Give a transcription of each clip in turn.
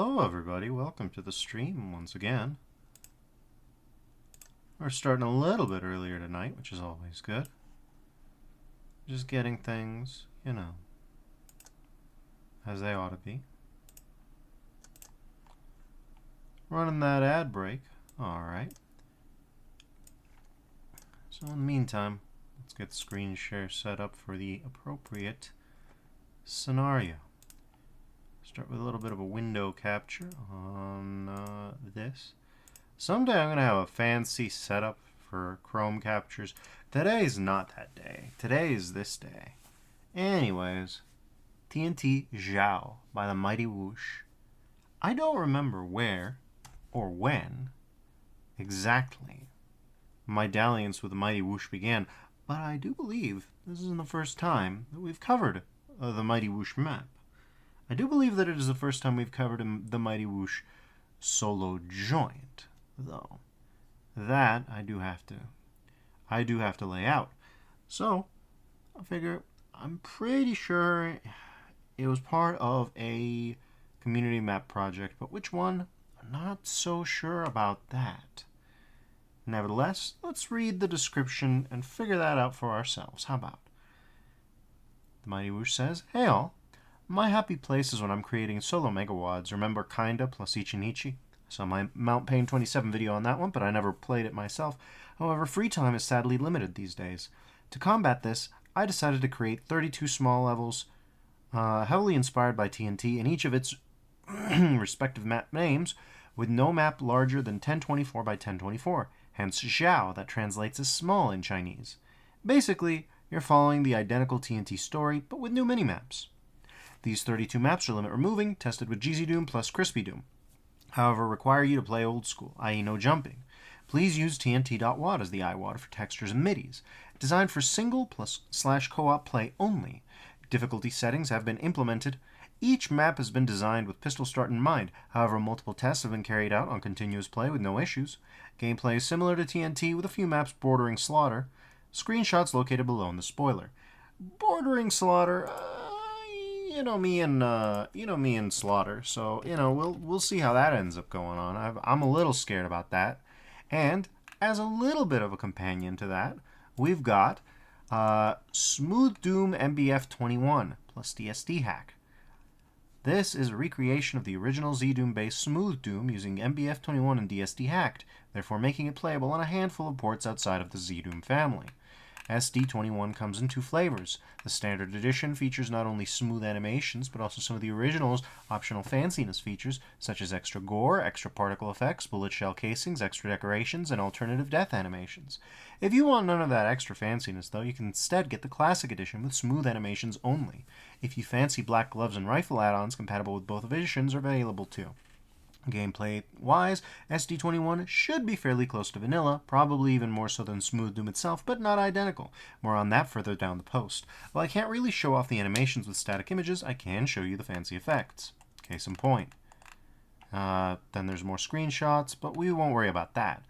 Hello everybody, welcome to the stream once again. We're starting a little bit earlier tonight, which is always good. Just getting things, you know, as they ought to be. Running that ad break. Alright. So in the meantime, let's get the screen share set up for the appropriate scenario. Start with a little bit of a window capture on this. Someday I'm going to have a fancy setup for Chrome captures. Today's not that day. Today is this day. Anyways, TNT Xiao by the Mighty Whoosh. I don't remember where or when exactly my dalliance with the Mighty Whoosh began, but I do believe this isn't the first time that we've covered the Mighty Whoosh map. I do believe that it is the first time we've covered the Mighty Whoosh solo joint, though. That I do have to lay out. So, I figure I'm pretty sure it was part of a community map project, but which one? I'm not so sure about that. Nevertheless, let's read the description and figure that out for ourselves. How about? The Mighty Whoosh says, "Hey all. My happy place is when I'm creating solo megawads. Remember Kinda plus Ichi? Saw my Mount Pain 27 video on that one, but I never played it myself. However, free time is sadly limited these days. To combat this, I decided to create 32 small levels, heavily inspired by TNT, and each of its respective map names, with no map larger than 1024 by 1024, hence Xiao, that translates as small in Chinese. Basically, you're following the identical TNT story, but with new mini-maps. These 32 maps are limit removing, tested with GZ Doom plus Crispy Doom. However, require you to play old school, i.e. no jumping. Please use TNT.wad as the IWAD for textures and MIDIs. Designed for single plus / co-op play only. Difficulty settings have been implemented. Each map has been designed with pistol start in mind. However, multiple tests have been carried out on continuous play with no issues. Gameplay is similar to TNT with a few maps bordering slaughter. Screenshots located below in the spoiler. Bordering slaughter... You know me and slaughter, so we'll see how that ends up going on. I'm a little scared about that. And as a little bit of a companion to that, we've got Smooth Doom MBF 21 plus DSD hack. This is a recreation of the original Z-Doom based Smooth Doom using MBF 21 and DSD hacked, therefore making it playable on a handful of ports outside of the Z-Doom family. SD21 comes in two flavors. The standard edition features not only smooth animations, but also some of the original's optional fanciness features, such as extra gore, extra particle effects, bullet shell casings, extra decorations, and alternative death animations. If you want none of that extra fanciness, though, you can instead get the classic edition with smooth animations only. If you fancy black gloves and rifle add-ons compatible with both editions are available too. Gameplay-wise, SD21 should be fairly close to vanilla, probably even more so than Smooth Doom itself, but not identical. More on that further down the post. While I can't really show off the animations with static images, I can show you the fancy effects. Case in point. Then there's more screenshots, but we won't worry about that.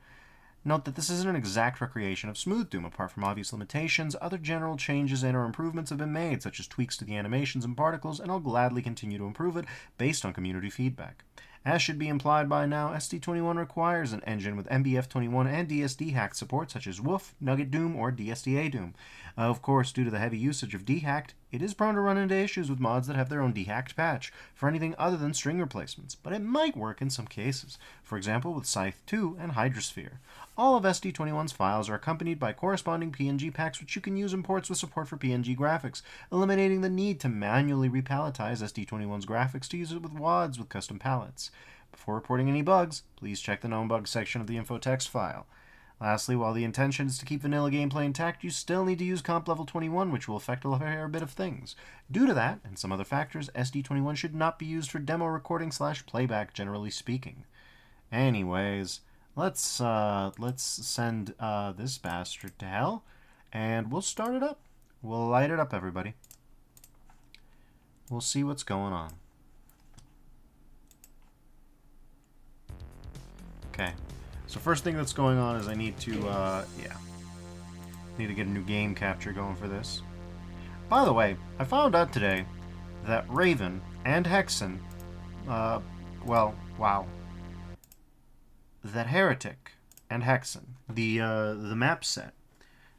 Note that this isn't an exact recreation of Smooth Doom. Apart from obvious limitations, other general changes and or improvements have been made, such as tweaks to the animations and particles, and I'll gladly continue to improve it based on community feedback. As should be implied by now, SD21 requires an engine with MBF21 and DSD hack support, such as Woof, Nugget Doom, or DSDA Doom. Of course, due to the heavy usage of dehacked, it is prone to run into issues with mods that have their own dehacked patch for anything other than string replacements, but it might work in some cases, for example with Scythe 2 and Hydrosphere. All of SD21's files are accompanied by corresponding PNG packs which you can use in ports with support for PNG graphics, eliminating the need to manually repaletize SD21's graphics to use it with WADs with custom palettes. Before reporting any bugs, please check the known bugs section of the info text file. Lastly, while the intention is to keep vanilla gameplay intact, you still need to use comp level 21, which will affect a fair bit of things. Due to that, and some other factors, SD21 should not be used for demo recording / playback, generally speaking. Anyways, let's send this bastard to hell, and we'll start it up. We'll light it up, everybody. We'll see what's going on. Okay. So first thing that's going on is I need to, need to get a new game capture going for this. By the way, I found out today that Raven and Hexen well, wow. That Heretic and Hexen, the map set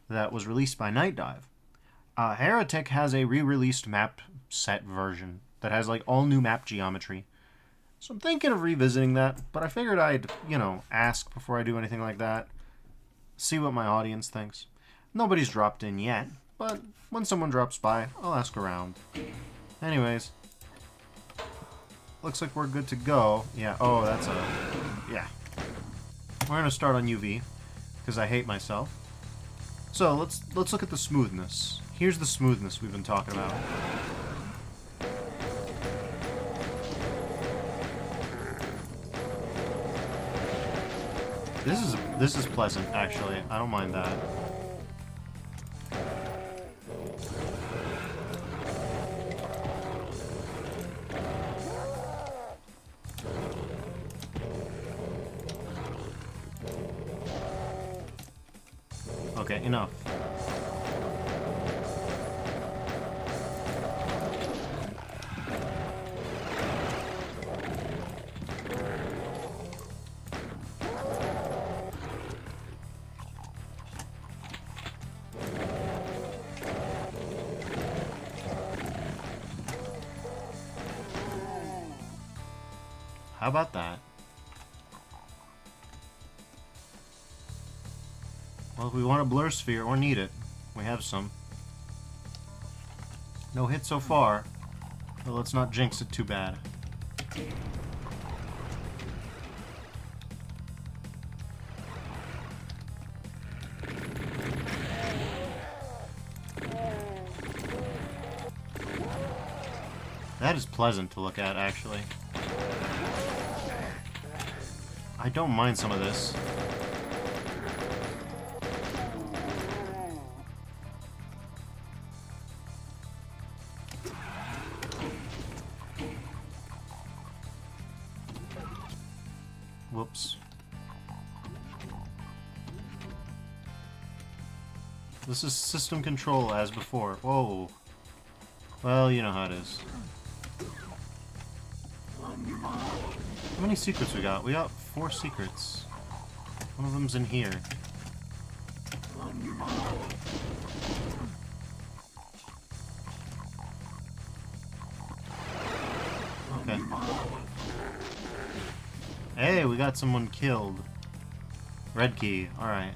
that was released by Night Dive, Heretic has a re-released map set version that has like all new map geometry. So I'm thinking of revisiting that, but I figured I'd, ask before I do anything like that. See what my audience thinks. Nobody's dropped in yet, but when someone drops by, I'll ask around. Anyways, looks like we're good to go. Yeah, oh, that's a... yeah. We're going to start on UV, because I hate myself. So, let's look at the smoothness. Here's the smoothness we've been talking about. This is pleasant, actually. I don't mind that. Okay, enough. How about that? Well, if we want a blur sphere or need it, we have some. No hit so far, but let's not jinx it too bad. That is pleasant to look at, actually. I don't mind some of this. Whoops. This is system control as before. Whoa. Well, you know how it is. How many secrets we got? We got 4 secrets. One of them's in here. Okay. Hey, we got someone killed. Red key. Alright.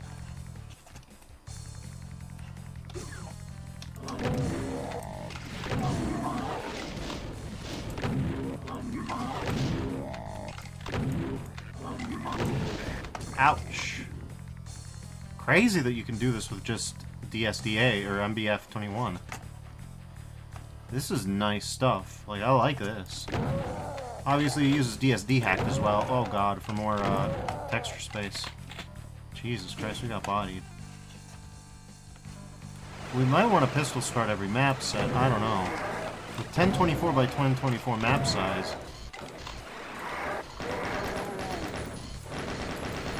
Ouch. Crazy that you can do this with just DSDA or MBF 21. This is nice stuff. Like, I like this. Obviously, it uses DSD hack as well. Oh god, for more texture space. Jesus Christ, we got bodied. We might want a pistol start every map set. I don't know. With 1024 by 1024 map size.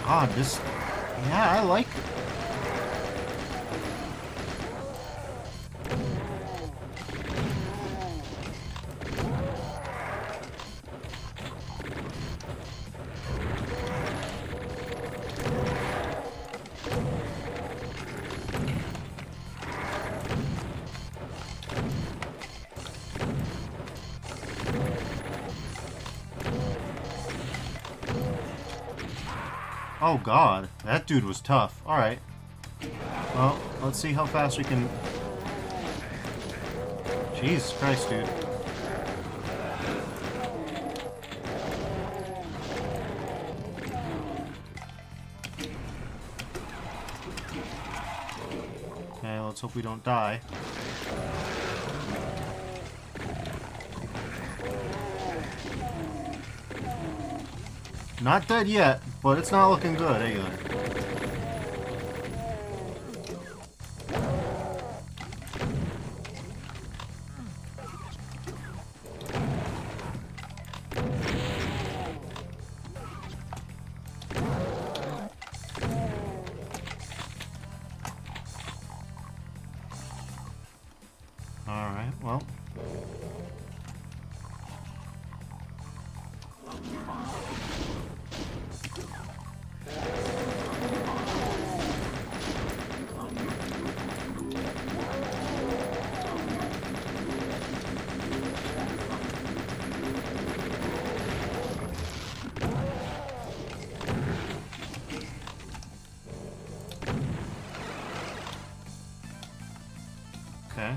God, this... yeah, I like it. Oh god, that dude was tough. Alright. Well, let's see how fast we can... Jesus Christ, dude. Okay, let's hope we don't die. Not dead yet, but it's not looking good either. Alright, well. Okay.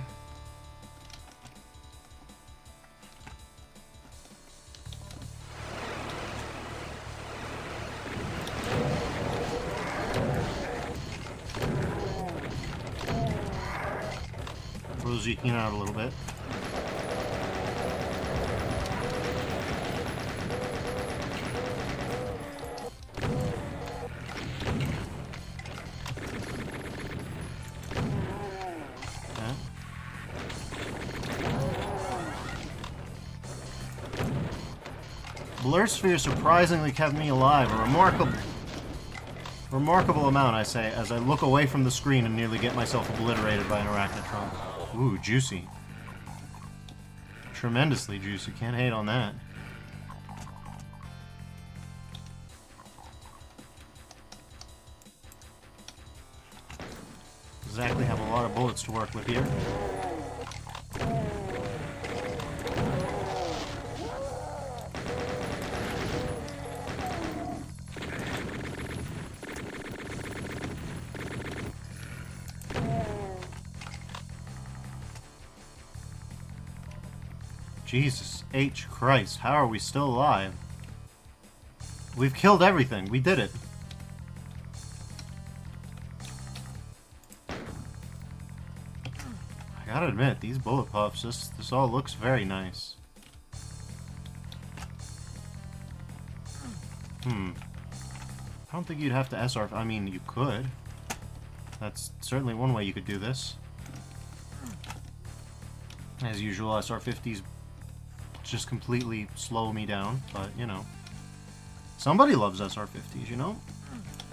Throws Yeeking out a little bit. Blur Sphere surprisingly kept me alive. A remarkable amount, I say, as I look away from the screen and nearly get myself obliterated by an arachnotron. Ooh, juicy. Tremendously juicy. Can't hate on that. Exactly have a lot of bullets to work with here. Jesus H. Christ, how are we still alive? We've killed everything. We did it. I gotta admit, these bullet puffs, this all looks very nice. I don't think you'd have to SR... I mean, you could. That's certainly one way you could do this. As usual, SR-50s just completely slow me down, but, you know. Somebody loves SR-50s, you know?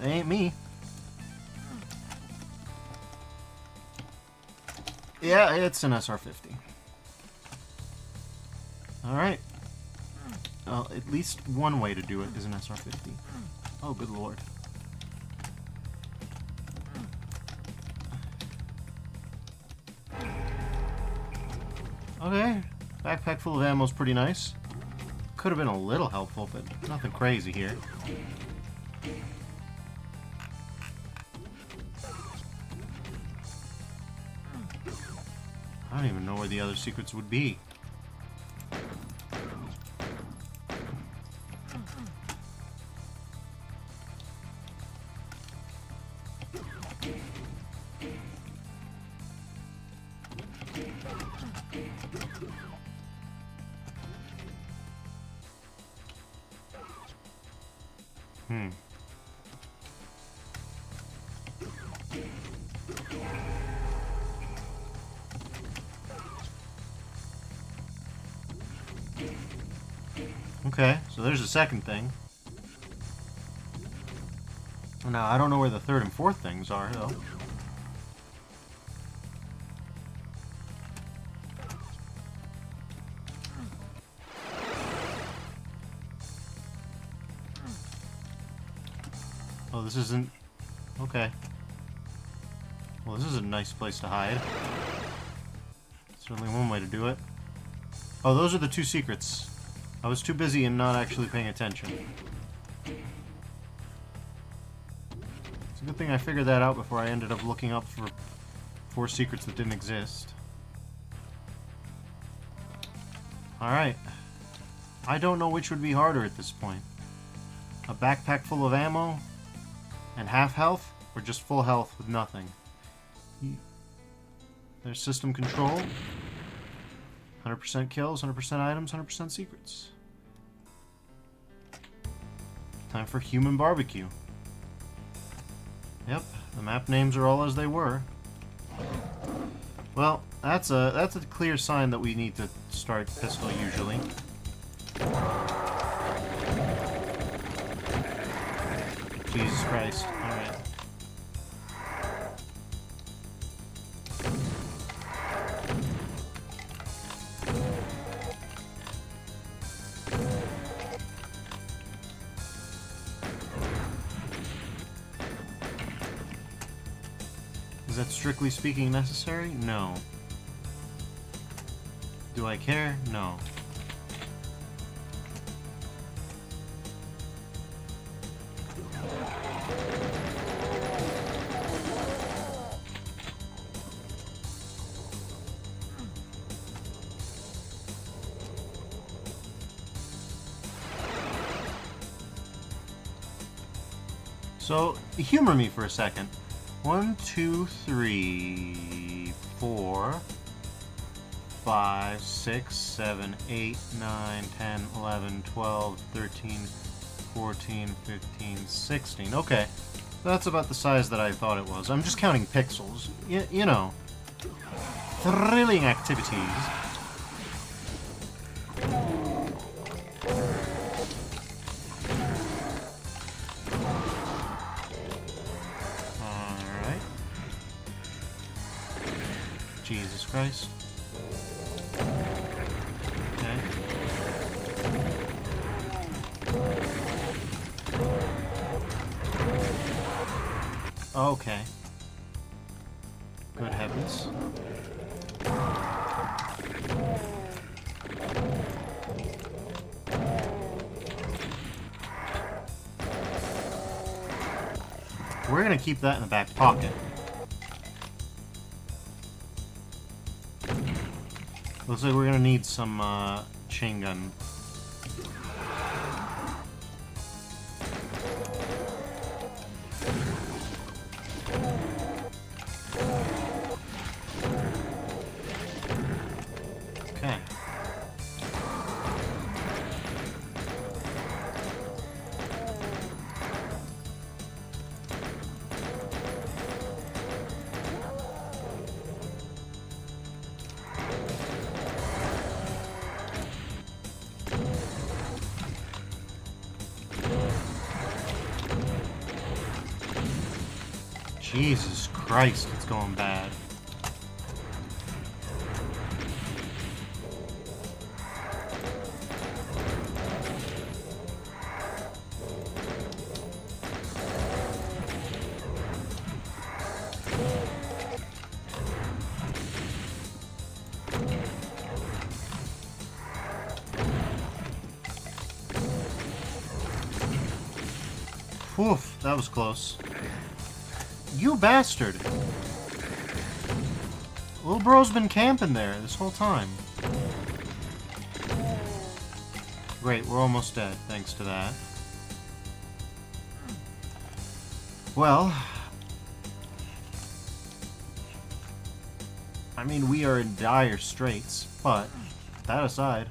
It ain't me. Yeah, it's an SR-50. Alright. Well, at least one way to do it is an SR-50. Oh, good lord. Okay. Backpack full of ammo is pretty nice. Could have been a little helpful, but nothing crazy here. I don't even know where the other secrets would be. Okay, so there's the second thing. Now, I don't know where the third and fourth things are, though. Oh, this isn't... Okay. Well, this is a nice place to hide. Certainly one way to do it. Oh, those are the two secrets. I was too busy and not actually paying attention. It's a good thing I figured that out before I ended up looking up for 4 secrets that didn't exist. Alright. I don't know which would be harder at this point. A backpack full of ammo and half health, or just full health with nothing. There's system control. 100% kills, 100% items, 100% secrets. Time for human barbecue. Yep, the map names are all as they were. Well, that's a clear sign that we need to start pistol usually. Jesus Christ. Alright. Is that strictly speaking necessary? No. Do I care? No. So, humor me for a second. 1, 2, 3, 4, 5, 6, 7, 8, 9, 10, 11, 12, 13, 14, 15, 16. Okay. That's about the size that I thought it was. I'm just counting pixels. You know. Thrilling activities. Jesus Christ. Okay. Okay. Good heavens. We're gonna keep that in the back pocket. Looks like we're gonna need some chain gun. Okay. Jesus Christ, it's going bad. Oof, that was close. You bastard! Little bro's been camping there this whole time. Great, we're almost dead, thanks to that. Well... I mean, we are in dire straits, but that aside...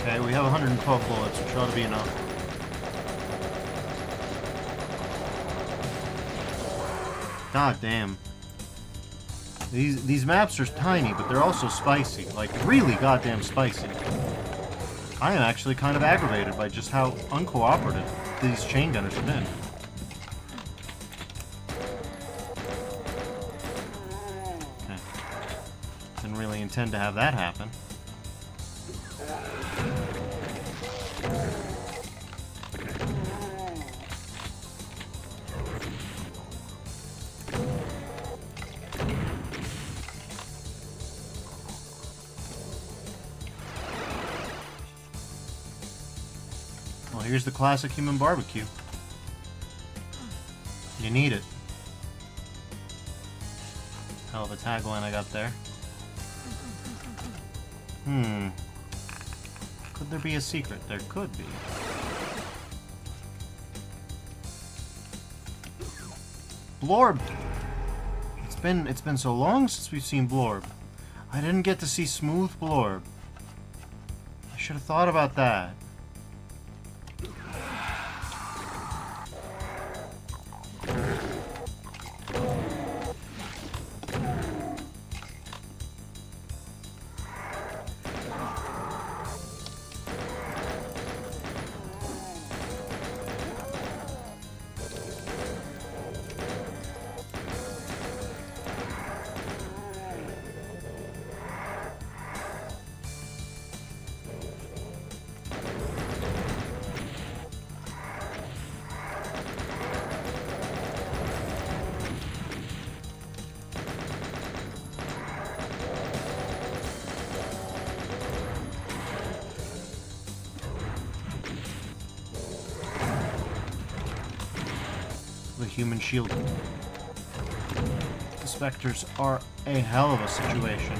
Okay, we have 112 bullets, which ought to be enough. God damn. These maps are tiny, but they're also spicy. Like, really goddamn spicy. I am actually kind of aggravated by just how uncooperative these chain gunners have been. Okay. Didn't really intend to have that happen. Well, here's the classic human barbecue. You need it. Hell of a tagline I got there. Could there be a secret? There could be. Blorb! It's been so long since we've seen Blorb. I didn't get to see Smooth Blorb. I should have thought about that. The human shield. The specters are a hell of a situation.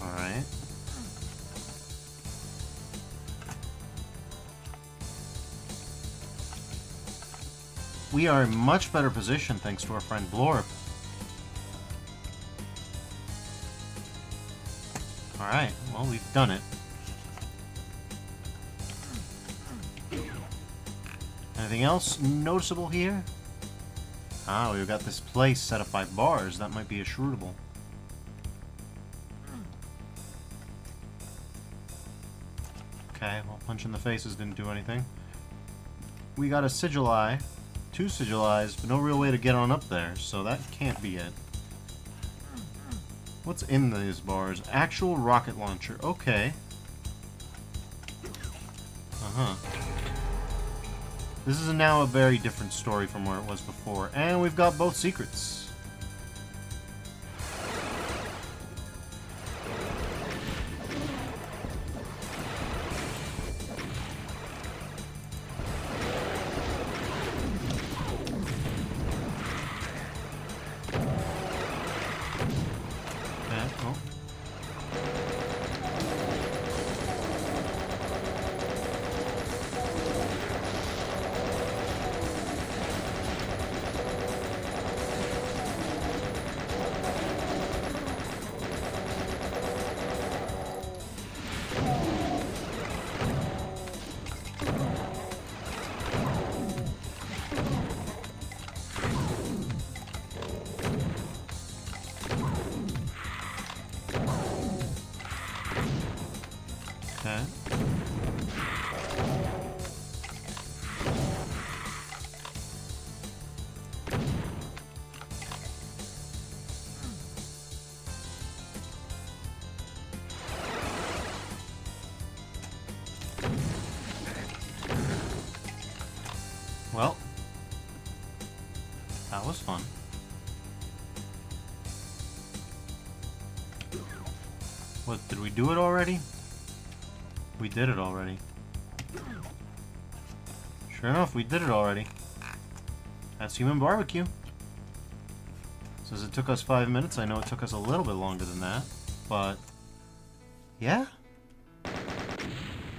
Alright. We are in much better position thanks to our friend Blorb. Alright, well, we've done it. Anything else noticeable here? Ah, we've got this place set up by bars. That might be a shootable. Okay, well, punch in the faces didn't do anything. We got a sigil eye. 2 sigil eyes, but no real way to get on up there, so that can't be it. What's in these bars? Actual rocket launcher. Okay. Uh-huh. This is now a very different story from where it was before, and we've got both secrets. Okay. Well, that was fun. What, did we do it already? We did it already. Sure enough, we did it already. That's human barbecue. Says it took us 5 minutes. I know it took us a little bit longer than that, but yeah.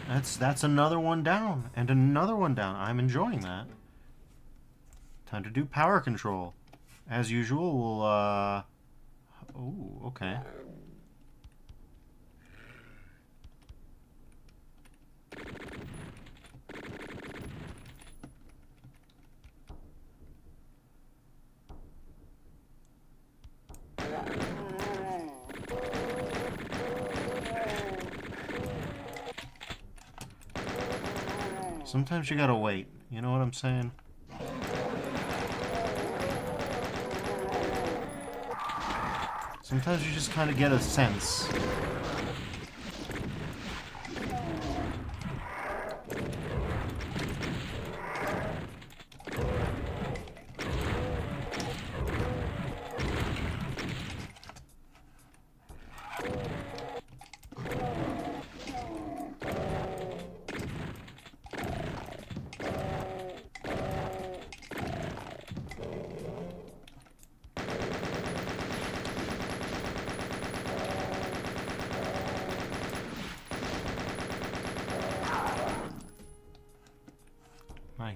That's another one down, and another one down. I'm enjoying that. Time to do power control. As usual, we'll, oh, okay. Sometimes you gotta wait. You know what I'm saying? Sometimes you just kind of get a sense.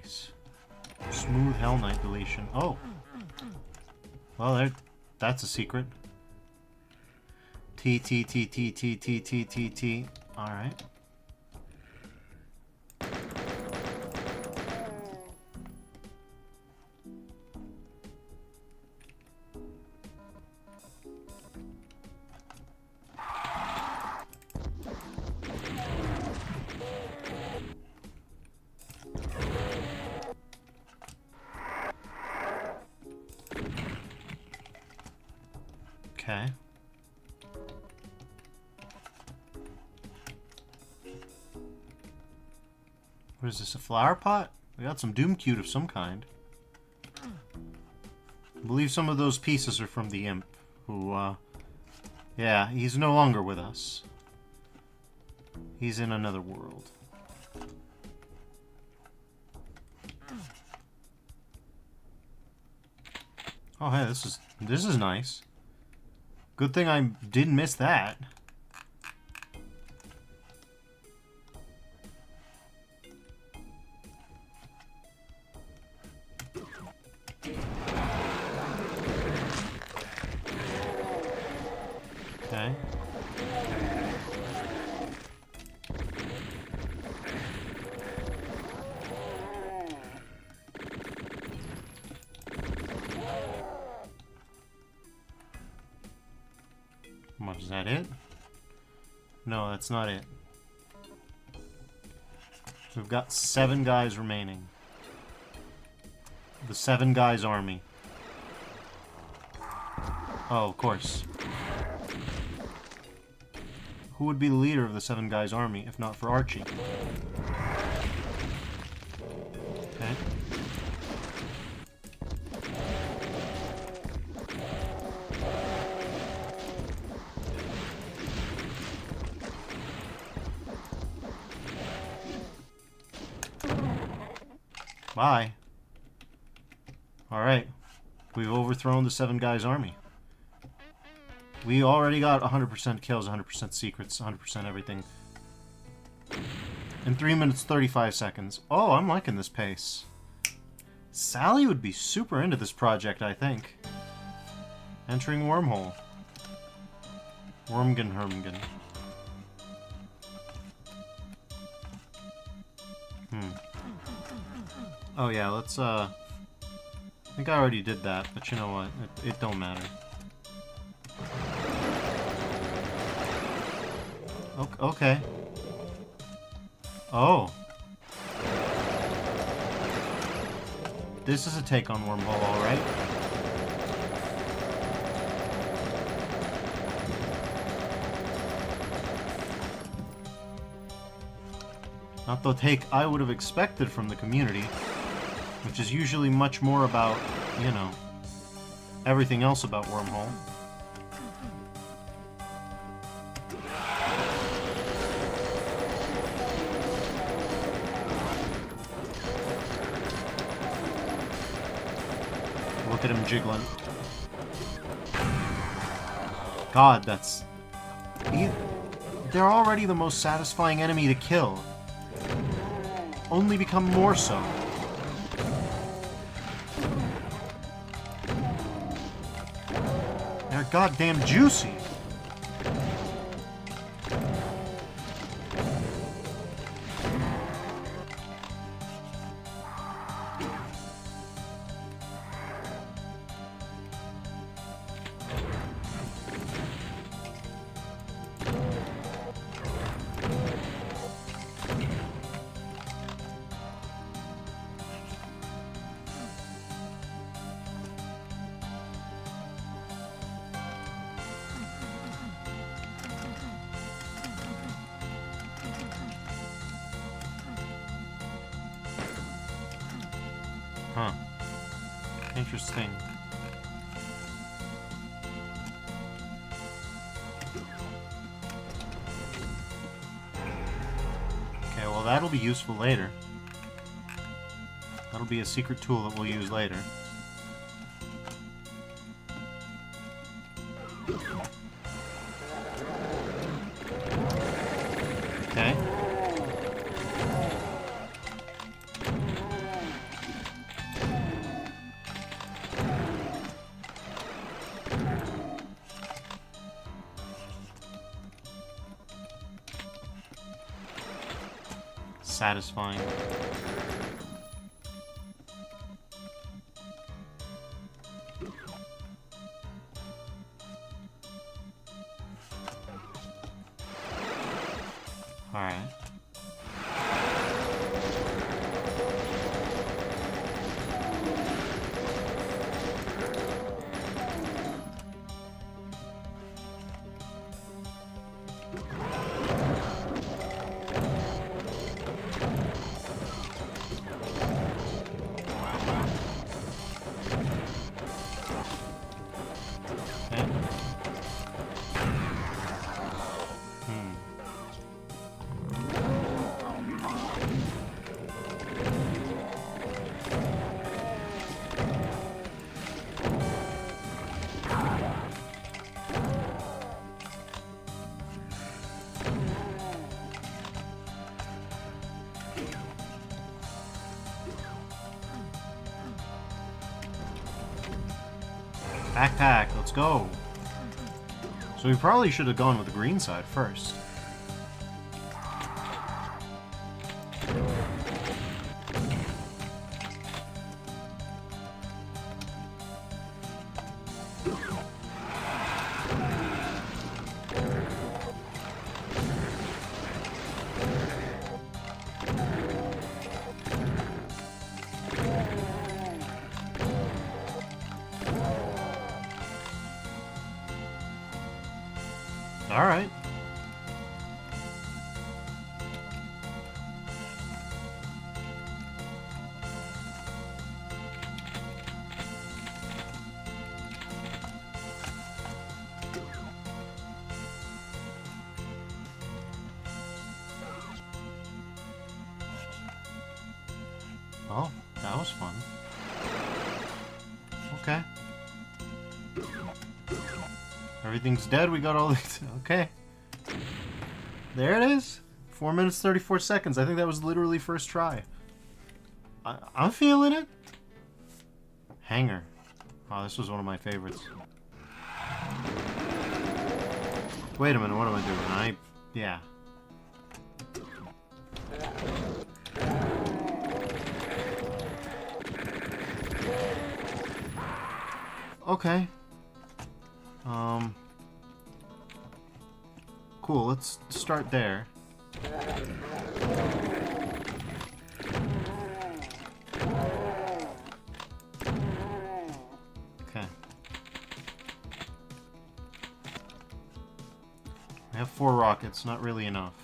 Nice. Smooth Hell Knight deletion. Oh. Well, there. That's a secret. T. Alright. Okay. What is this, a flower pot? We got some Doom Cute of some kind. I believe some of those pieces are from the Imp, who, yeah, he's no longer with us. He's in another world. Oh, hey, this is nice. Good thing I didn't miss that. Okay. What, is that it? No, that's not it. We've got 7 guys remaining. The 7 guys army. Oh, of course. Who would be the leader of the 7 guys army if not for Archie? Okay. Bye. Alright. We've overthrown the 7 guys army. We already got 100% kills, 100% secrets, 100% everything. In 3 minutes 35 seconds. Oh, I'm liking this pace. Sally would be super into this project, I think. Entering wormhole. Wormgen Hermgen. Oh yeah, let's I think I already did that, but you know what? It don't matter. Okay. Oh. This is a take on wormhole, alright. Not the take I would have expected from the community, which is usually much more about, you know, everything else about wormhole. Look at him jiggling. God, that's... They're already the most satisfying enemy to kill. Only become more so. They're goddamn juicy. Huh. Interesting. Okay, well that'll be useful later. That'll be a secret tool that we'll use later. Okay. satisfying. Alright. Backpack, let's go. So we probably should have gone with the green side first. Alright. Oh, that was fun. Okay. Everything's dead, we got all these... Okay. There it is! 4 minutes 34 seconds. I think that was literally first try. I'm feeling it. Hanger. Oh, this was one of my favorites. Wait a minute, what am I doing? Yeah. Okay. Cool, let's start there. Okay. I have 4 rockets, not really enough.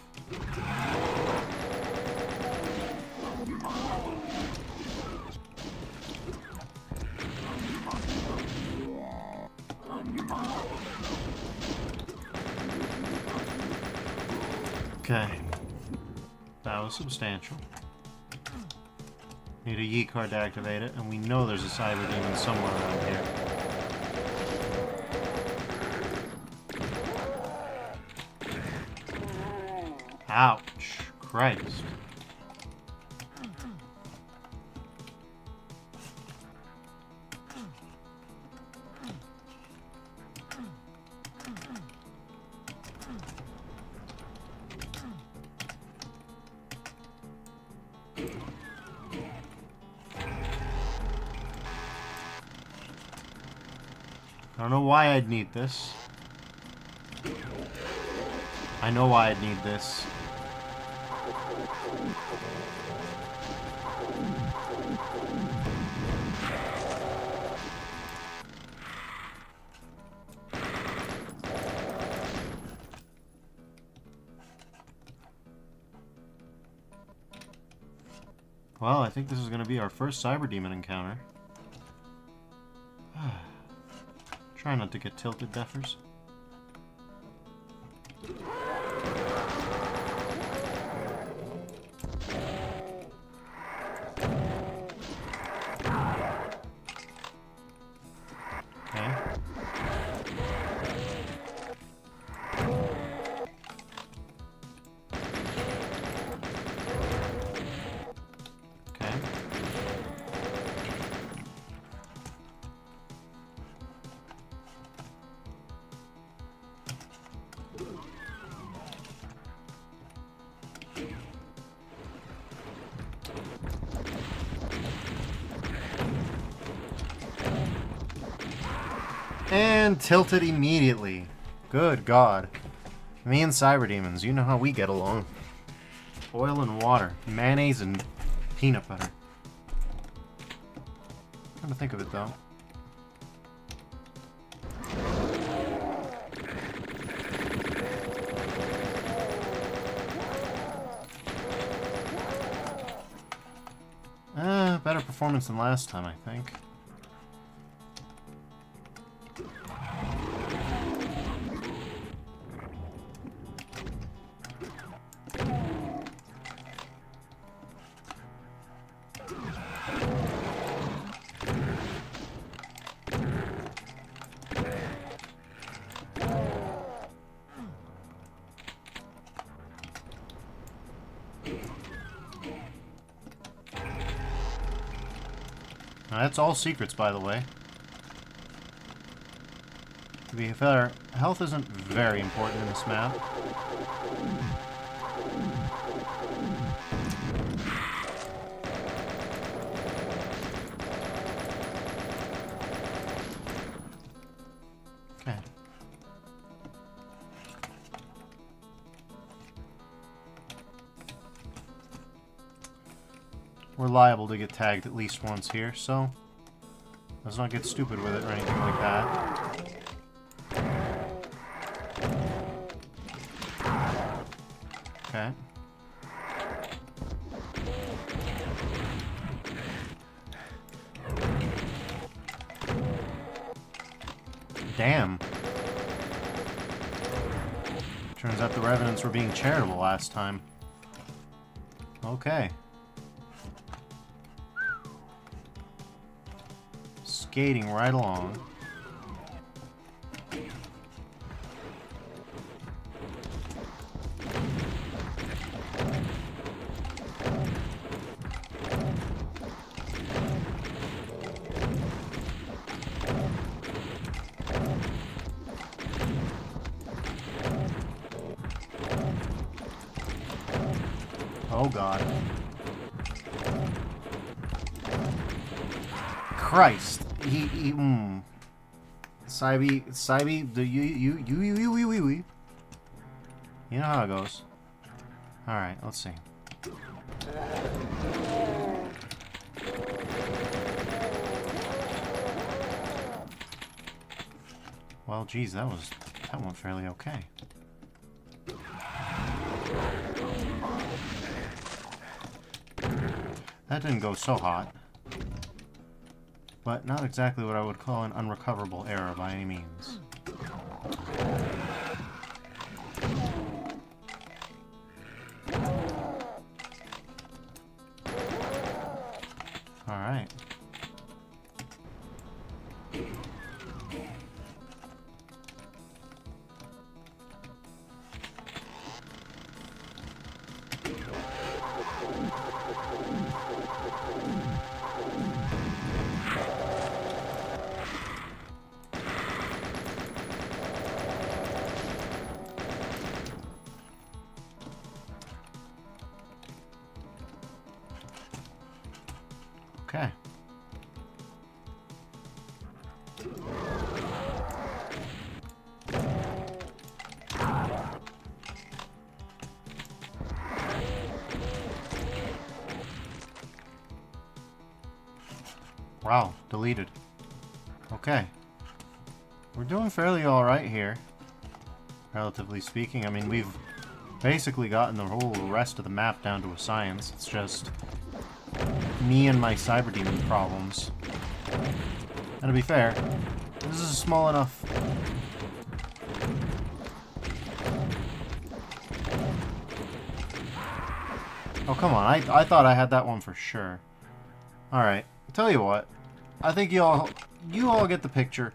Okay. That was substantial. Need a Yi card to activate it, and we know there's a cyber demon somewhere around here. Ouch. Christ. I don't know why I'd need this. I know why I'd need this. Well, I think this is going to be our first cyber demon encounter. Try not to get tilted, Deffers. Okay. Okay. And tilted immediately. Good God. Me and Cyber Demons, you know how we get along. Oil and water. Mayonnaise and peanut butter. I'm trying to think of it, though. Better performance than last time, I think. That's all secrets, by the way. To be fair, health isn't very important in this map. Okay. We're liable to get tagged at least once here, so let's not get stupid with it or anything like that. Okay. Damn. Turns out the Revenants were being charitable last time. Okay. Skating right along. Oh God. Christ. Cybe, you know how it goes. Alright, let's see. Well, geez, that went fairly okay. That didn't go so hot. But not exactly what I would call an unrecoverable error by any means. Alright. Okay. Wow, deleted. Okay. We're doing fairly alright here, relatively speaking. I mean, we've basically gotten the whole rest of the map down to a science. It's just me and my Cyber Demon problems. And to be fair, this is small enough. Oh, come on. I thought I had that one for sure. Alright. Tell you what. I think you all get the picture.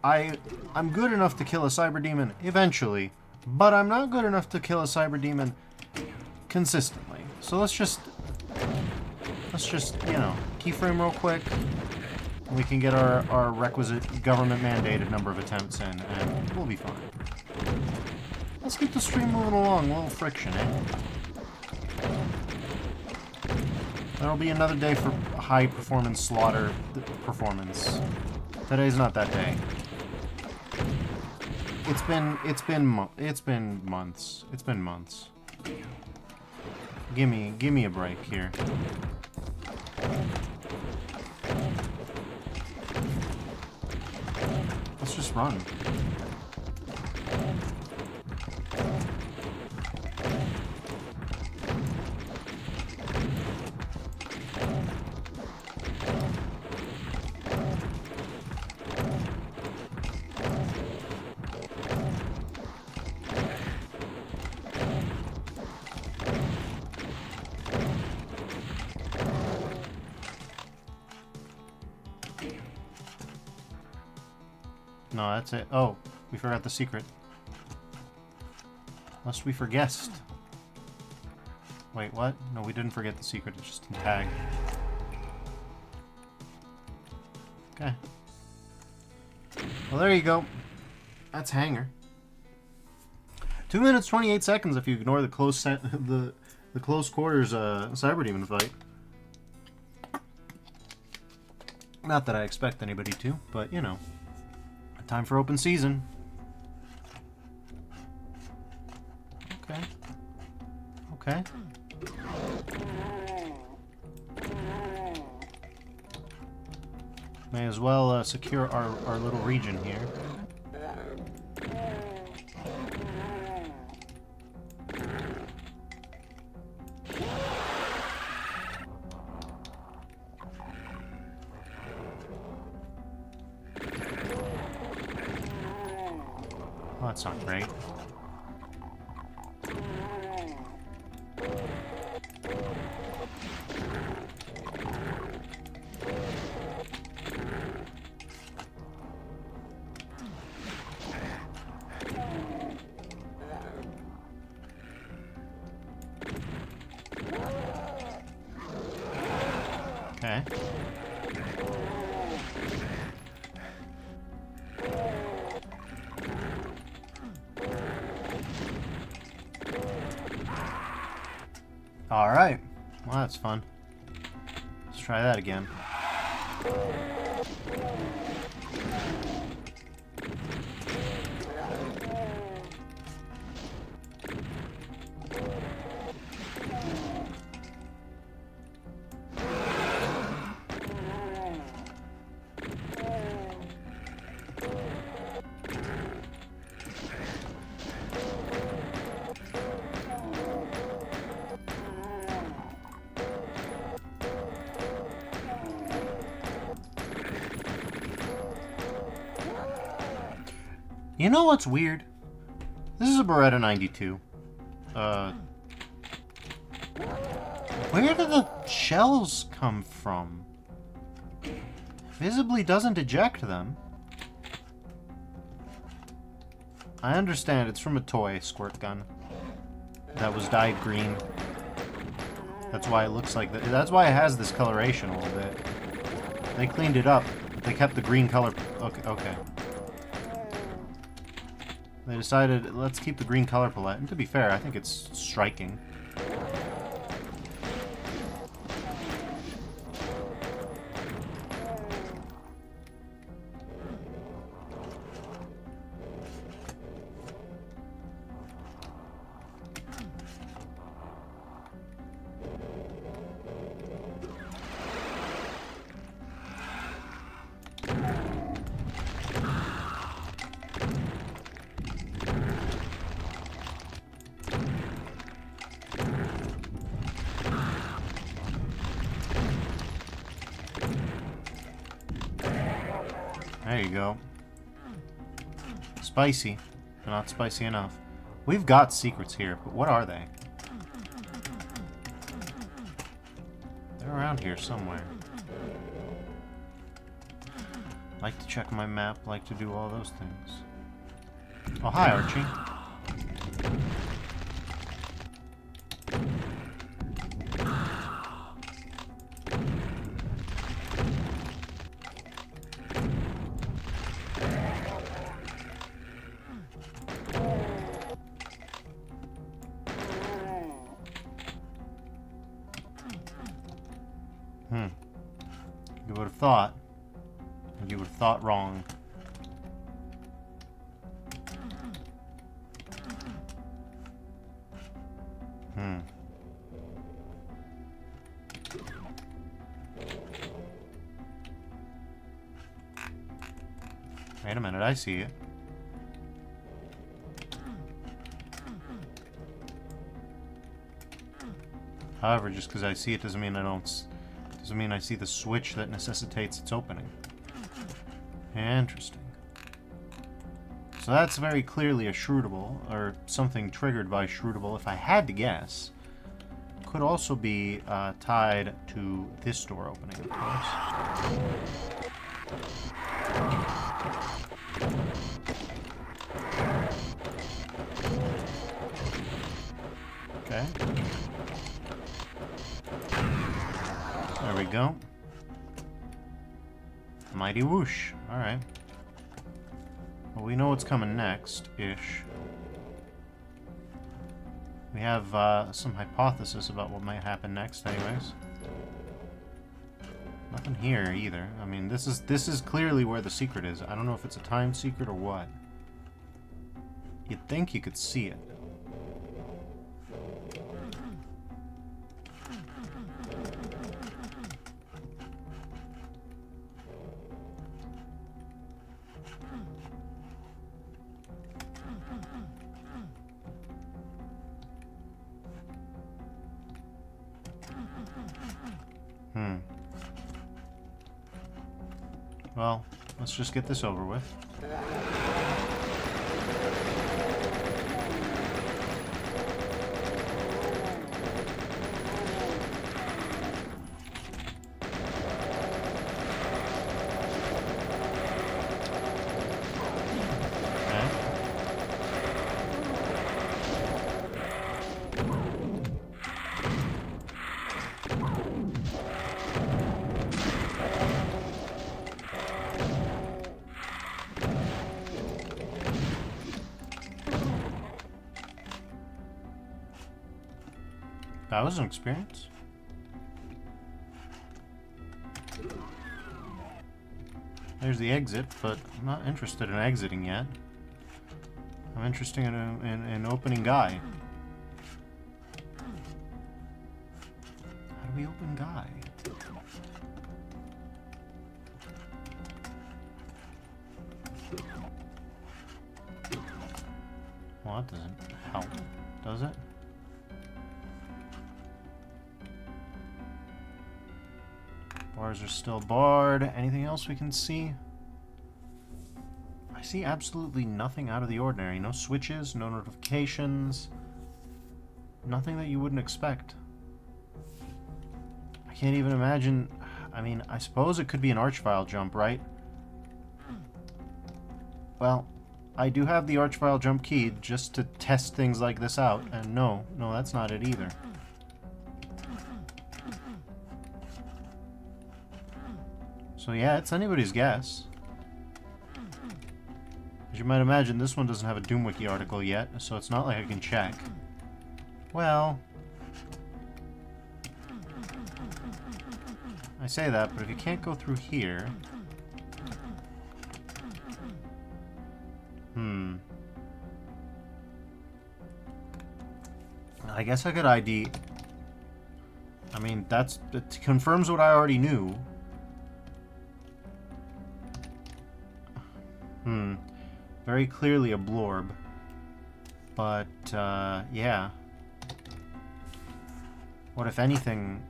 I'm good enough to kill a Cyber Demon eventually, but I'm not good enough to kill a Cyber Demon consistently. So let's just, you know, keyframe real quick. We can get our requisite government-mandated number of attempts in, and we'll be fine. Let's keep the stream moving along. A little friction, eh? There'll be another day for high-performance slaughter performance. Today's not that day. It's been months. It's been months. Give me a break here. Let's just run. No, that's it. Oh, we forgot the secret. Lest we forget. Wait, what? No, we didn't forget the secret. It's just in tag. Okay. Well, there you go. That's Hangar. 2 minutes 28 seconds if you ignore the the close quarters Cyber Demon fight. Not that I expect anybody to, but you know. Time for open season. Okay. Okay. May as well secure our little region here. Oh, that's not great. Okay. Alright. Well, that's fun. Let's try that again. You know what's weird? This is a Beretta 92. Where do the shells come from? Visibly doesn't eject them. I understand it's from a toy squirt gun that was dyed green. That's why it looks like that. That's why it has this coloration a little bit. They cleaned it up. They kept the green color. Okay. They decided, let's keep the green color palette. And to be fair, I think it's striking. There you go. Spicy, but not spicy enough. We've got secrets here, but what are they? They're around here somewhere. Like to check my map, like to do all those things. Oh, hi, Archie. You would have thought. You would have thought wrong. Wait a minute, I see it. However, just because I see it doesn't mean I don't... doesn't mean I see the switch that necessitates its opening. Interesting. So that's very clearly a shrootable, or something triggered by shrootable, if I had to guess. Could also be tied to this door opening, of course. Okay. There we go. Mighty Whoosh. Alright. Well, we know what's coming next-ish. We have some hypothesis about what might happen next, anyways. Nothing here, either. I mean, this is clearly where the secret is. I don't know if it's a timed secret or what. You'd think you could see it. Well, let's just get this over with. That was an experience. There's the exit, but I'm not interested in exiting yet. I'm interested in an opening guy. How do we open guy? Well, that doesn't help, does it? Bars are still barred. Anything else we can see? I see absolutely nothing out of the ordinary. No switches, no notifications. Nothing that you wouldn't expect. I can't even imagine... I mean, I suppose it could be an archvile jump, right? Well, I do have the archvile jump keyed just to test things like this out. And no, that's not it either. So yeah, it's anybody's guess. As you might imagine, this one doesn't have a DoomWiki article yet, so it's not like I can check. Well... I say that, but if you can't go through here... I guess I could ID... I mean, that confirms what I already knew. Very clearly a blorb. But, yeah. What if anything...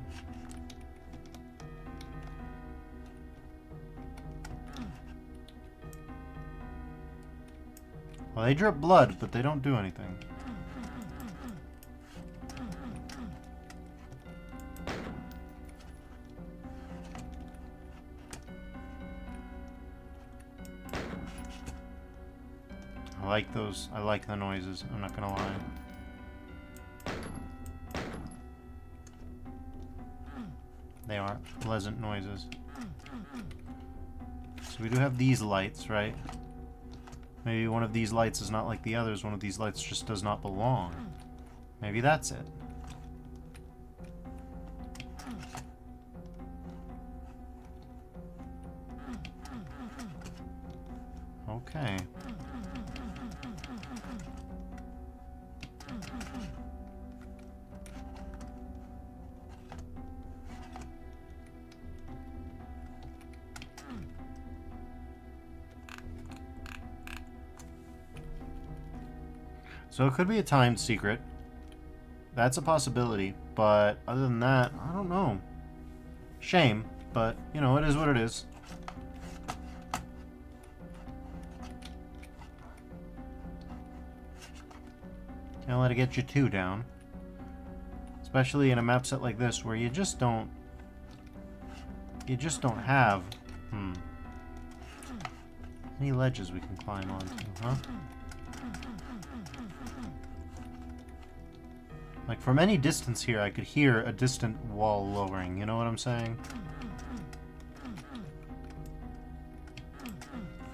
Well, they drip blood, but they don't do anything. I like those. I like the noises. I'm not gonna lie. They are pleasant noises. So we do have these lights, right? Maybe one of these lights is not like the others. One of these lights just does not belong. Maybe that's it. Okay. So it could be a timed secret. That's a possibility, but other than that, I don't know. Shame, but, you know, it is what it is. Can't let it get you too down. Especially in a map set like this, where you just don't have, any ledges we can climb onto, huh? Like, from any distance here, I could hear a distant wall lowering, you know what I'm saying?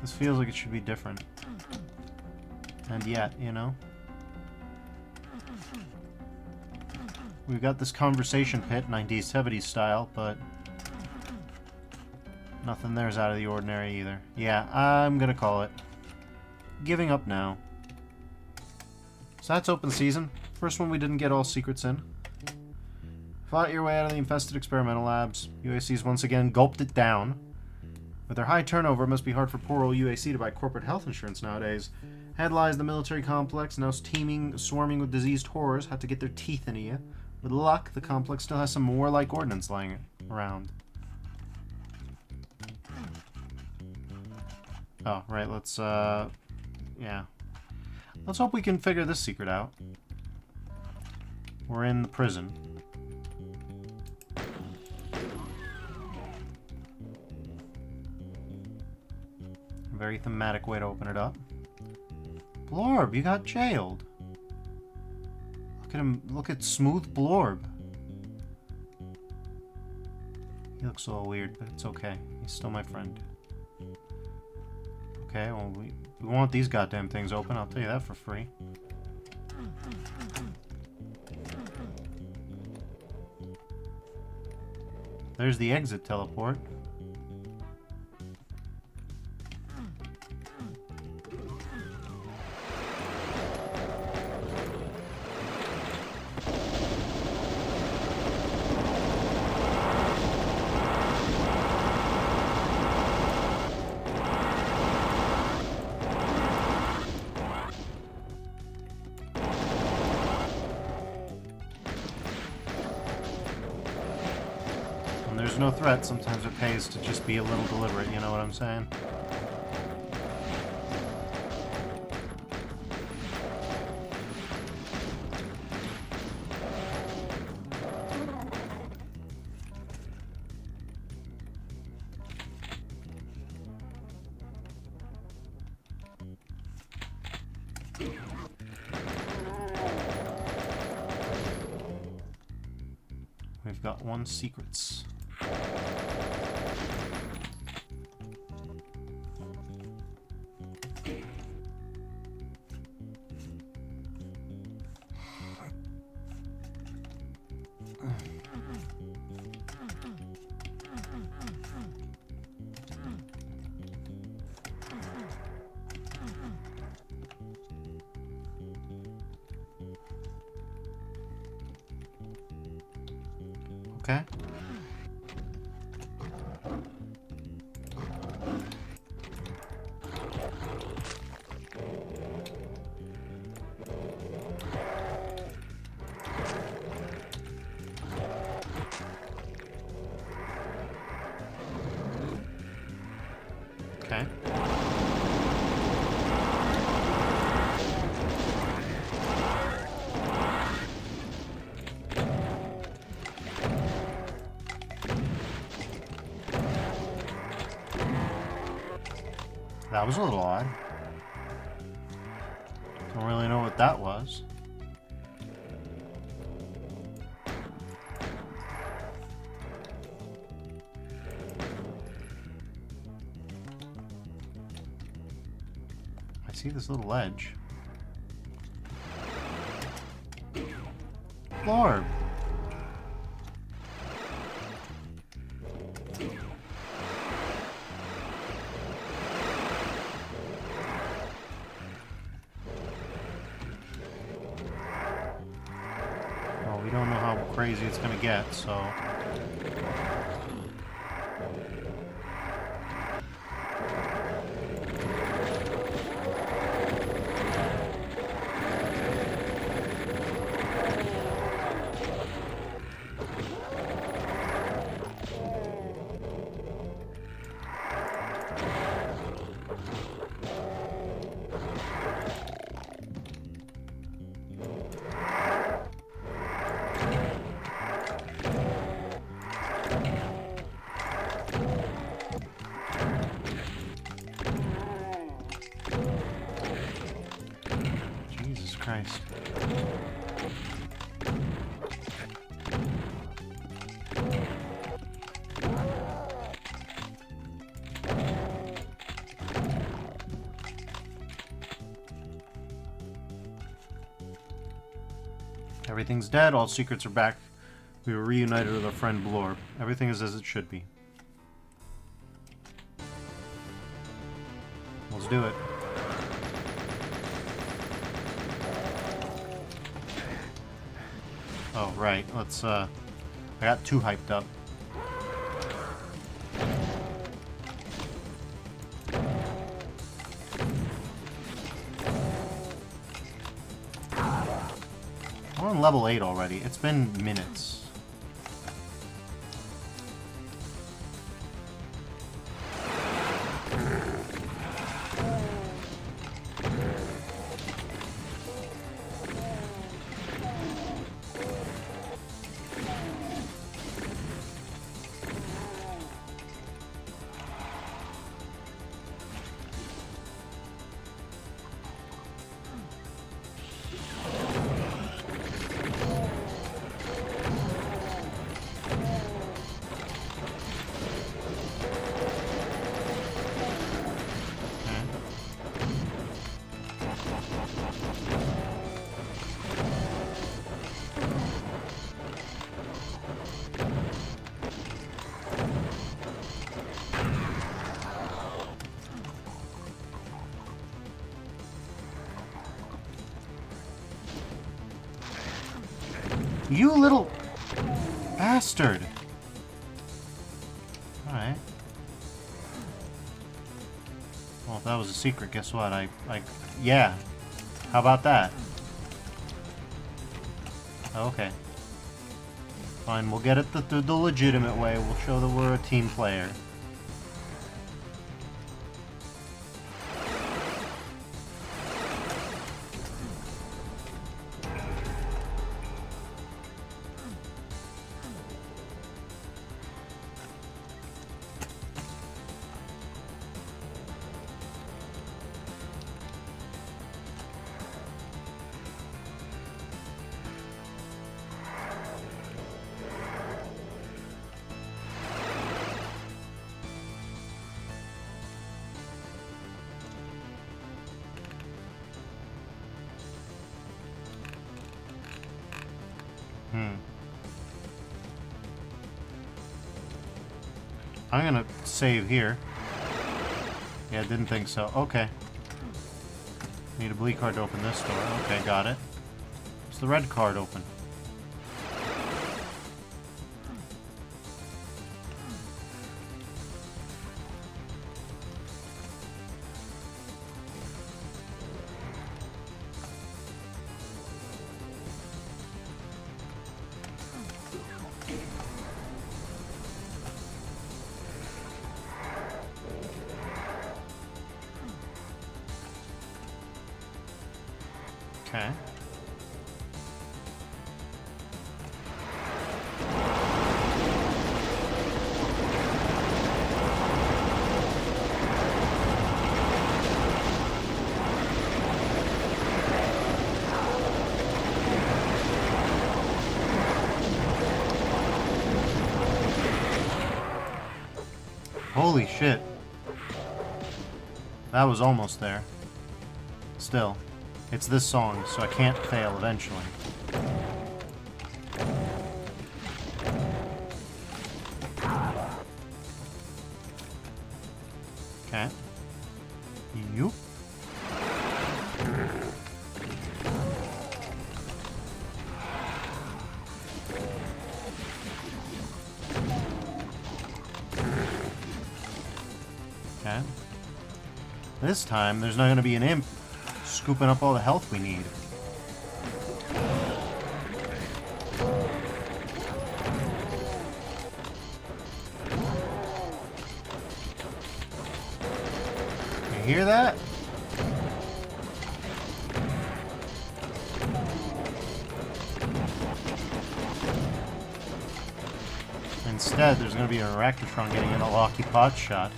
This feels like it should be different. And yet, you know? We've got this conversation pit, 90s, 70s style, but nothing there's out of the ordinary either. Yeah, I'm gonna call it. Giving up now. So that's open season. First one we didn't get all secrets in. Fought your way out of the infested experimental labs. UAC's once again gulped it down. With their high turnover, it must be hard for poor old UAC to buy corporate health insurance nowadays. Ahead lies the military complex, now swarming with diseased horrors, had to get their teeth into you. With luck, the complex still has some warlike ordnance lying around. Oh, right, let's, yeah. Let's hope we can figure this secret out. We're in the prison. A very thematic way to open it up. Blorb, you got jailed. Look at him, look at Smooth Blorb. He looks a little weird, but it's okay. He's still my friend. Okay, well, we want these goddamn things open, I'll tell you that for free. There's the exit teleport. There's no threat, sometimes it pays to just be a little deliberate, you know what I'm saying? We've got 1 secrets. Okay. Okay. That was a little odd. Don't really know what that was. I see this little ledge. Lord. Well, we don't know how crazy it's gonna get, so... least. Everything's dead, all secrets are back. We were reunited with our friend Blorb. Everything is as it should be. Let's do it. Oh, right. Let's, I got too hyped up. We're on level 8 already. It's been minutes. You little bastard! Alright. Well, if that was a secret, guess what? Yeah. How about that? Okay. Fine, we'll get it the legitimate way. We'll show that we're a team player. I'm gonna save here. Yeah, didn't think so. Okay. Need a blue card to open this door. Okay, got it. What's the red card open? Okay. Holy shit. That was almost there. Still. It's this song, so I can't fail eventually. Okay. Yoop. Okay. This time, there's not going to be an imp scooping up all the health we need. You hear that? Instead, there's going to be an Arachnotron getting in a Locky Pot shot.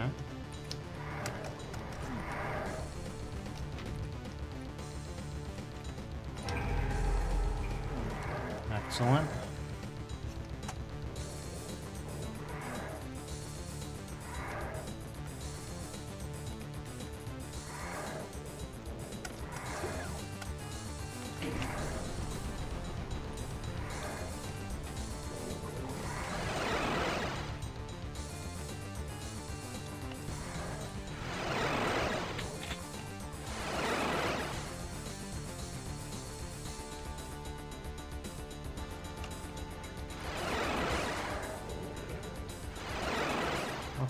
Okay. Excellent.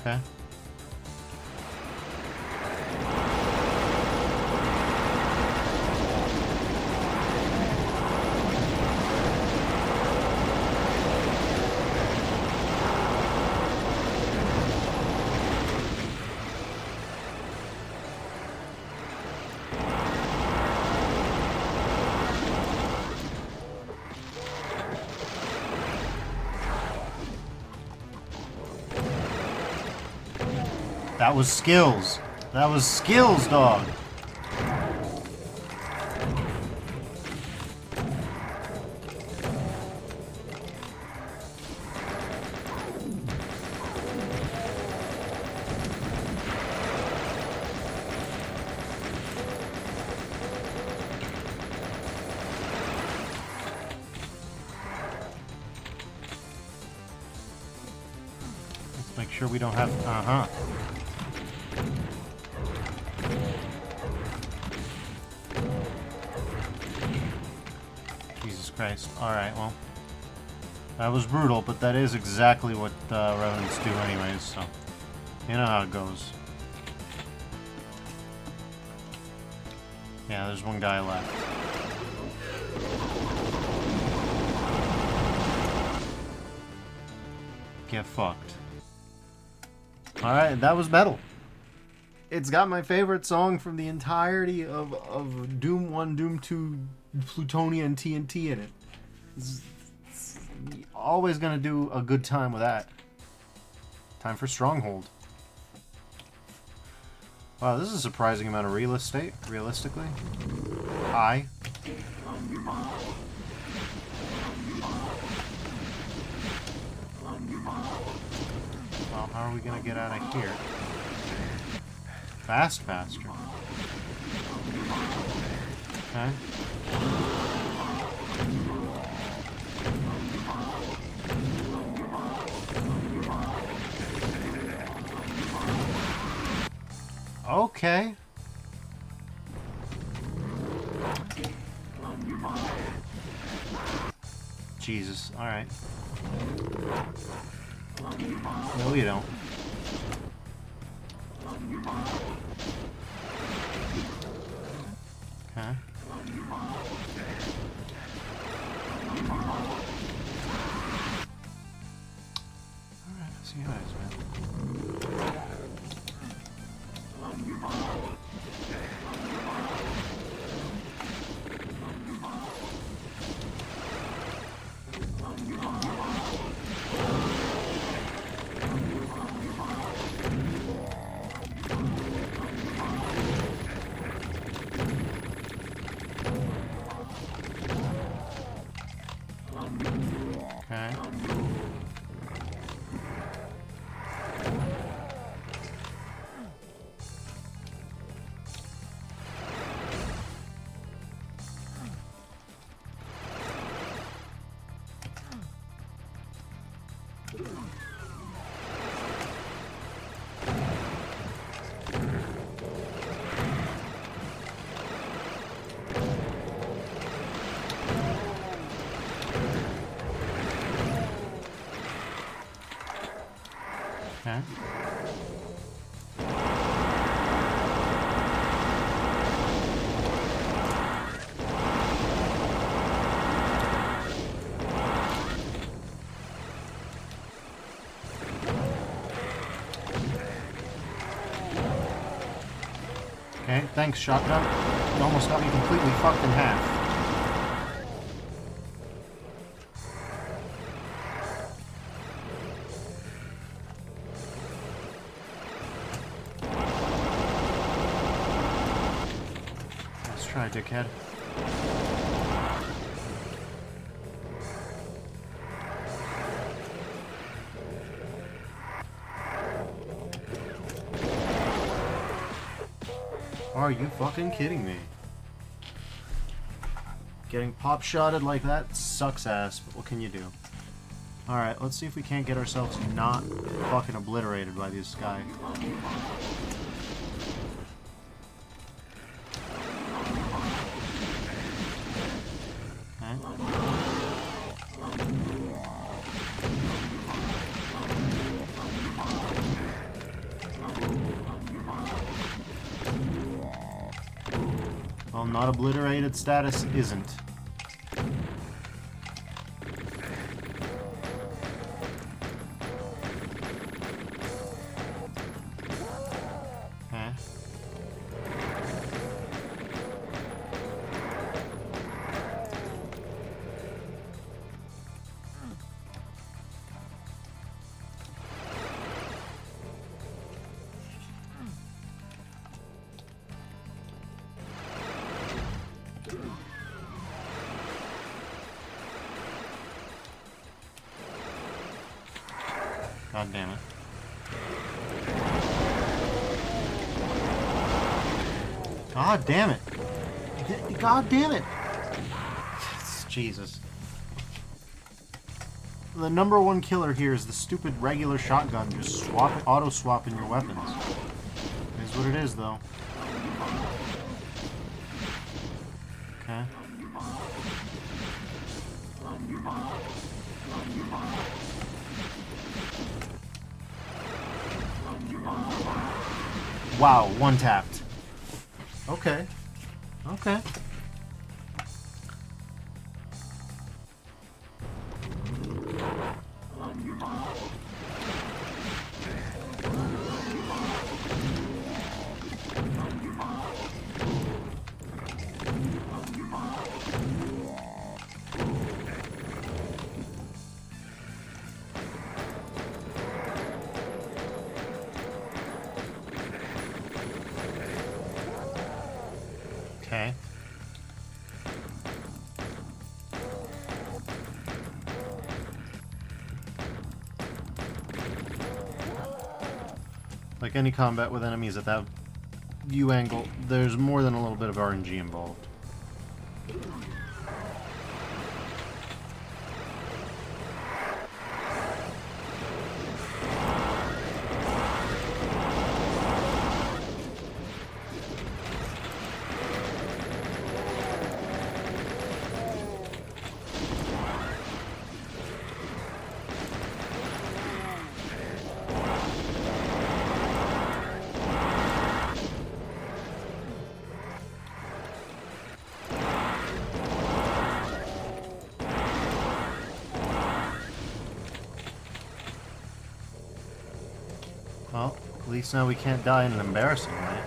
Okay. That was skills. That was skills, dog. Let's make sure we don't have... Uh-huh. Christ. Alright, well. That was brutal, but that is exactly what Revenants do anyways, so. You know how it goes. Yeah, there's one guy left. Get fucked. Alright, that was metal. It's got my favorite song from the entirety of Doom 1, Doom 2, Plutonia, and TNT in it. It's always gonna do a good time with that. Time for Stronghold. Wow, this is a surprising amount of real estate, realistically. High. Well, how are we gonna get out of here? Faster. Okay. Okay. Jesus. All right. No, you don't. Okay. Alright, let's see how it is, man. Okay. Okay. Okay, thanks, shotgun. You almost got me completely fucked in half. try, dickhead. Are you fucking kidding me? Getting pop-shotted like that sucks ass, but what can you do? Alright, let's see if we can't get ourselves not fucking obliterated by this guy. Okay. Well, not obliterated status isn't. God damn it. God damn it. God damn it. Jesus. The number one killer here is the stupid regular shotgun. Just auto-swapping your weapons. It is what it is, though. Okay. Wow, one tapped. Okay. Okay. Okay. Like any combat with enemies at that view angle, there's more than a little bit of RNG involved. Well, at least now we can't die in an embarrassing way.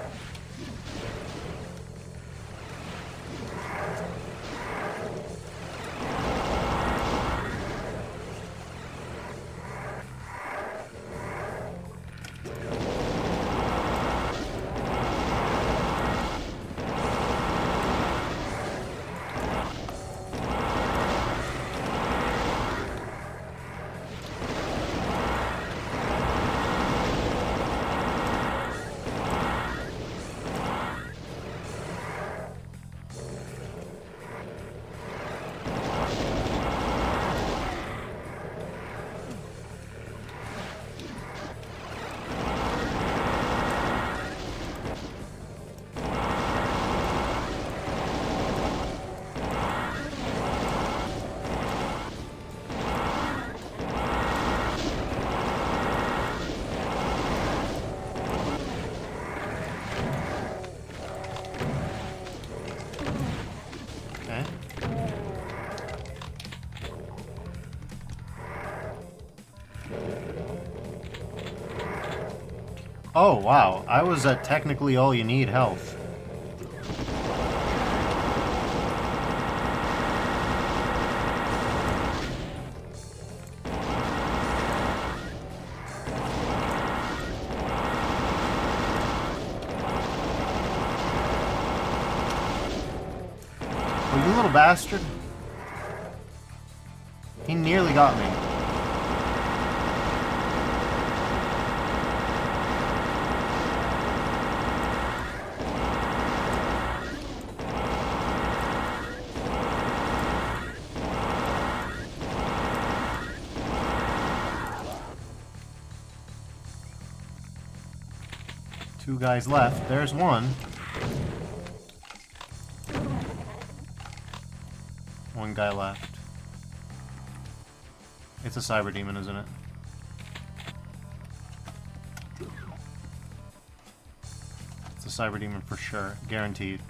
Oh, wow. I was at technically all you need health. Oh, you little bastard. He nearly got me. Two guys left. There's one. One guy left. It's a cyber demon, isn't it? It's a cyber demon for sure. Guaranteed.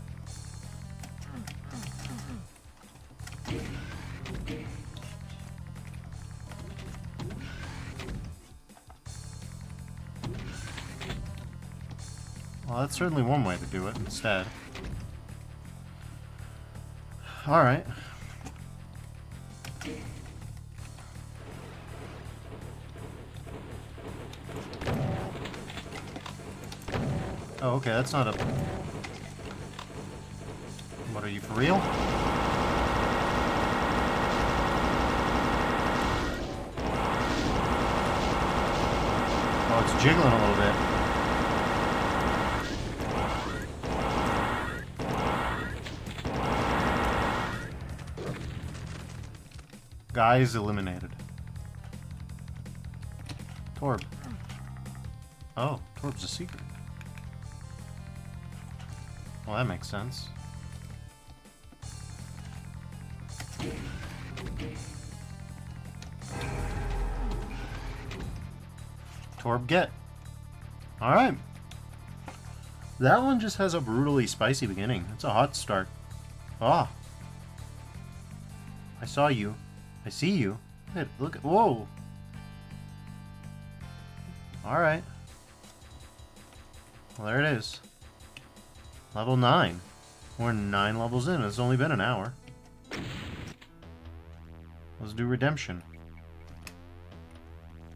Well, that's certainly one way to do it instead. Alright. Oh, okay, that's not a... What, are you for real? Oh, it's jiggling a little bit. Guys eliminated. Torb. Oh, Torb's a secret. Well, that makes sense. Torb get. Alright. That one just has a brutally spicy beginning. It's a hot start. Ah. I saw you. I see you. Look at... Whoa. Alright. Well, there it is. Level 9. We're 9 levels in. It's only been an hour. Let's do redemption.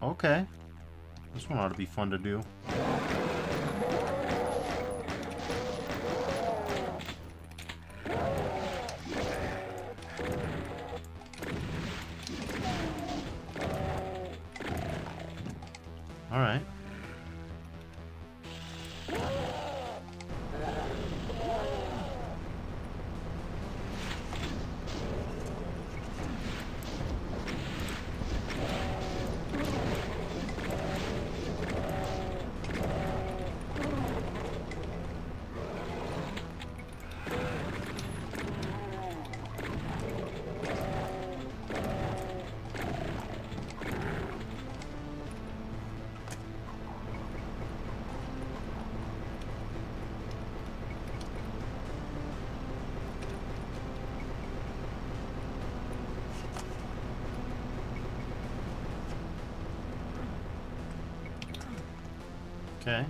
Okay. This one ought to be fun to do. Alright. Okay.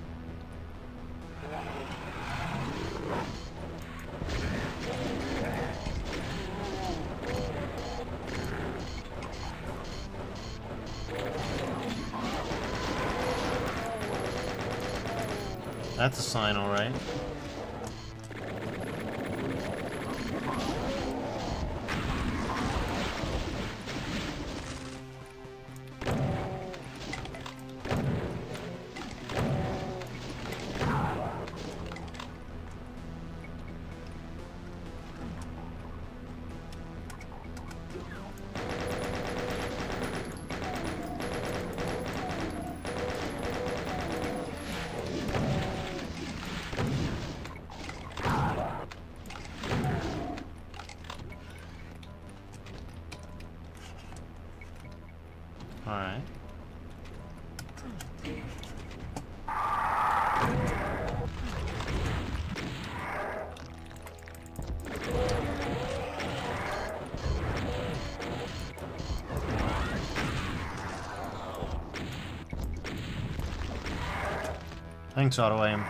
That's a sign, all right. Alright. Thanks, Auto Aim.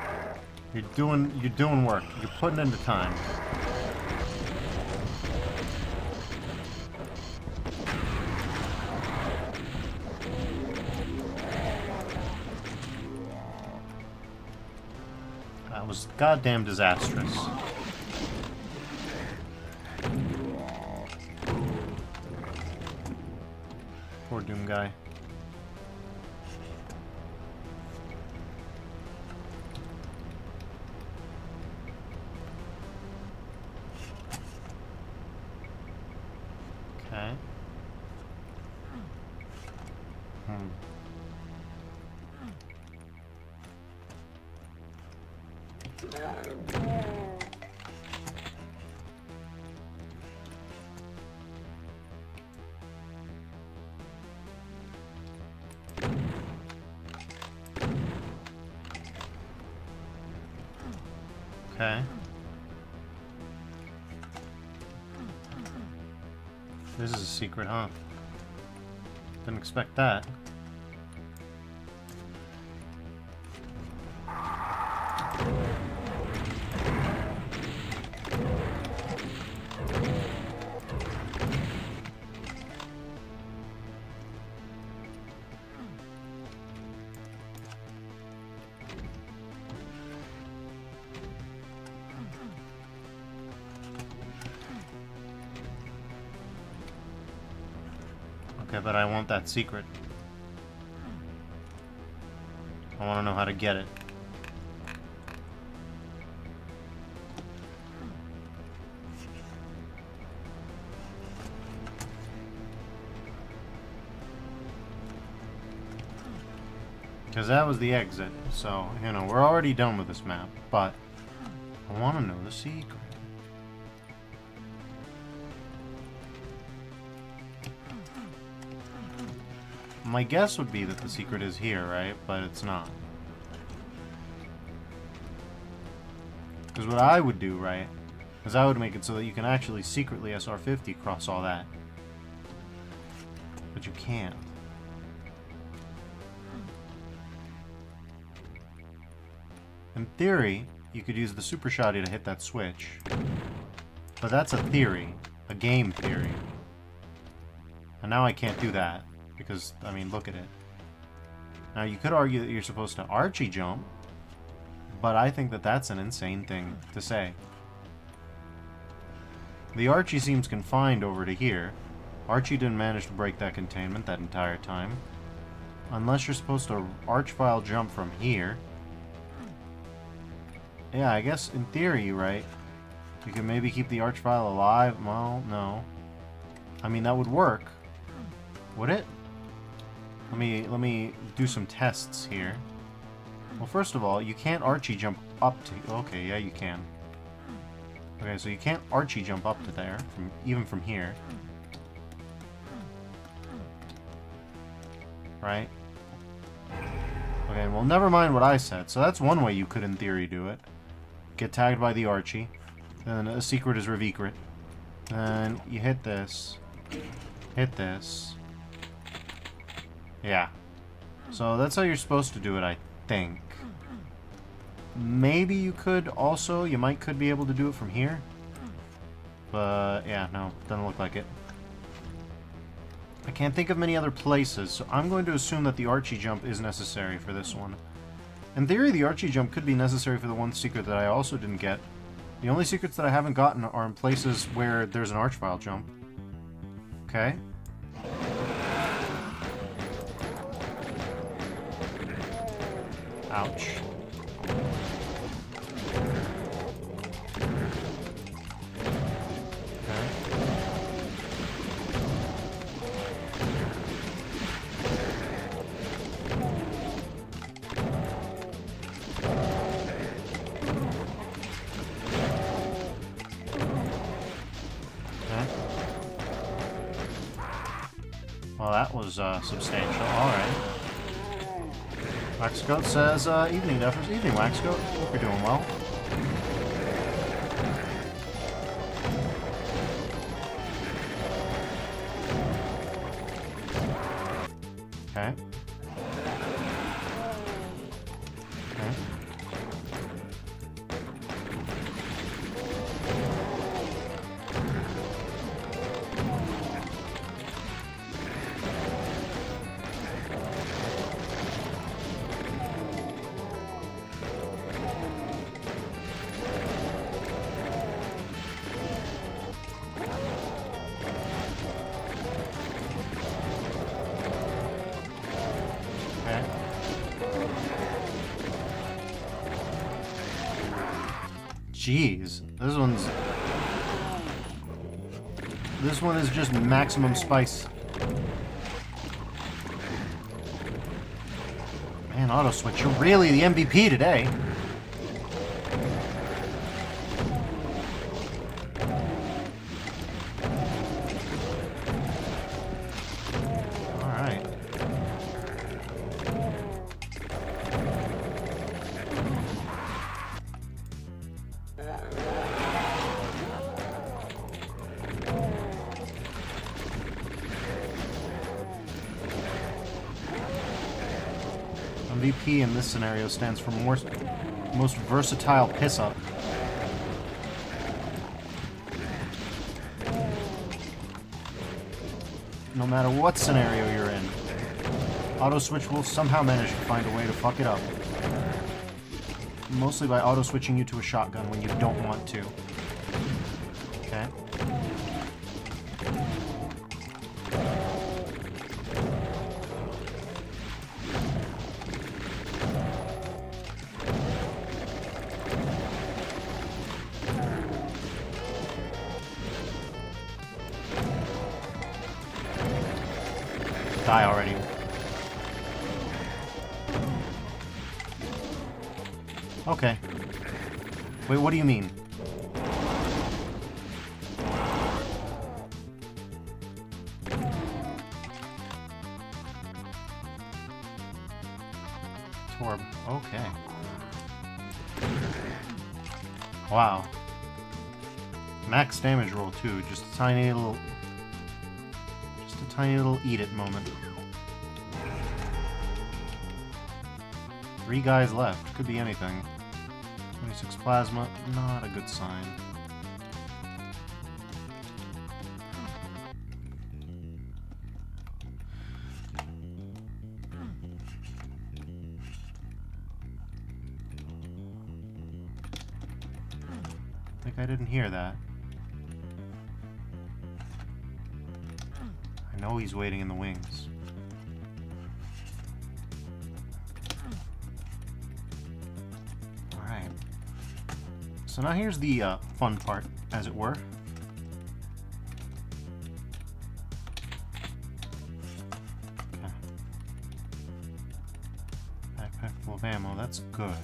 You're doing work. You're putting in the time. That was goddamn disastrous. costume guy. Okay. Okay. This is a secret, huh? Didn't expect that. Okay, but I want that secret. I want to know how to get it. Because that was the exit, so, you know, we're already done with this map, but I want to know the secret. My guess would be that the secret is here, right? But it's not. Because what I would do, right, is I would make it so that you can actually secretly SR50 cross all that. But you can't. In theory, you could use the super shotty to hit that switch. But that's a theory. A game theory. And now I can't do that. Because, I mean, look at it. Now, you could argue that you're supposed to Archie jump. But I think that that's an insane thing to say. The Archie seems confined over to here. Archie didn't manage to break that containment that entire time. Unless you're supposed to arch-file jump from here. Yeah, I guess in theory, right? You can maybe keep the arch-file alive. Well, no. I mean, that would work. Would it? Let me do some tests here. Well, first of all, you can't Archie jump up to... Okay, yeah, you can. Okay, so you can't Archie jump up to there, even from here. Right? Okay, well, never mind what I said. So that's one way you could, in theory, do it. Get tagged by the Archie. Then a secret is Revecret. Then you hit this. Hit this. Yeah. So that's how you're supposed to do it, I think. Maybe you could also, you could be able to do it from here. But, yeah, no, doesn't look like it. I can't think of many other places, so I'm going to assume that the Archie jump is necessary for this one. In theory, the Archie jump could be necessary for the one secret that I also didn't get. The only secrets that I haven't gotten are in places where there's an arch-file jump. Okay. Ouch. Well, that was substantial. Alright. Waxcoat says, evening, Duffers. Evening, Waxcoat. Hope you're doing well. Okay. Okay. Jeez, this one is just maximum spice. Man, auto switch, you're really the MVP today. MVP in this scenario stands for most versatile piss-up. No matter what scenario you're in, auto switch will somehow manage to find a way to fuck it up. Mostly by auto switching you to a shotgun when you don't want to. Okay. Die already. Okay. Wait, what do you mean? Torb. Okay. Wow. Max damage roll too. Just a tiny little eat it moment. 3 guys left. Could be anything. 26 plasma, not a good sign. I think I didn't hear that. I know he's waiting in the wings. Alright. So now here's the fun part, as it were. Okay. Backpack full of ammo, that's good.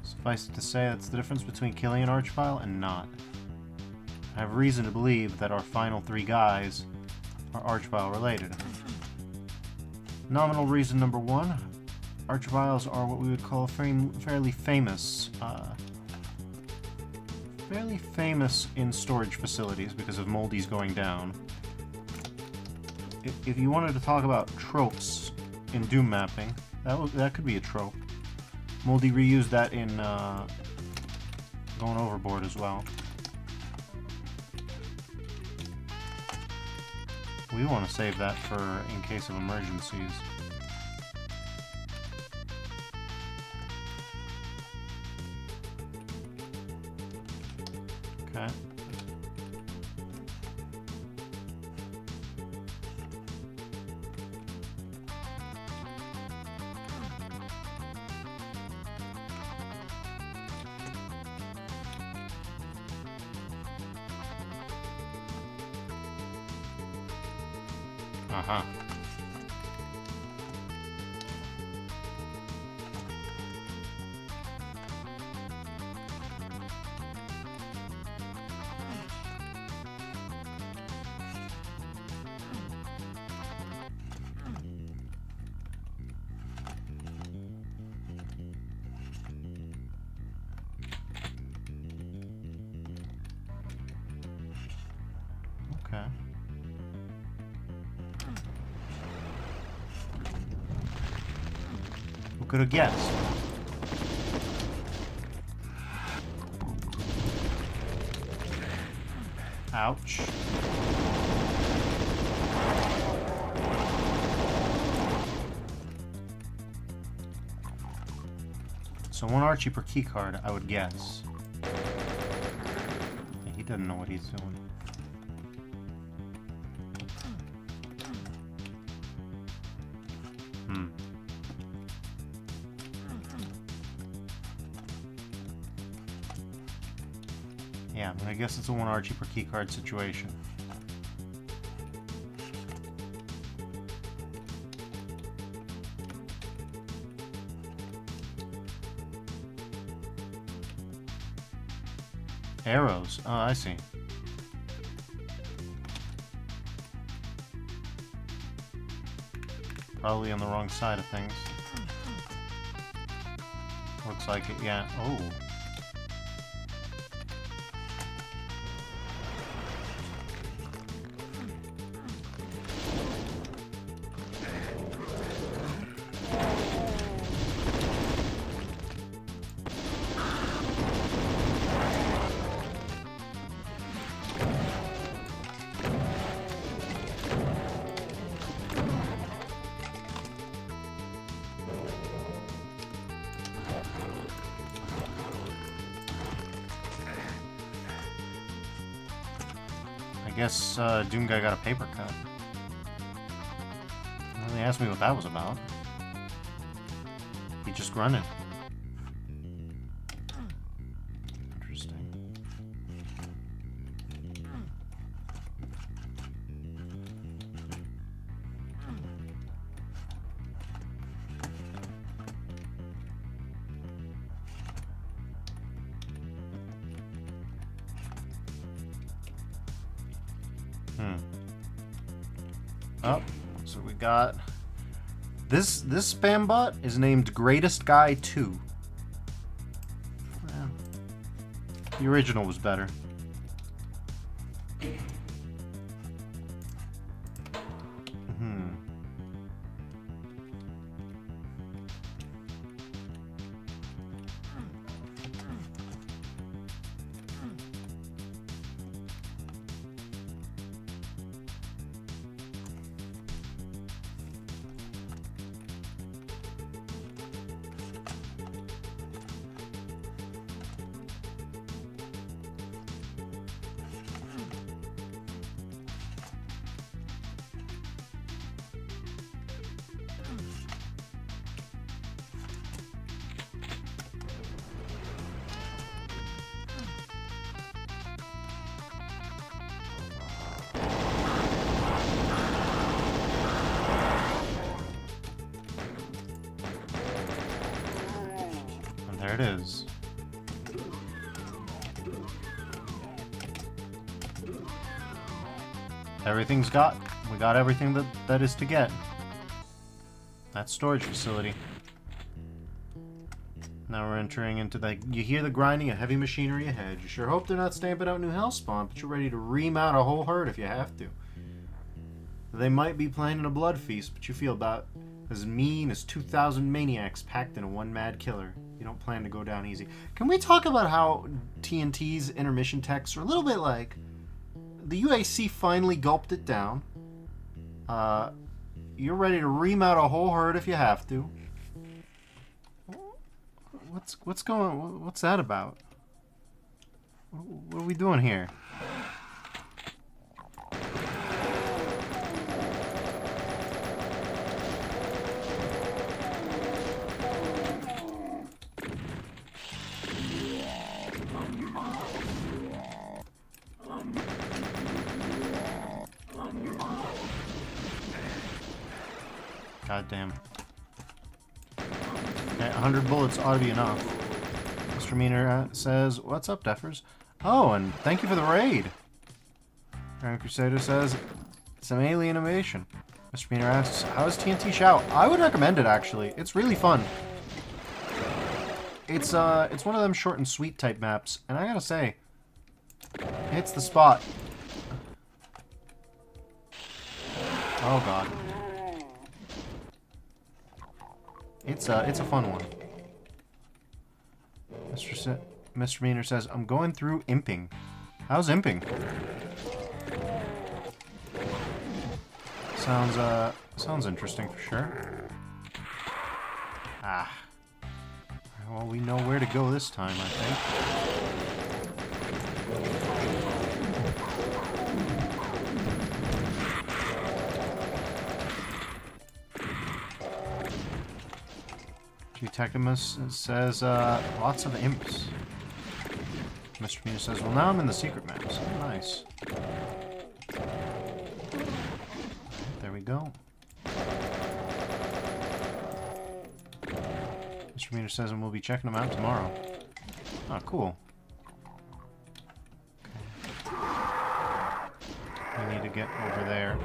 Suffice it to say, that's the difference between killing an archvile and not. I have reason to believe that our final 3 guys are archvile related. Nominal reason number 1, archviles are what we would call fairly famous in storage facilities because of moldies going down. If you wanted to talk about tropes in Doom mapping, that could be a trope. Moldy reused that in Going Overboard as well. We want to save that for in case of emergencies. Okay. Uh-huh. Okay. Who could have guessed? Ouch. So 1 Archie per keycard, I would guess. Yeah, he doesn't know what he's doing. Yeah, I guess it's a 1 Archie per keycard situation. Arrows. Oh, I see. Probably on the wrong side of things. Looks like it, yeah. Oh. I guess Doom Guy got a paper cut. Well, they asked me what that was about. He just grunted. Interesting. Oh, so we got this spam bot is named Greatest Guy 2. Well, the original was better. There it is. Everything's got. We got everything that is to get. That storage facility. Now we're entering into the... You hear the grinding of heavy machinery ahead. You sure hope they're not stamping out new hellspawn, but you're ready to ream out a whole herd if you have to. They might be planning a blood feast, but you feel about as mean as 2,000 maniacs packed in a one mad killer. You don't plan to go down easy. Can we talk about how TNT's intermission texts are a little bit like... The UAC finally gulped it down. You're ready to ream out a whole herd if you have to. What's going... What's that about? What are we doing here? God damn. Okay, 100 bullets ought to be enough. Mr. Meaner says, "What's up, Deffers?" Oh, and thank you for the raid. Iron Crusader says, "Some alien innovation." Mr. Meaner asks, "How is TNT Xiao?" I would recommend it, actually. It's really fun. It's one of them short and sweet type maps, and I gotta say, it's the spot. Oh god. It's a fun one. Mr. Meaner says, "I'm going through imping." How's imping? Sounds interesting for sure. Ah. Well, we know where to go this time, I think. Techimus says, lots of imps. Mr. Mina says, well, now I'm in the secret maps. Oh, nice. There we go. Mr. Mina says, and we'll be checking them out tomorrow. Ah, cool. Okay. We need to get over there.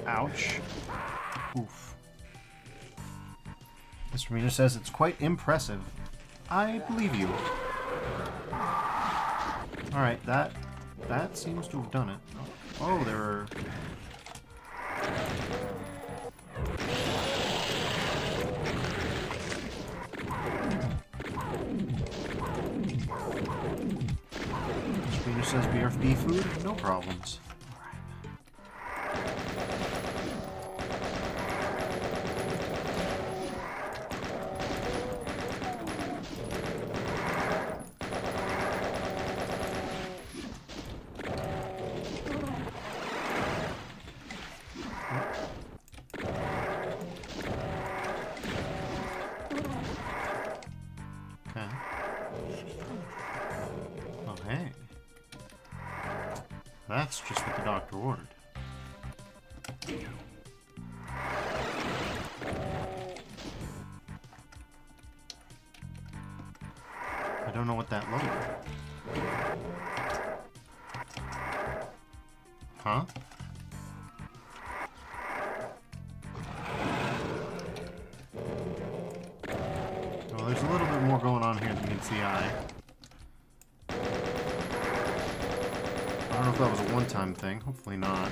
Ouch. Oof. Mr. Mina says it's quite impressive. I believe you. Alright, that seems to have done it. Oh, there are... Mr. Mina says BRFB food? No problems. That's just what the doctor ordered. I don't know what that looked. Huh? Well, there's a little bit more going on here than meets the eye. I don't know if that was a one-time thing. Hopefully not.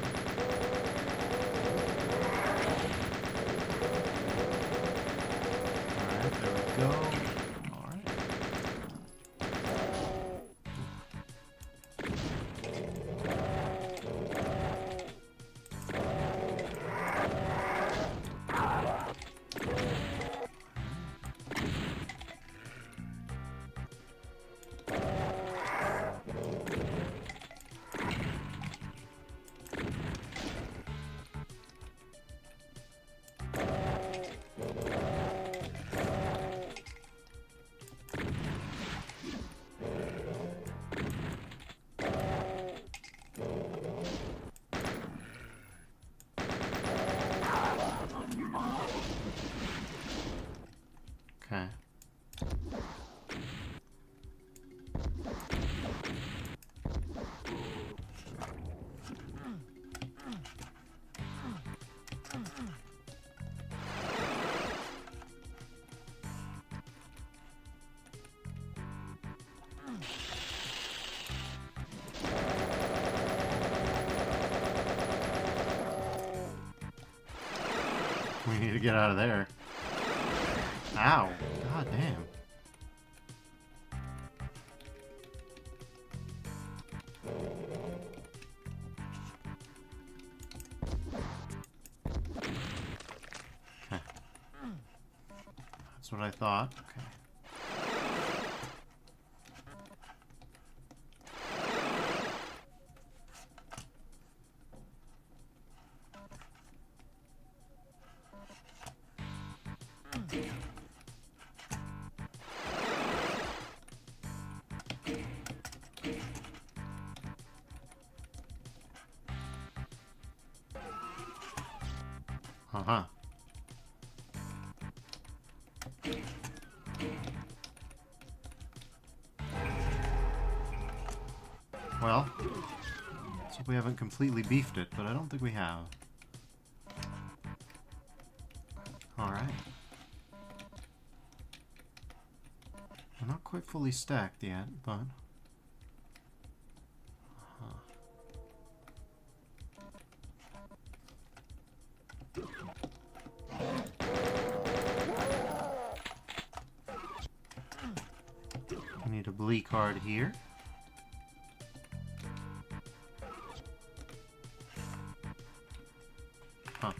Alright, there we go. Alright. Okay. We need to get out of there. Ow. God damn. Okay. That's what I thought. Okay. Uh-huh. Well, so we haven't completely beefed it, but I don't think we have. Alright. We're not quite fully stacked yet, but... We need a Blee card here. Huh.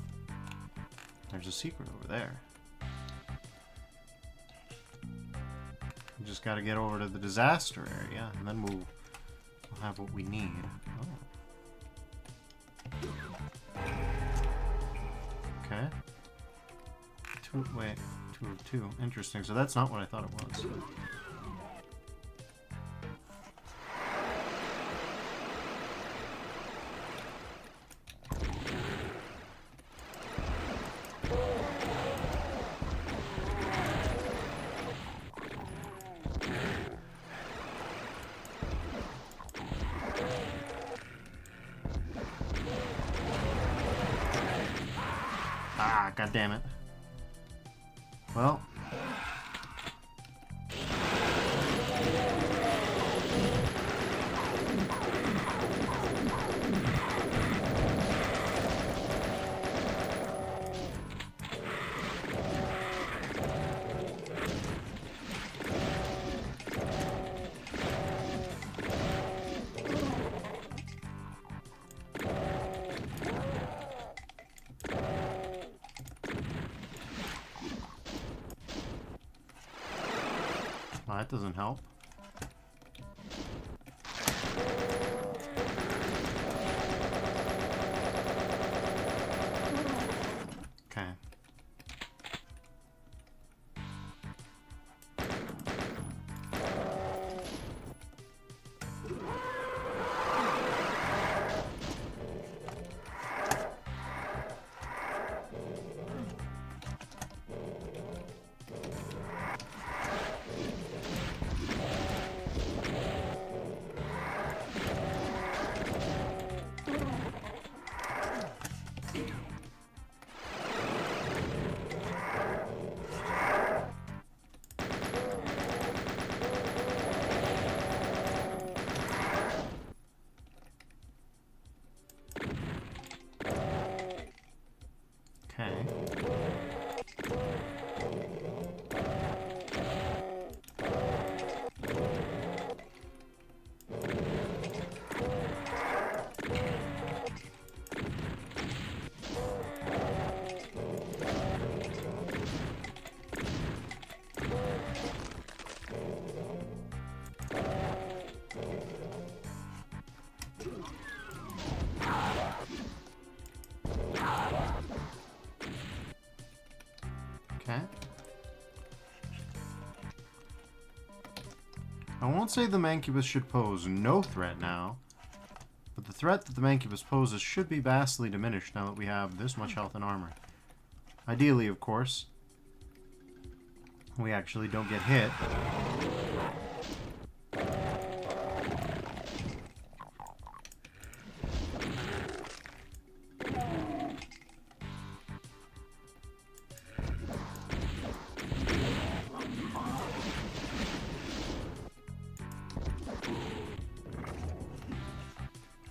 There's a secret over there. We just gotta get over to the disaster area, and then we'll have what we need. Oh. Okay. 2 of 2. Interesting. So that's not what I thought it was. Ah, god damn it. Well. Well, that doesn't help. Okay. Okay. I won't say the Mancubus should pose no threat now, but the threat that the Mancubus poses should be vastly diminished now that we have this much health and armor. Ideally, of course, we actually don't get hit.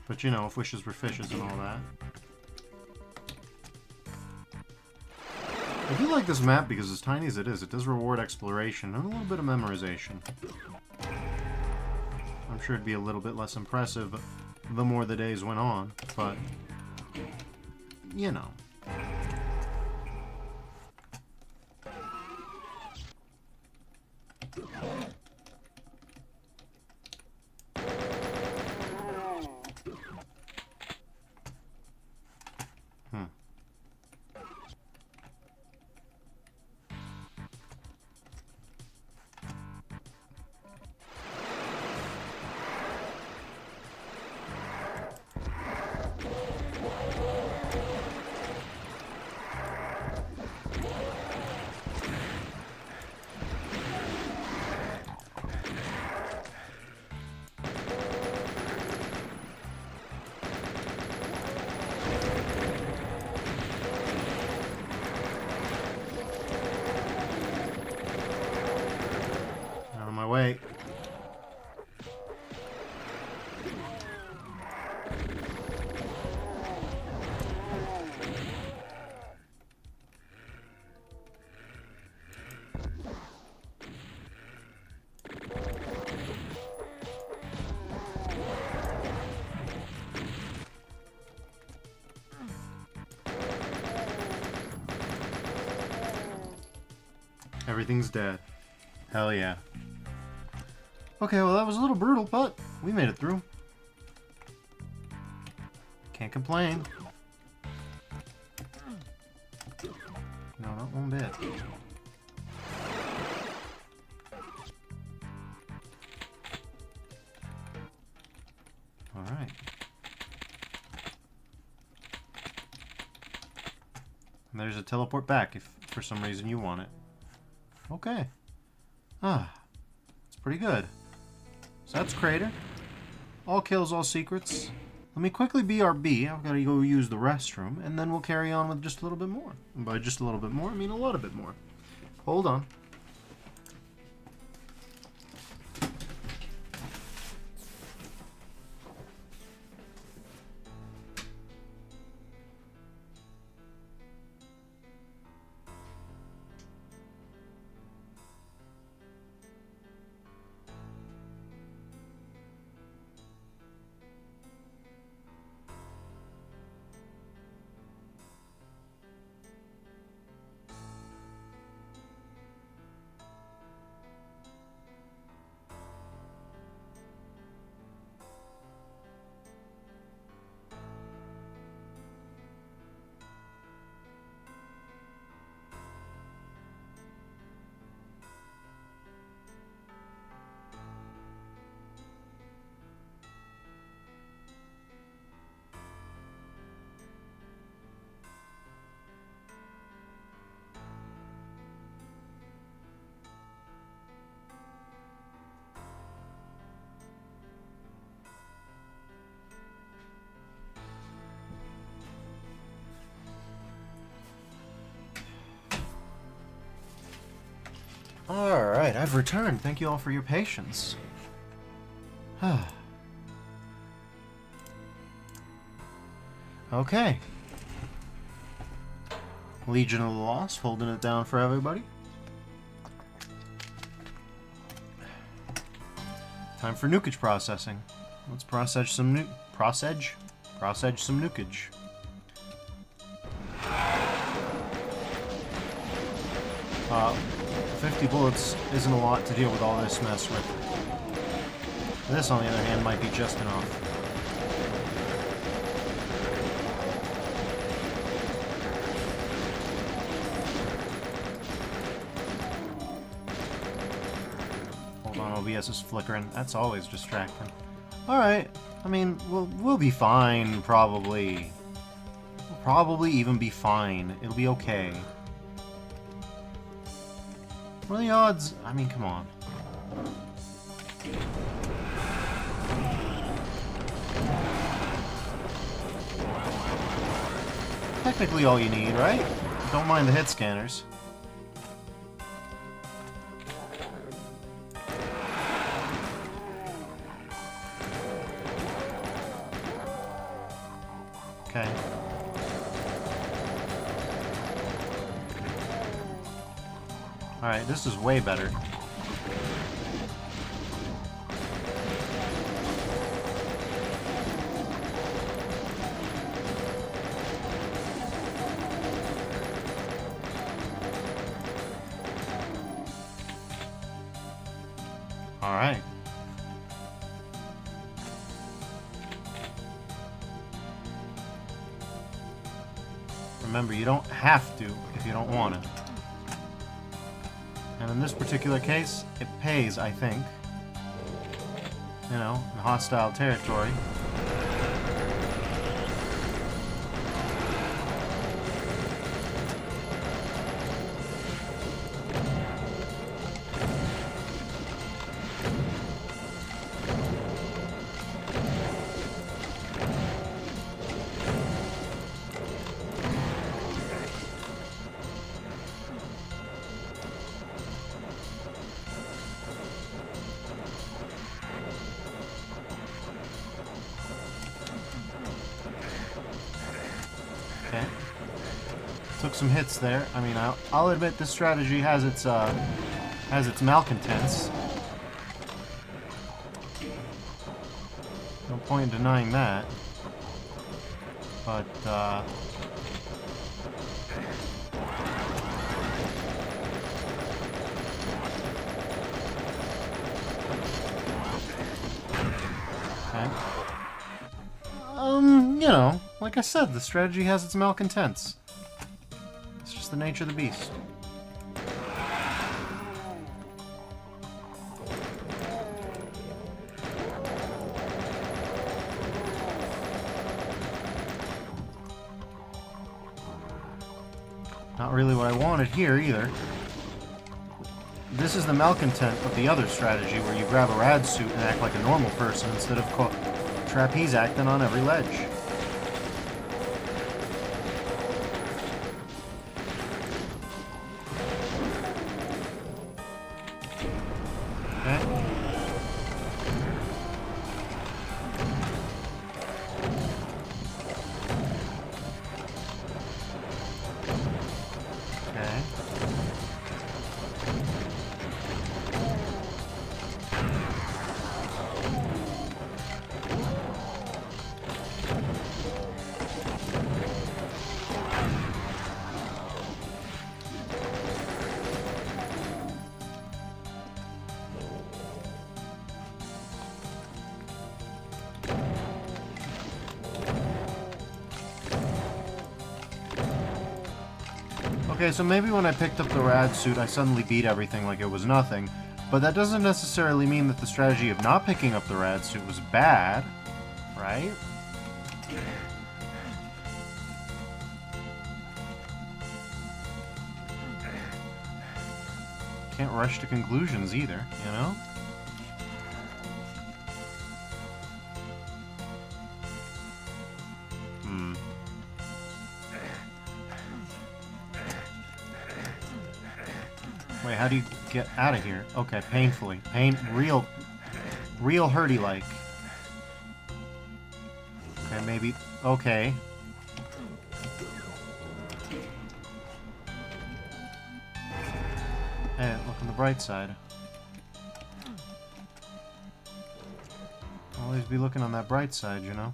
But you know, if wishes were fishes and all that. I do like this map because as tiny as it is, it does reward exploration and a little bit of memorization. I'm sure it'd be a little bit less impressive the more the days went on, but, you know. Wait. Everything's dead. Hell yeah. Okay, well that was a little brutal, but we made it through. Can't complain. No, not one bit. there's a teleport back if for some reason you want it. Okay. It's pretty good. So that's Crater. All kills, all secrets. Let me quickly BRB. I've got to go use the restroom, and then we'll carry on with just a little bit more. And by just a little bit more, I mean a lot of bit more. Hold on. Alright, I've returned. Thank you all for your patience. Okay. Legion of the Lost, holding it down for everybody. Time for nukage processing. Let's process some process some nukage. Uh, 50 bullets isn't a lot to deal with all this mess with. This, on the other hand, might be just enough. Hold on, OBS is flickering. That's always distracting. Alright, I mean, we'll be fine, probably. We'll probably even be fine. It'll be okay. What are the odds? I mean, come on. Technically all you need, right? Don't mind the hit scanners. Okay. Alright, this is way better. Alright. Remember, you don't have to if you don't want to. And in this particular case, it pays, I think. You know, in hostile territory. Okay. Took some hits there. I mean, I'll admit this strategy has its malcontents. No point in denying that. But okay. You know, like I said, the strategy has its malcontents. It's just the nature of the beast. Not really what I wanted here, either. This is the malcontent of the other strategy, where you grab a rad suit and act like a normal person instead of trapeze acting on every ledge. Okay. Okay, so maybe when I picked up the rad suit, I suddenly beat everything like it was nothing. But that doesn't necessarily mean that the strategy of not picking up the rad suit was bad, right? Can't rush to conclusions either, you know? Wait, how do you get out of here? Okay, painfully. Real hurty-like. Okay, maybe... Okay. Hey, look on the bright side. Always be looking on that bright side, you know?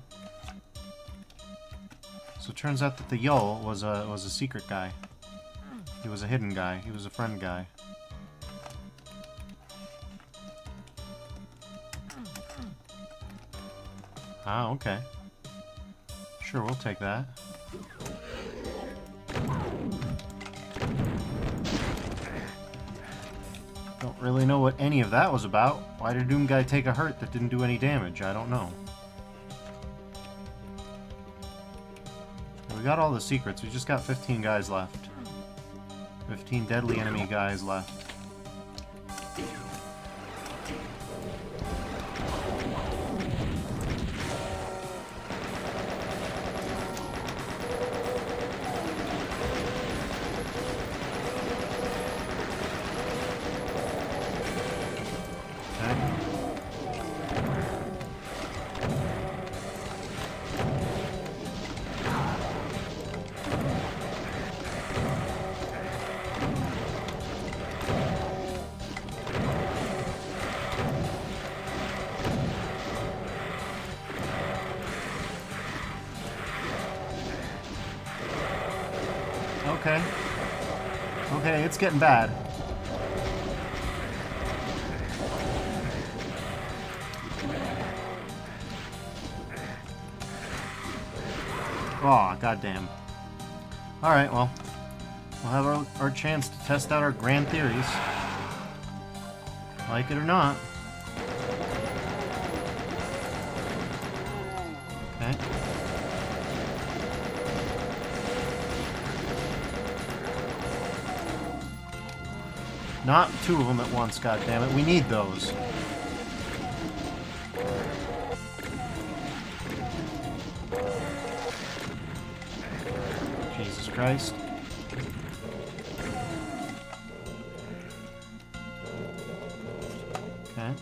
So it turns out that the Xiao was a secret guy. He was a hidden guy. He was a friend guy. Ah, okay. Sure, we'll take that. Don't really know what any of that was about. Why did Doom Guy take a hurt that didn't do any damage? I don't know. We got all the secrets. We just got 15 guys left. 15 deadly enemy guys left. Okay. Okay, it's getting bad. Oh, goddamn. Alright, well. We'll have our chance to test out our grand theories. Like it or not. Okay. Not two of them at once, goddammit. We need those. Jesus Christ. Okay.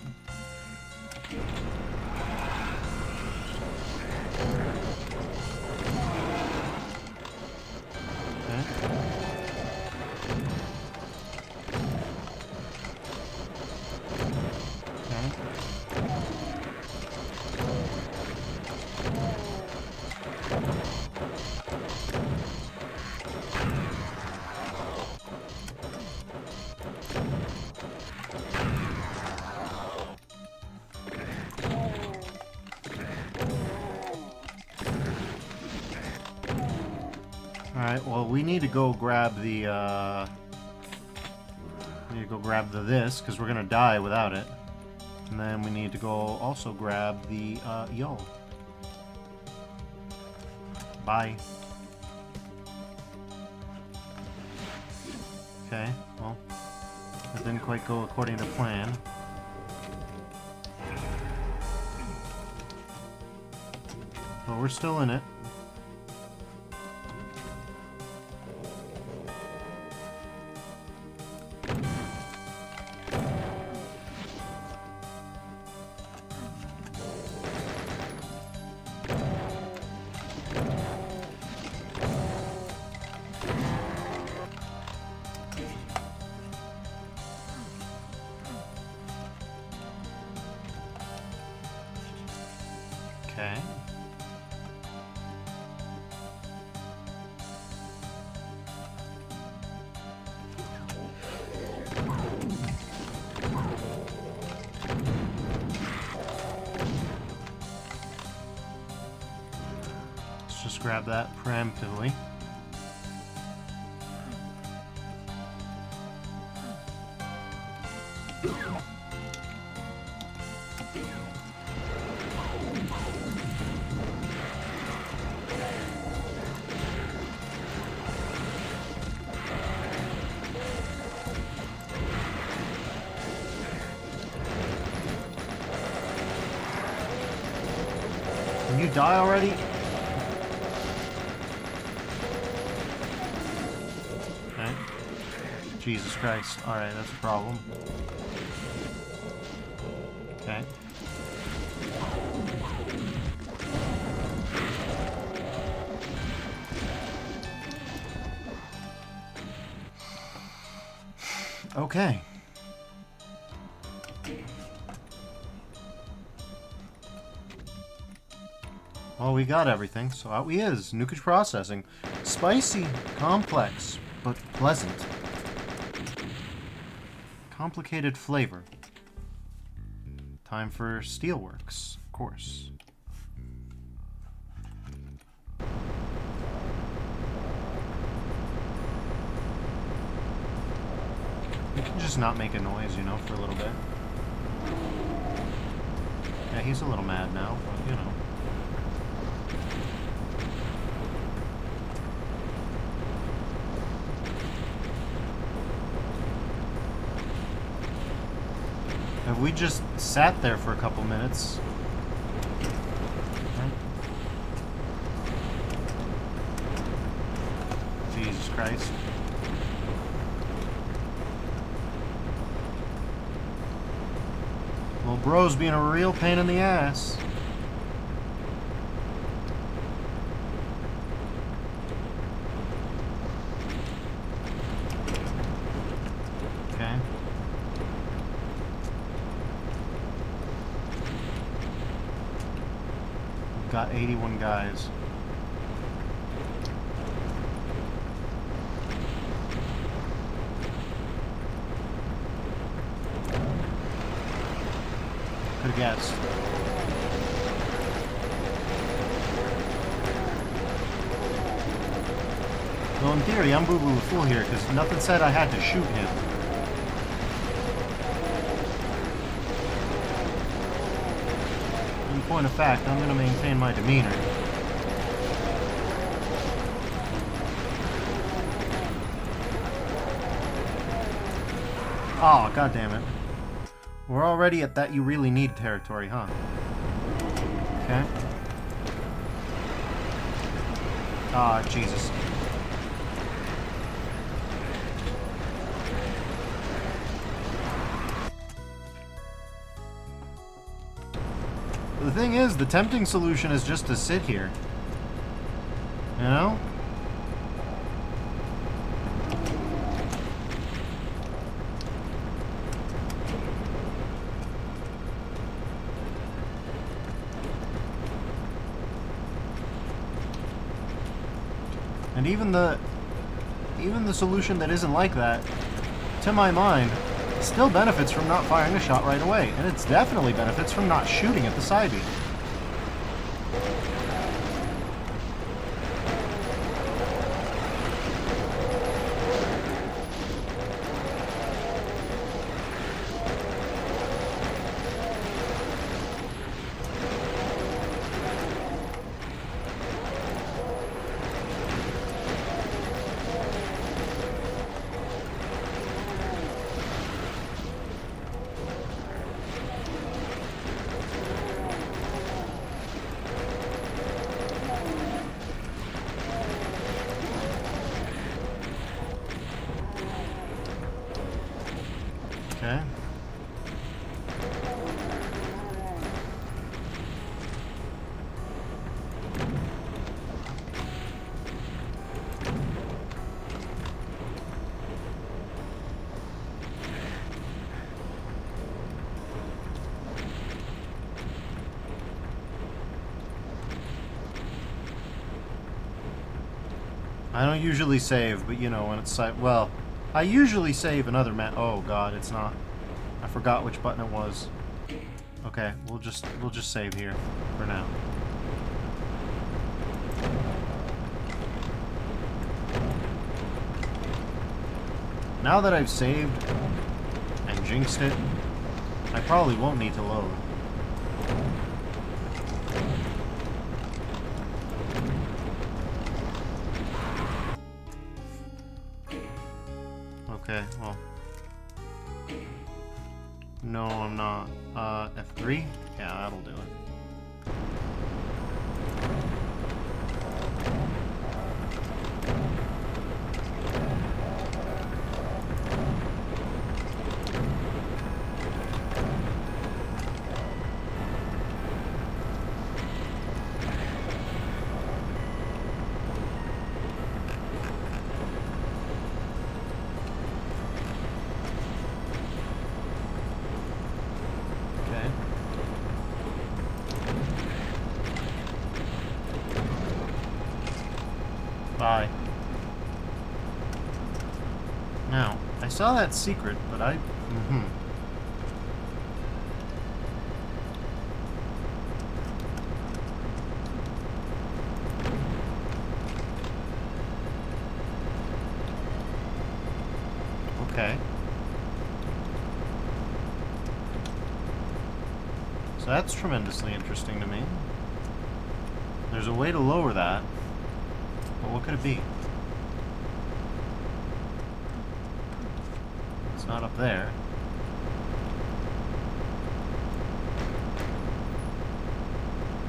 Alright, well, we need to go grab the, we need to go grab this, because we're gonna die without it. And then we need to go also grab the, Xiao. Bye. Okay, well, that didn't quite go according to plan. But we're still in it. Okay. Let's just grab that preemptively. Can you die already? Okay. Jesus Christ. Alright, that's a problem. Okay. Okay. Well, we got everything, so out we is. Nukage processing. Spicy, complex, but pleasant. Complicated flavor. Time for steelworks, of course. We can just not make a noise, you know, for a little bit. Yeah, he's a little mad now, but, you know. If we just sat there for a couple minutes. Jesus Christ. Well, bro's being a real pain in the ass. Okay. We've got 81 guys. Could have guessed. Well, in theory, I'm Boo Boo the Fool here, because nothing said I had to shoot him. In point of fact, I'm going to maintain my demeanor. Oh, god damn it. We're already at that you really need territory, huh? Okay. Ah, Jesus. The thing is, the tempting solution is just to sit here. You know? And even the solution that isn't like that, to my mind, still benefits from not firing a shot right away, and it's definitely benefits from not shooting at the side beam. Okay. I don't usually save, but you know, when it's well, I usually save another map. Oh god, it's not. I forgot which button it was. Okay, we'll just save here for now. Now that I've saved and jinxed it, I probably won't need to load. Okay, well. No, I'm not. F3? Yeah, that'll do it. Bye. Now, I saw that secret, but I... Okay. So that's tremendously interesting to me. There's a way to lower that. But what could it be? It's not up there.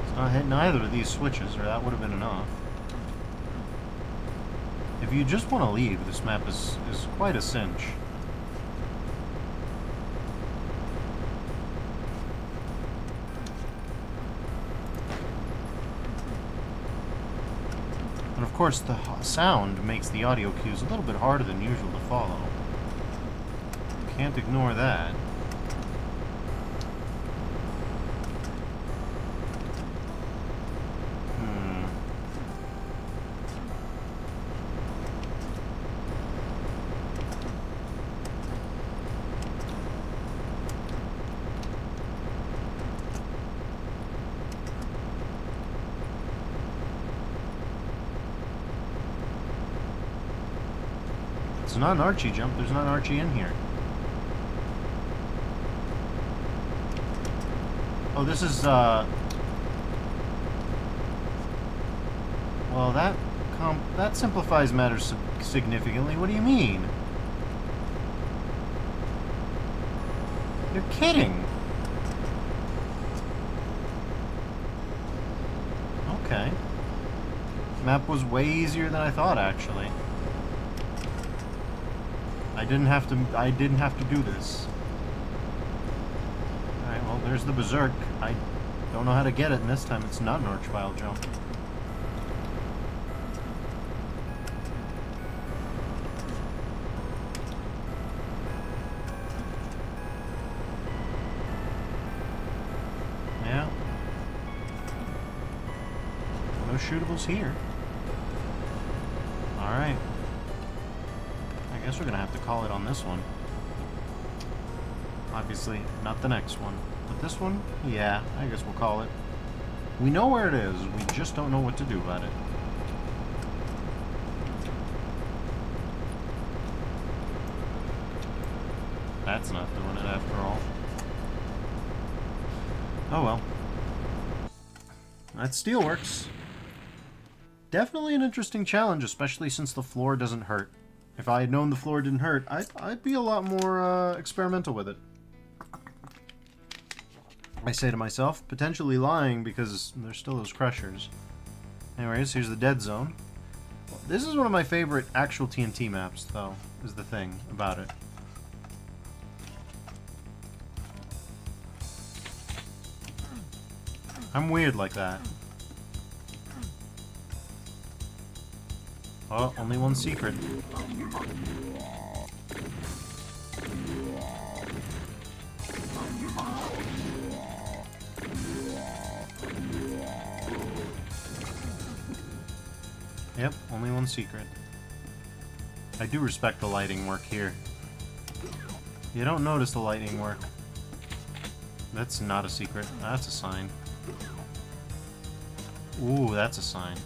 It's not hitting either of these switches, or that would have been enough. If you just want to leave, this map is quite a cinch. And of course, the sound makes the audio cues a little bit harder than usual to follow. Can't ignore that. It's not an Archie jump. There's not an Archie in here. Oh, this is, well, that simplifies matters significantly. What do you mean? You're kidding. Okay. Map was way easier than I thought, actually. I didn't have to do this. Alright, well, there's the Berserk. I don't know how to get it, and this time it's not an archvile jump. Yeah. No shootables here. Alright. I guess we're gonna have to call it on this one. Obviously, not the next one. But this one? Yeah, I guess we'll call it. We know where it is, we just don't know what to do about it. That's not doing it after all. Oh well. That steelworks. Definitely an interesting challenge, especially since the floor doesn't hurt. If I had known the floor didn't hurt, I'd be a lot more experimental with it. I say to myself, potentially lying because there's still those crushers. Anyways, here's the dead zone. This is one of my favorite actual TNT maps, though, is the thing about it. I'm weird like that. Oh, only one secret. Yep, only one secret. I do respect the lighting work here. You don't notice the lighting work. That's not a secret. That's a sign. Ooh, that's a sign.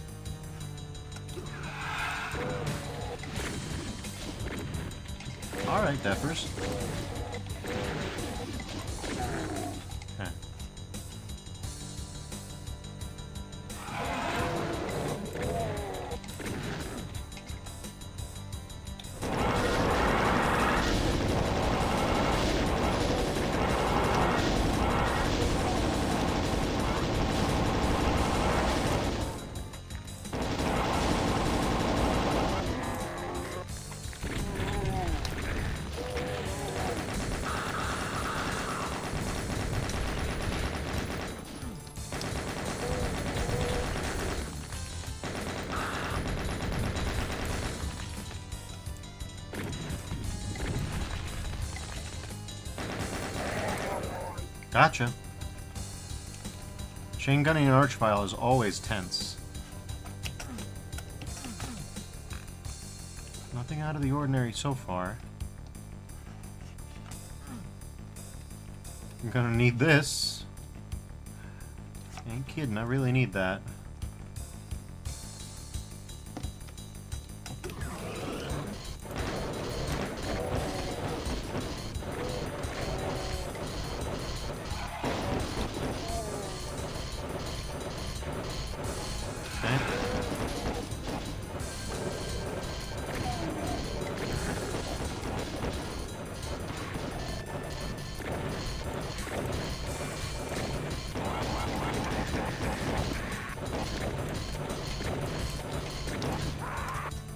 Alright, Deppers. Okay. Gotcha. Chain gunning an archvile is always tense. Nothing out of the ordinary so far. I'm gonna need this. Ain't kidding, I really need that.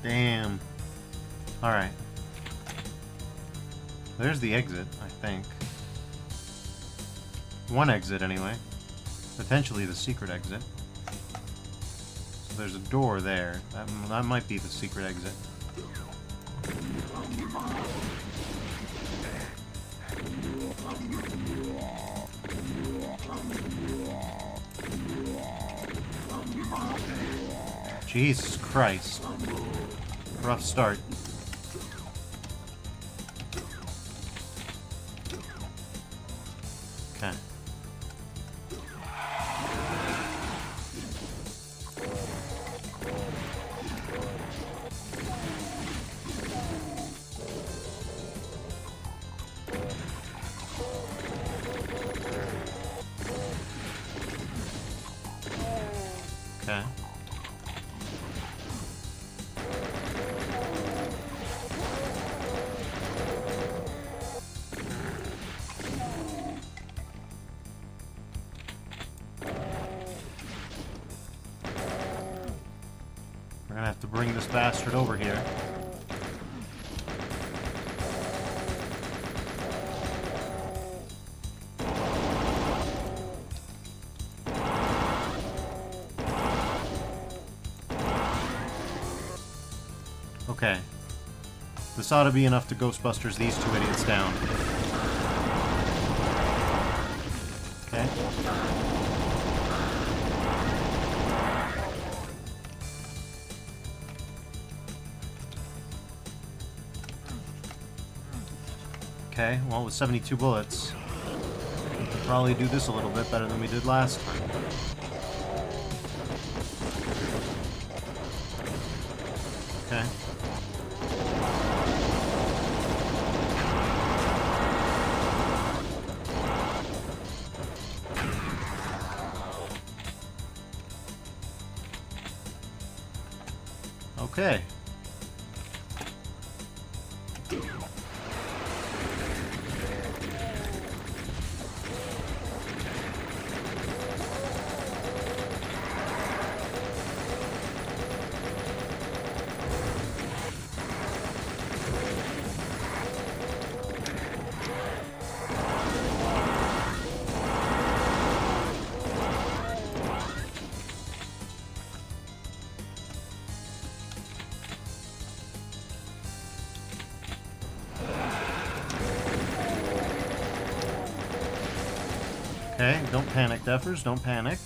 Damn. Alright. There's the exit, I think. One exit, anyway. Potentially the secret exit. So there's a door there. That might be the secret exit. Jesus Christ. Rough start. Okay. Okay. We're gonna have to bring this bastard over here. Okay. This ought to be enough to Ghostbusters these two idiots down. Okay. Okay, well, with 72 bullets, we could probably do this a little bit better than we did last time. Okay. Okay. Okay, don't panic, Defers, don't panic.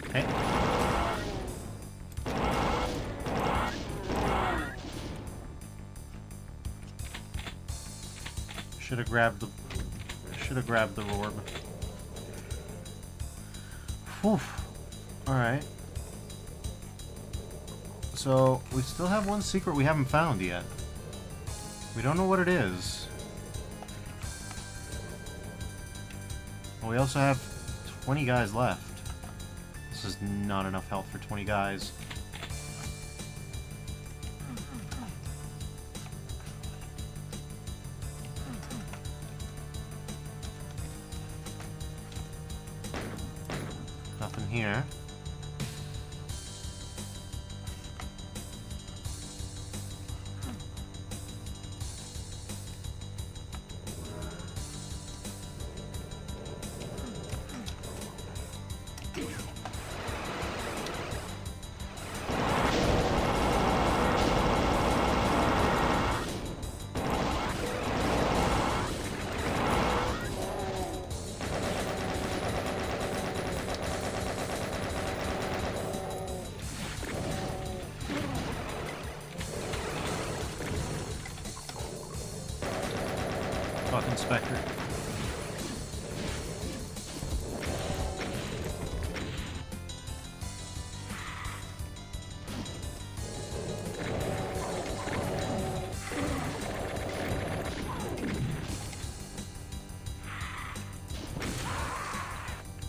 Okay. Should have grabbed the orb. Whew. Alright. So, we still have one secret we haven't found yet. We don't know what it is. Well, we also have 20 guys left. This is not enough health for 20 guys. Nothing here. Fucking Spectre.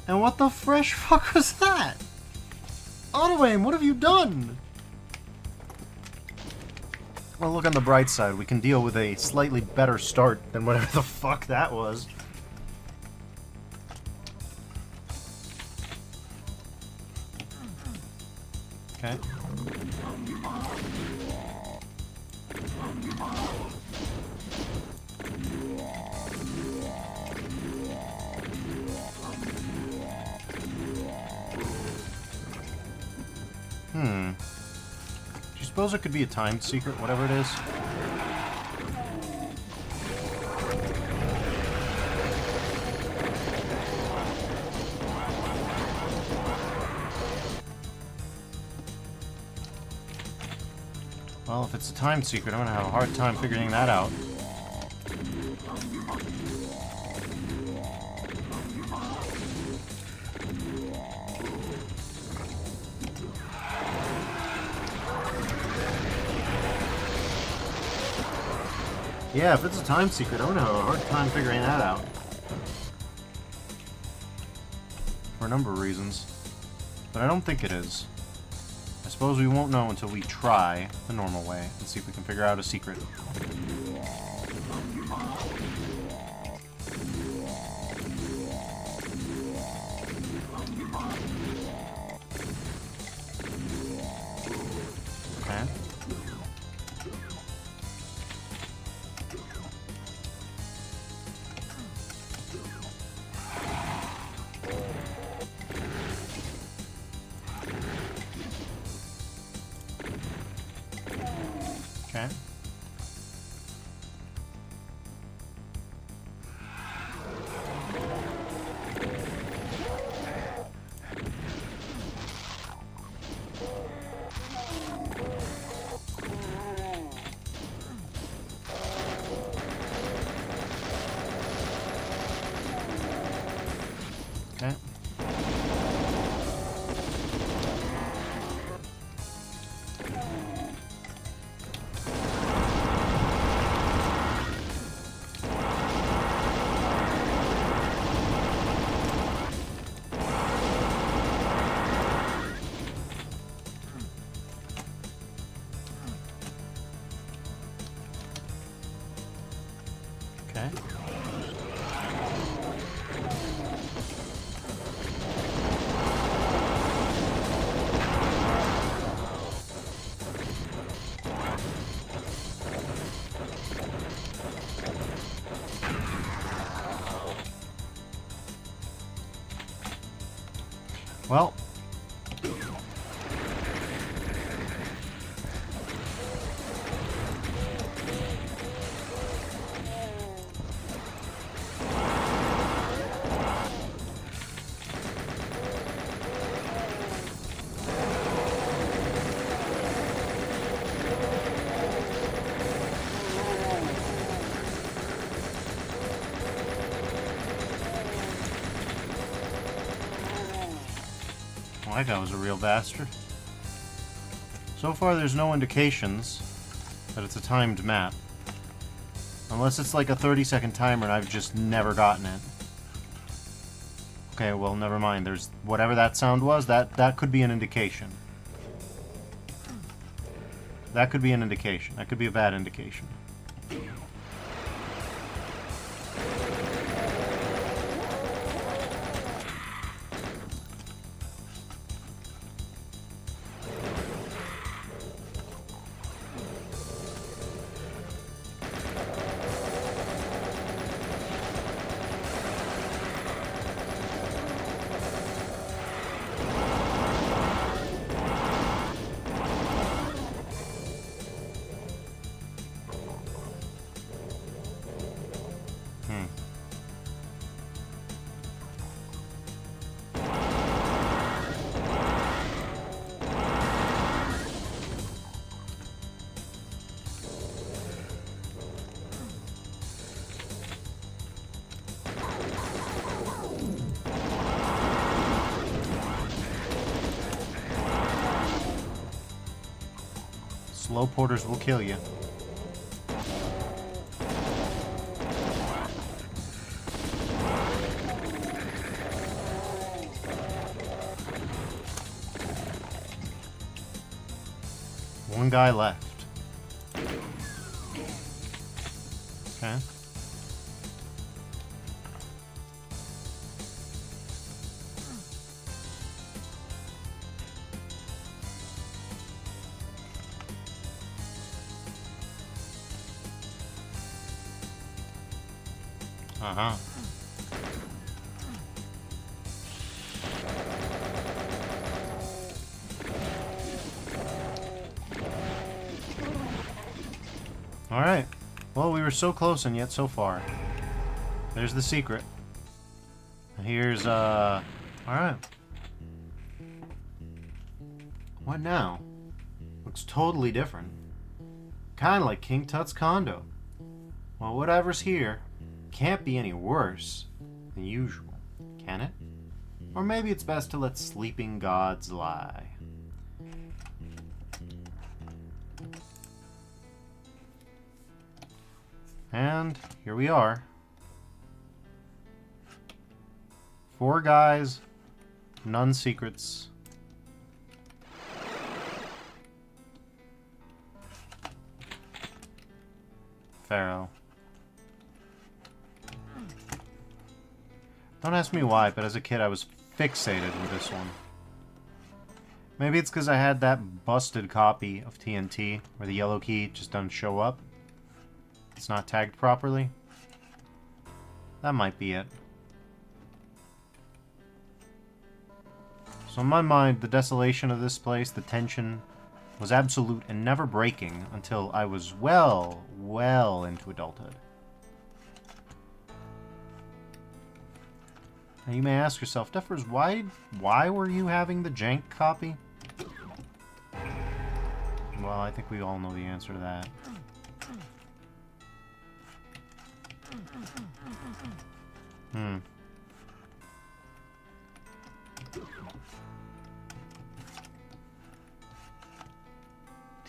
And what the fresh fuck was that? Auto-aim, what have you done? Well, look on the bright side. We can deal with a slightly better start than whatever the fuck that was. Okay. Do you suppose it could be a timed secret, whatever it is? Well, if it's a timed secret, I'm gonna have a hard time figuring that out. Yeah, if it's a time secret, I'm gonna have a hard time figuring that out. For a number of reasons. But I don't think it is. I suppose we won't know until we try the normal way and see if we can figure out a secret. Okay. Okay. Okay. Okay. Well, that guy was a real bastard. So far, there's no indications that it's a timed map. Unless it's like a 30-second timer and I've just never gotten it. Okay, well, never mind. There's whatever that sound was, that could be an indication. That could be an indication. That could be a bad indication. Slow porters will kill you. One guy left. Okay. Uh-huh. Alright. Well, we were so close and yet so far. There's the secret. Here's, alright. What now? Looks totally different. Kinda like King Tut's condo. Well, whatever's here can't be any worse than usual, can it? Or maybe it's best to let sleeping gods lie. And here we are. 4 guys, none secrets. Pharaoh. Don't ask me why, but as a kid I was fixated with this one. Maybe it's because I had that busted copy of TNT where the yellow key just doesn't show up. It's not tagged properly. That might be it. So in my mind, the desolation of this place, the tension, was absolute and never breaking until I was well into adulthood. Now you may ask yourself, Duffers, why were you having the jank copy? Well, I think we all know the answer to that.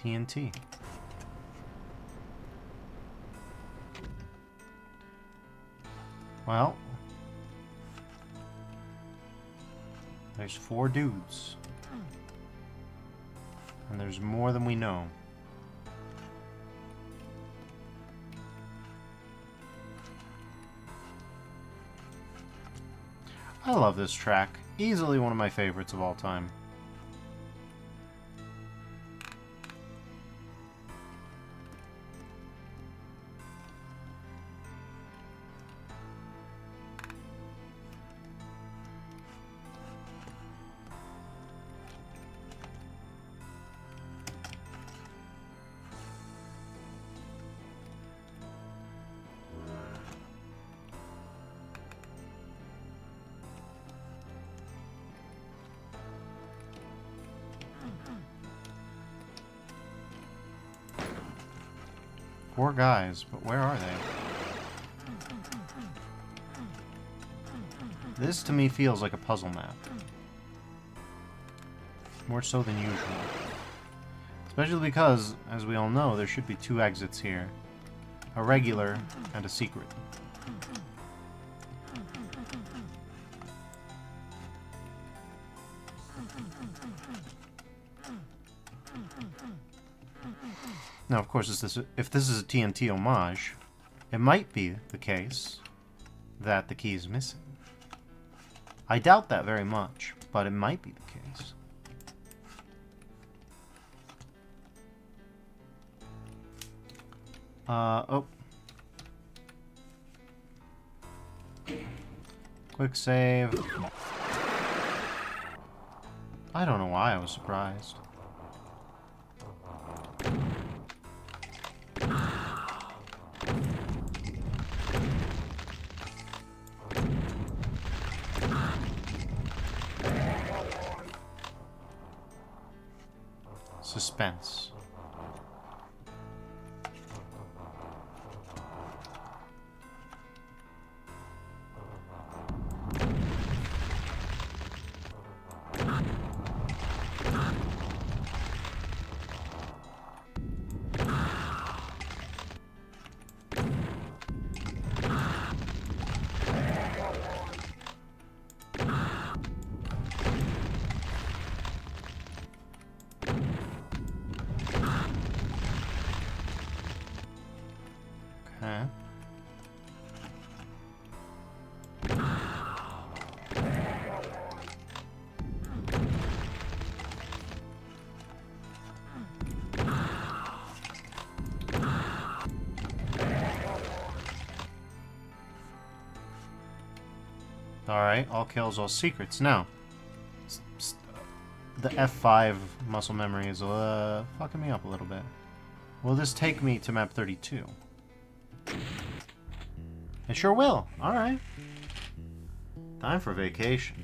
TNT. Well, there's 4 dudes. And there's more than we know. I love this track. Easily one of my favorites of all time. Four guys, but where are they? This to me feels like a puzzle map. More so than usual. Especially because, as we all know, there should be 2 exits here. A regular and a secret. Now, of course, if this is a TNT homage, it might be the case that the key is missing. I doubt that very much, but it might be the case. Oh. Quick save. I don't know why I was surprised. Suspense. Okay. Alright, all kills, all secrets. Now, the F5 muscle memory is fucking me up a little bit. Will this take me to map 32? It sure will. Alright. Time for vacation.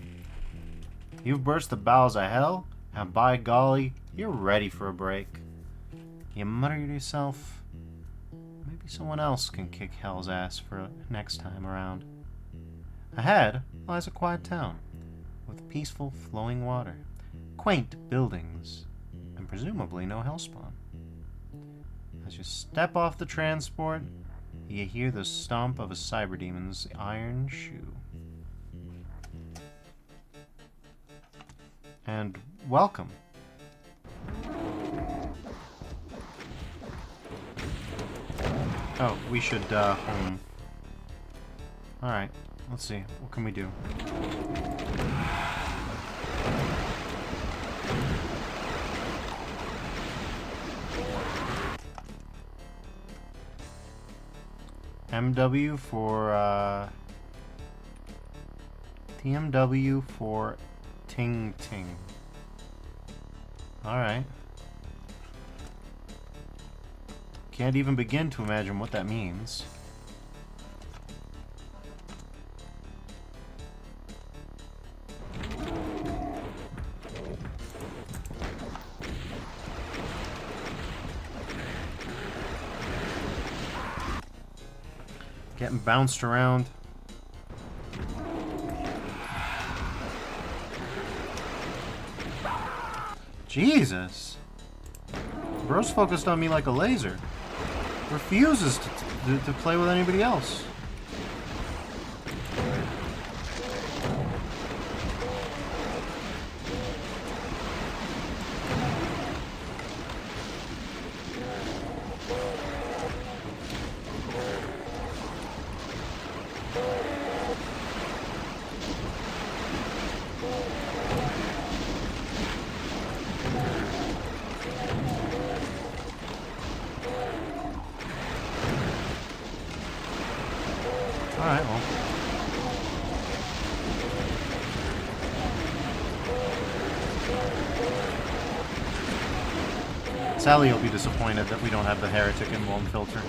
You've burst the bowels of hell, and by golly, you're ready for a break. You mutter to yourself, maybe someone else can kick hell's ass for next time around. Ahead lies a quiet town, with peaceful flowing water, quaint buildings, and presumably no hellspawn. As you step off the transport, you hear the stomp of a cyber demon's iron shoe. And welcome. Oh, we should, home. Alright, let's see. What can we do? MW for, TMW for Ting Ting. Alright. Can't even begin to imagine what that means. Getting bounced around. Jesus. Bro's focused on me like a laser. Refuses to play with anybody else. Alright, well. Sally will be disappointed that we don't have the heretic and won't filter.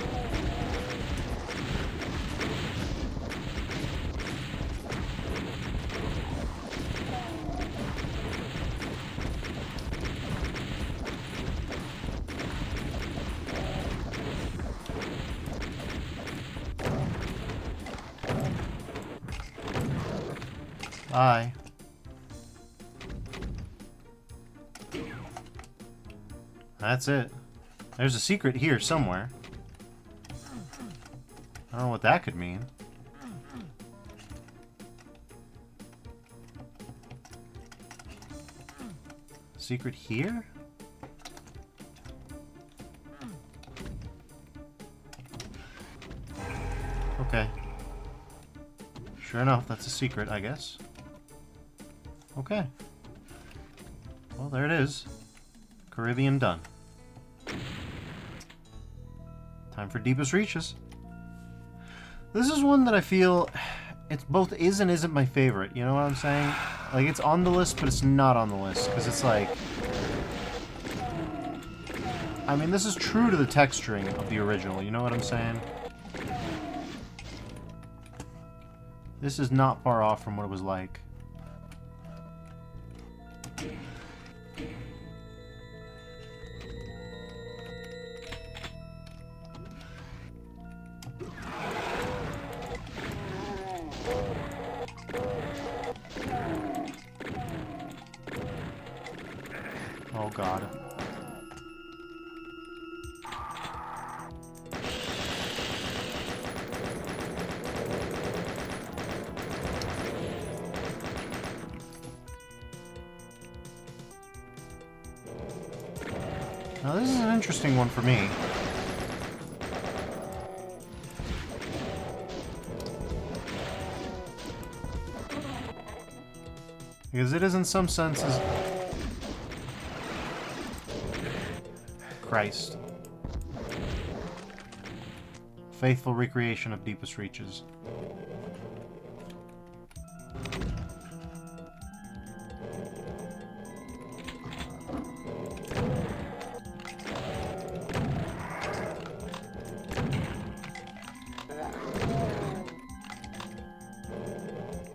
Bye. That's it. There's a secret here somewhere. I don't know what that could mean. Secret here? Okay. Sure enough, that's a secret, I guess. Okay. Well, there it is. Caribbean done. Time for deepest reaches. This is one that I feel it's both is and isn't my favorite. You know what I'm saying? Like, it's on the list, but it's not on the list. Because it's like... I mean, this is true to the texturing of the original. You know what I'm saying? This is not far off from what it was like. Oh god. Now this is an interesting one for me. Because it is in some senses... Christ. Faithful recreation of deepest reaches.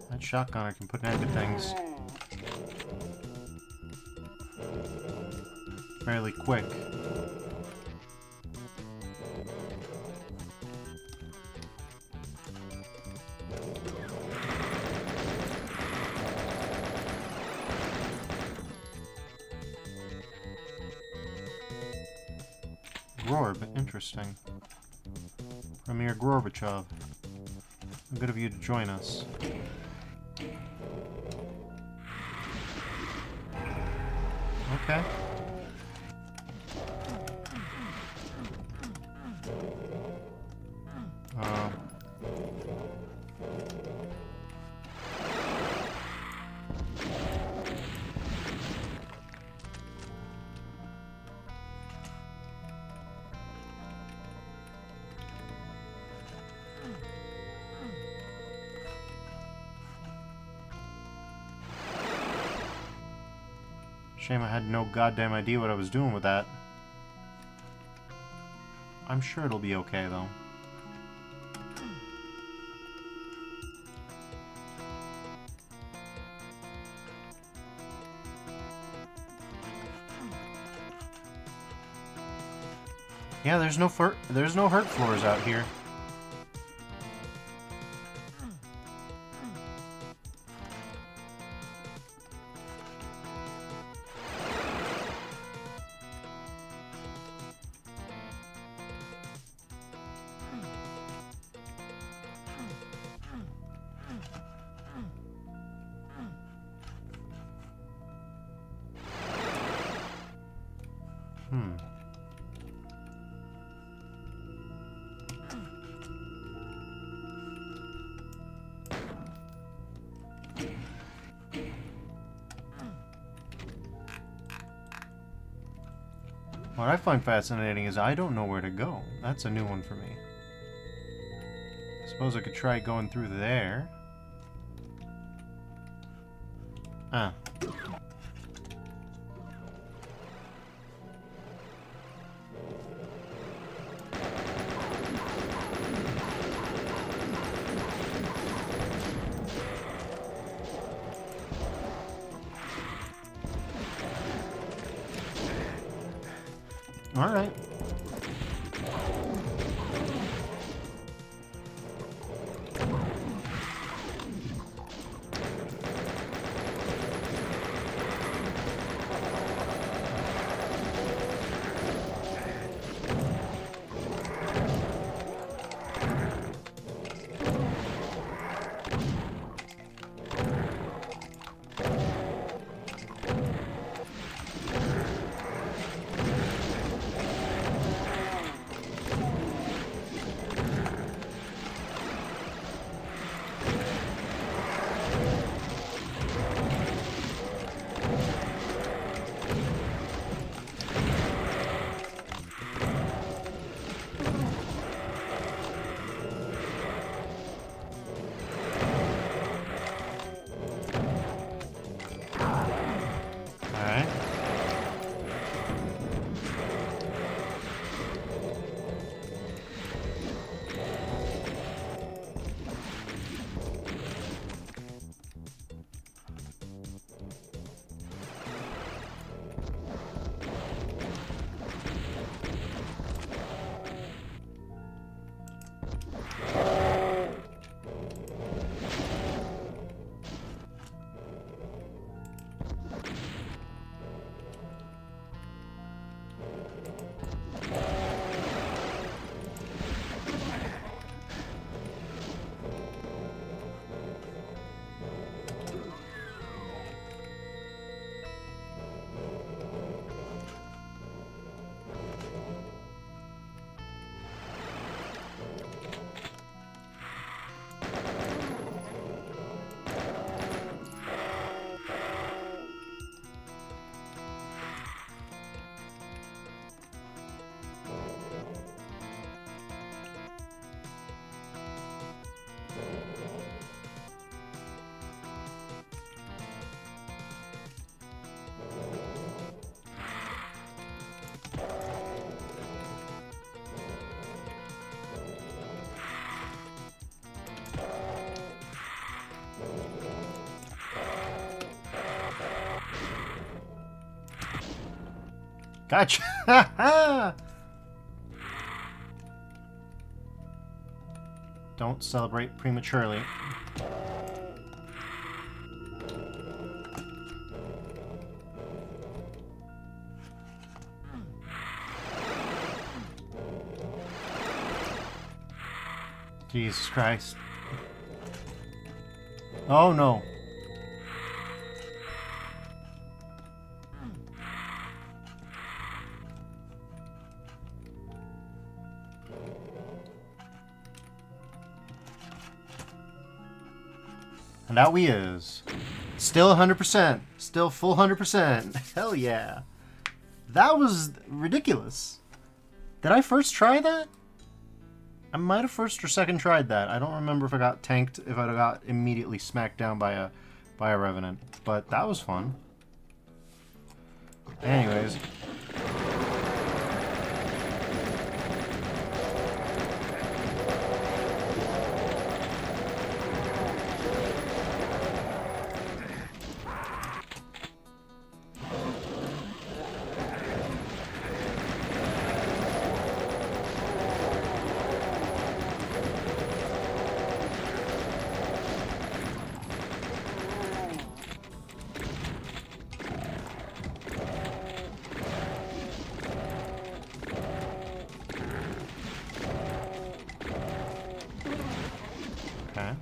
That shotgunner can put an end to things fairly quick. Gorb, interesting. Premier Gorbachev. Good of you to join us. Okay. Shame I had no goddamn idea what I was doing with that. I'm sure it'll be okay, though. Yeah, there's no hurt floors out here. What I find fascinating is I don't know where to go. That's a new one for me. I suppose I could try going through there. Ah. All right. Gotcha! Don't celebrate prematurely. Jesus Christ. Oh no. And out we is. Still 100%. Still full 100%. Hell yeah. That was ridiculous. Did I first try that? I might have first or second tried that. I don't remember if I got tanked, if I got immediately smacked down by a revenant. But that was fun. Anyways. Okay.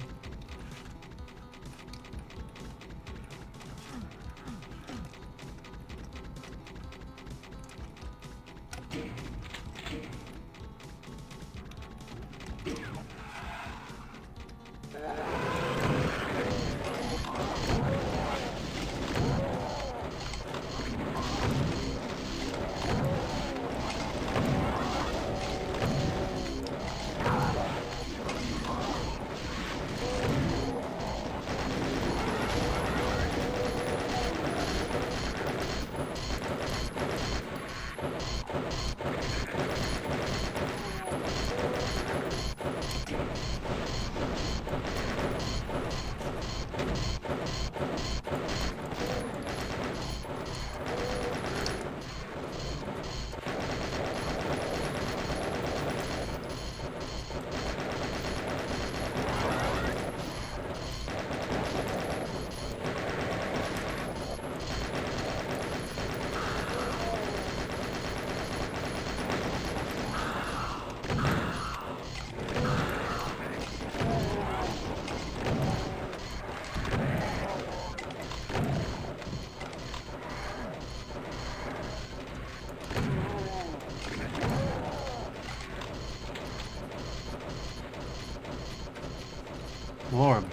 Lord.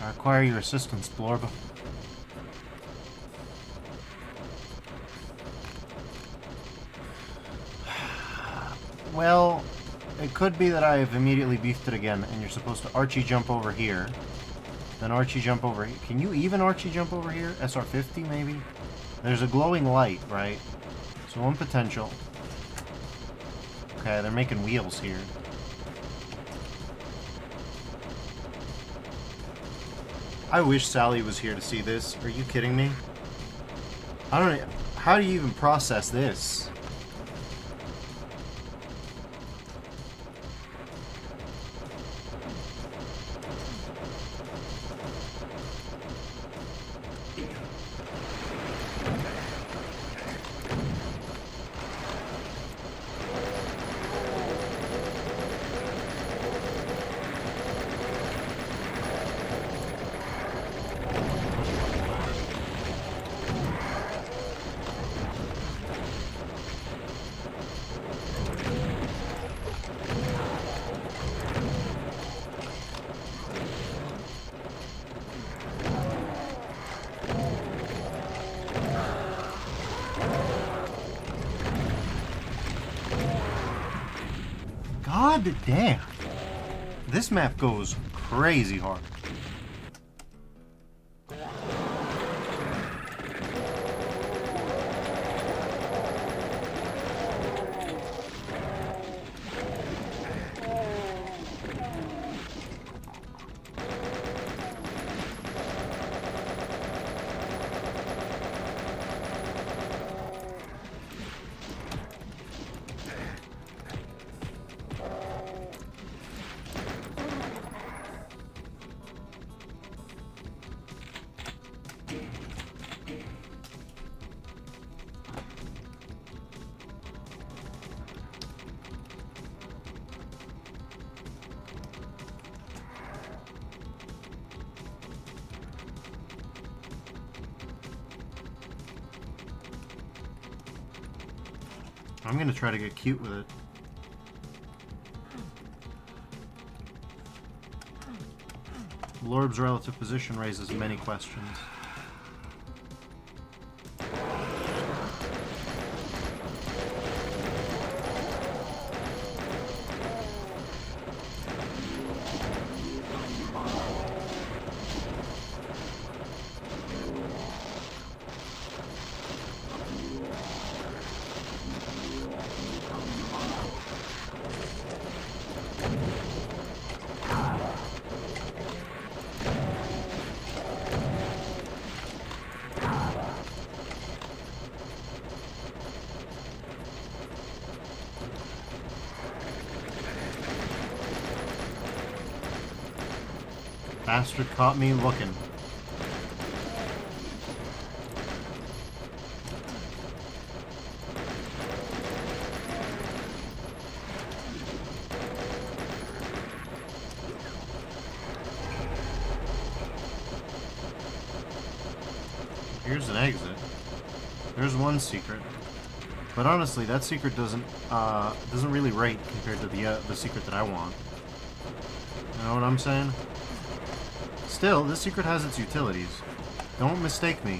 I require your assistance, Blorb. Well, it could be that I have immediately beefed it again, and you're supposed to Archie jump over here. Then Archie jump over here. Can you even Archie jump over here? SR50, maybe? There's a glowing light, right? So one potential. Okay, they're making wheels here. I wish Sally was here to see this. Are you kidding me? I don't know. How do you even process this? God damn. This map goes crazy hard. I'm gonna try to get cute with it. Lorb's relative position raises many questions. Bastard caught me looking. Here's an exit. There's one secret. But honestly, that secret doesn't really rate compared to the secret that I want. You know what I'm saying? Still, this secret has its utilities. Don't mistake me.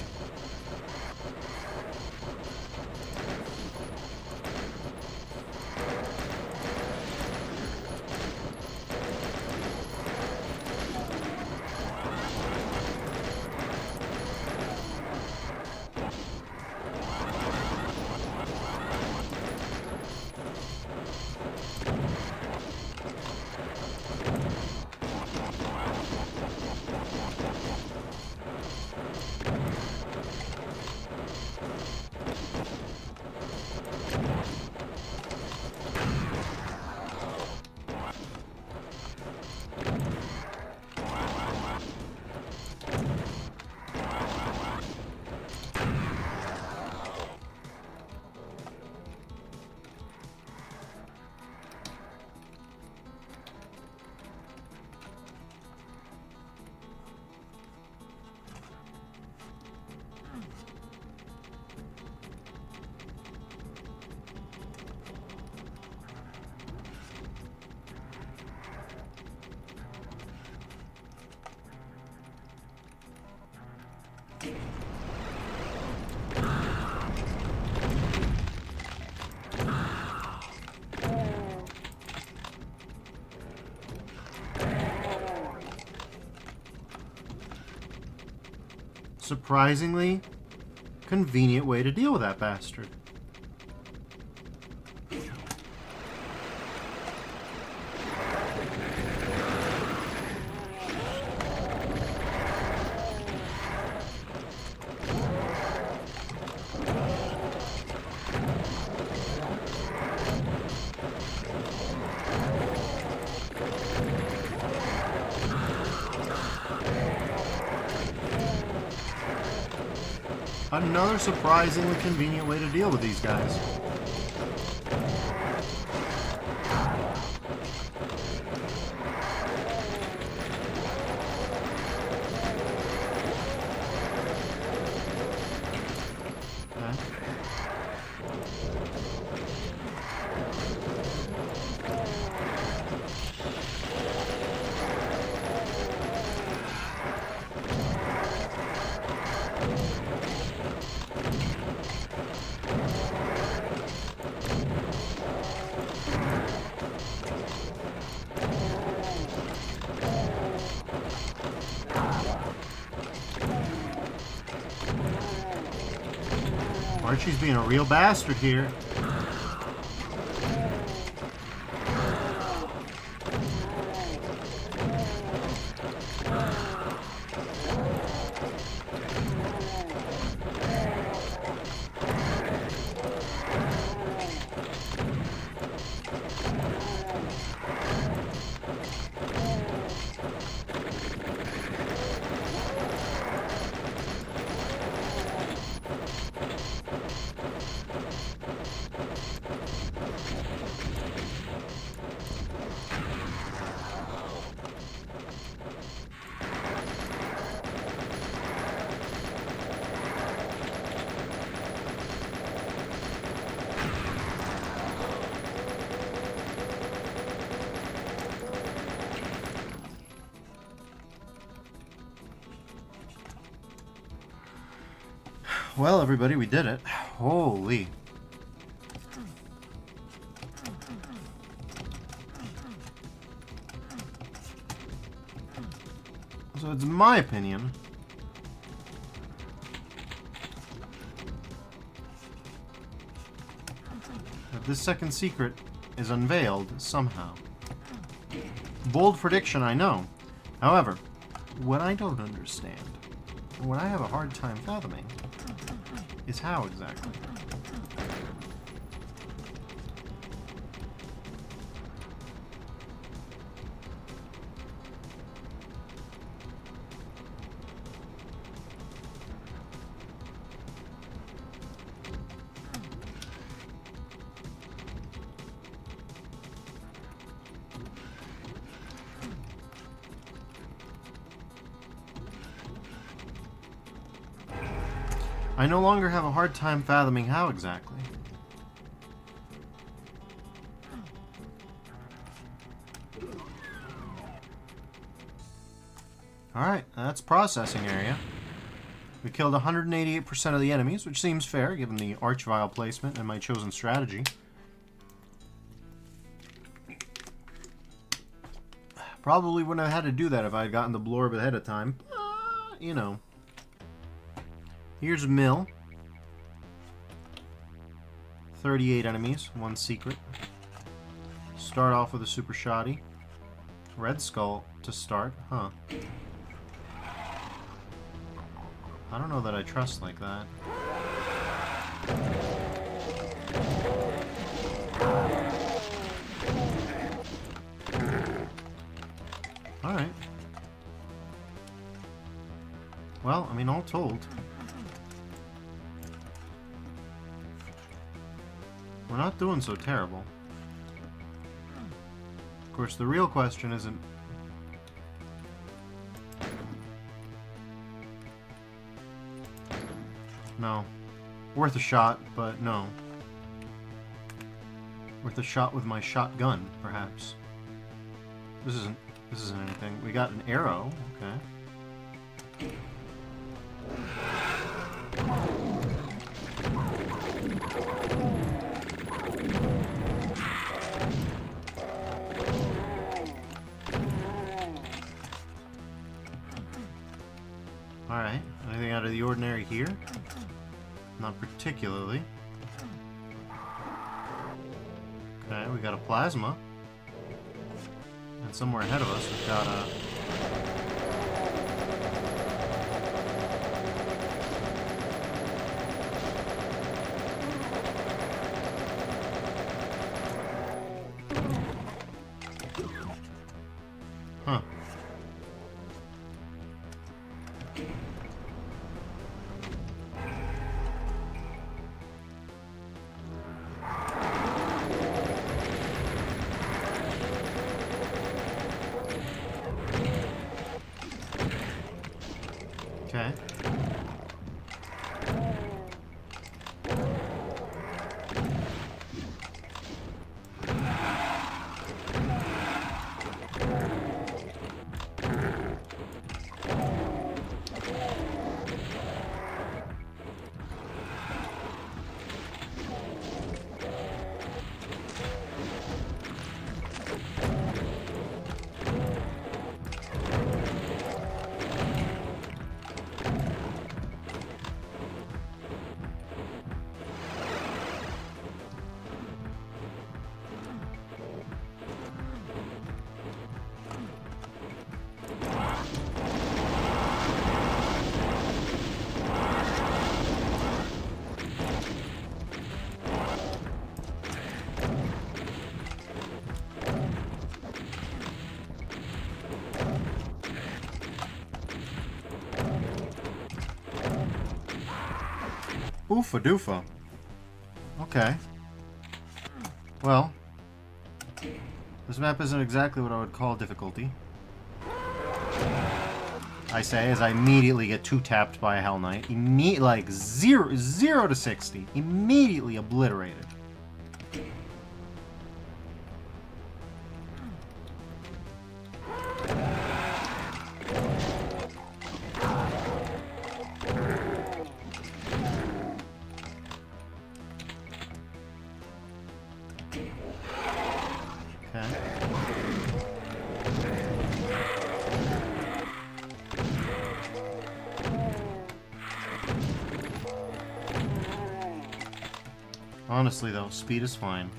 Surprisingly convenient way to deal with that bastard. Another surprisingly convenient way to deal with these guys. Archie's being a real bastard here. Well, everybody, we did it. Holy. So it's my opinion that this second secret is unveiled somehow. Bold prediction, I know. However, what I don't understand, and what I have a hard time fathoming, is how exactly. I no longer have a hard time fathoming how exactly. Alright, that's processing area. We killed 188% of the enemies, which seems fair given the archvile placement and my chosen strategy. Probably wouldn't have had to do that if I had gotten the blorb ahead of time. You know. Here's Mill. 38 enemies, 1 secret. Start off with a super shoddy. Red Skull to start, huh? I don't know that I trust like that. Alright. Well, I mean, all told, we're not doing so terrible. Of course, the real question isn't... No. Worth a shot, but no. Worth a shot with my shotgun, perhaps. This isn't anything. We got an arrow, okay. Alright, anything out of the ordinary here? Not particularly. Okay, we got a plasma. And somewhere ahead of us we've got a... Huh. Okay. Oofa doofa. Okay. Well, this map isn't exactly what I would call difficulty. I say as I immediately get two-tapped by a Hell Knight. Like 0 to 60. Immediately obliterated. Honestly, though, speed is fine.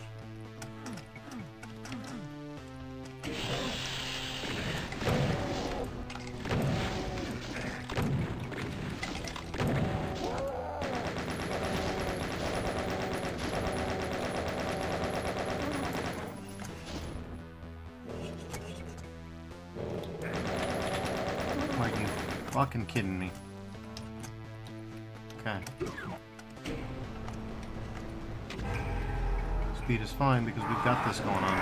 Are you fucking kidding me? Okay. Speed is fine because we've got this going on.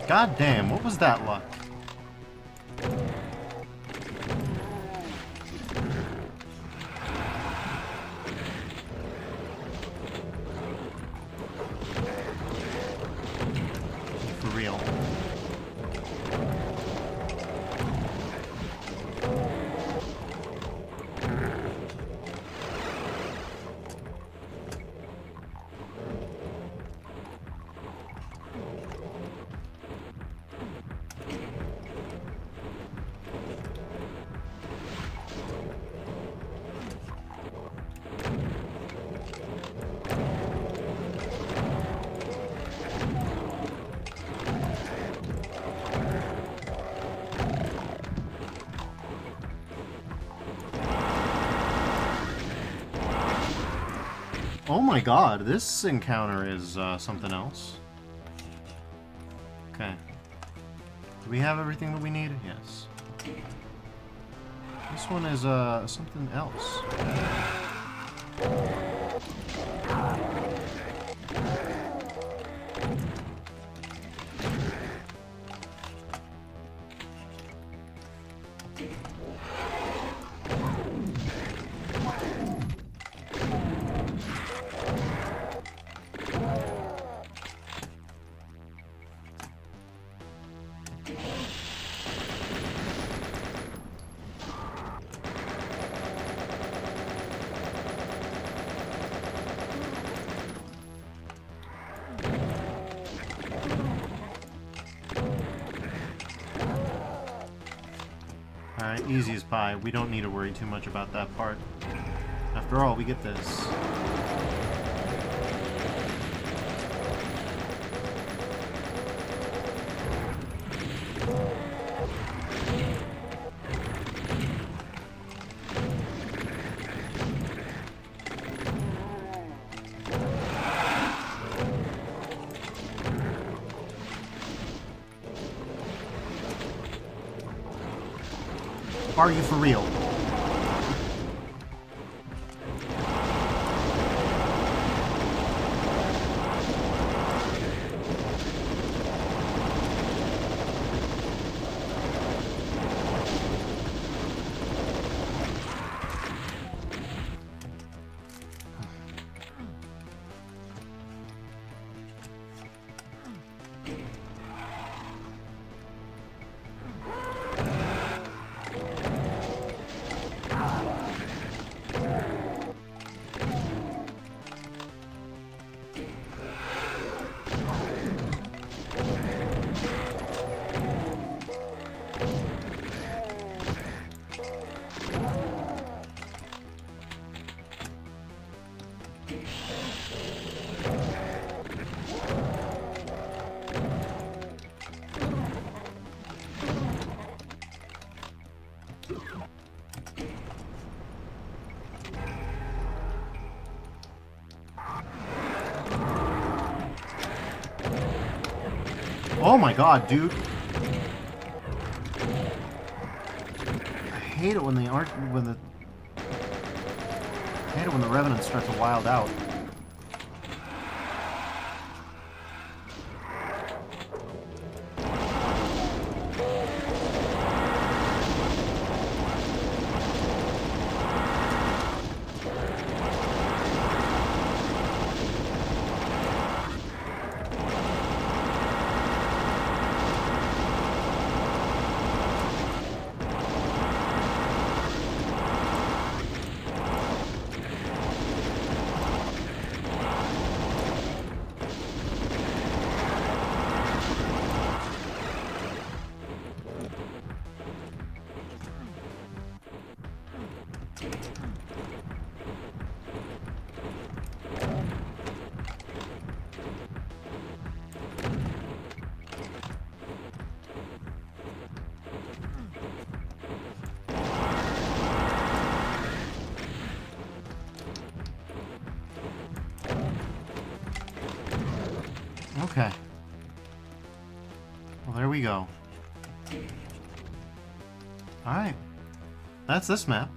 God damn, what was that luck? For real. Oh my god, this encounter is something else. Okay. Do we have everything that we need? Yes. This one is something else. Alright, easy as pie. We don't need to worry too much about that part. After all, we get this. Are you for real? Oh my god, dude. I hate it when they aren't I hate it when the revenants start to wild out. Okay. Well, there we go. Alright. That's this map.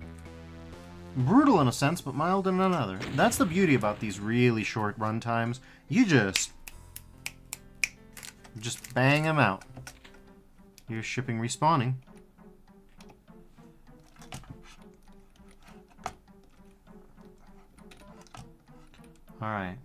Brutal in a sense, but mild in another. That's the beauty about these really short run times. You just bang them out. Here's shipping respawning. Alright.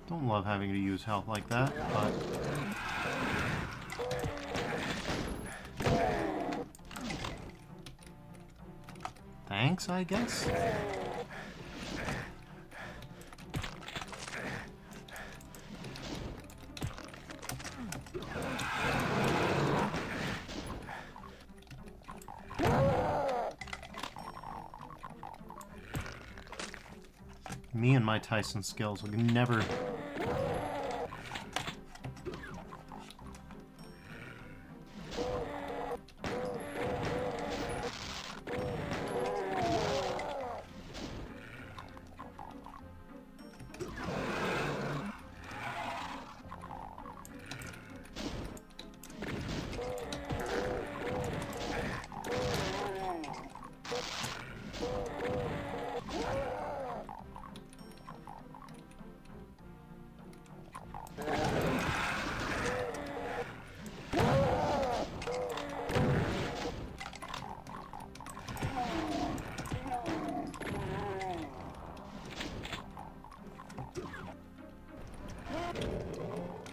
Don't love having to use health like that, but... thanks, I guess? Me and my Tyson skills will never...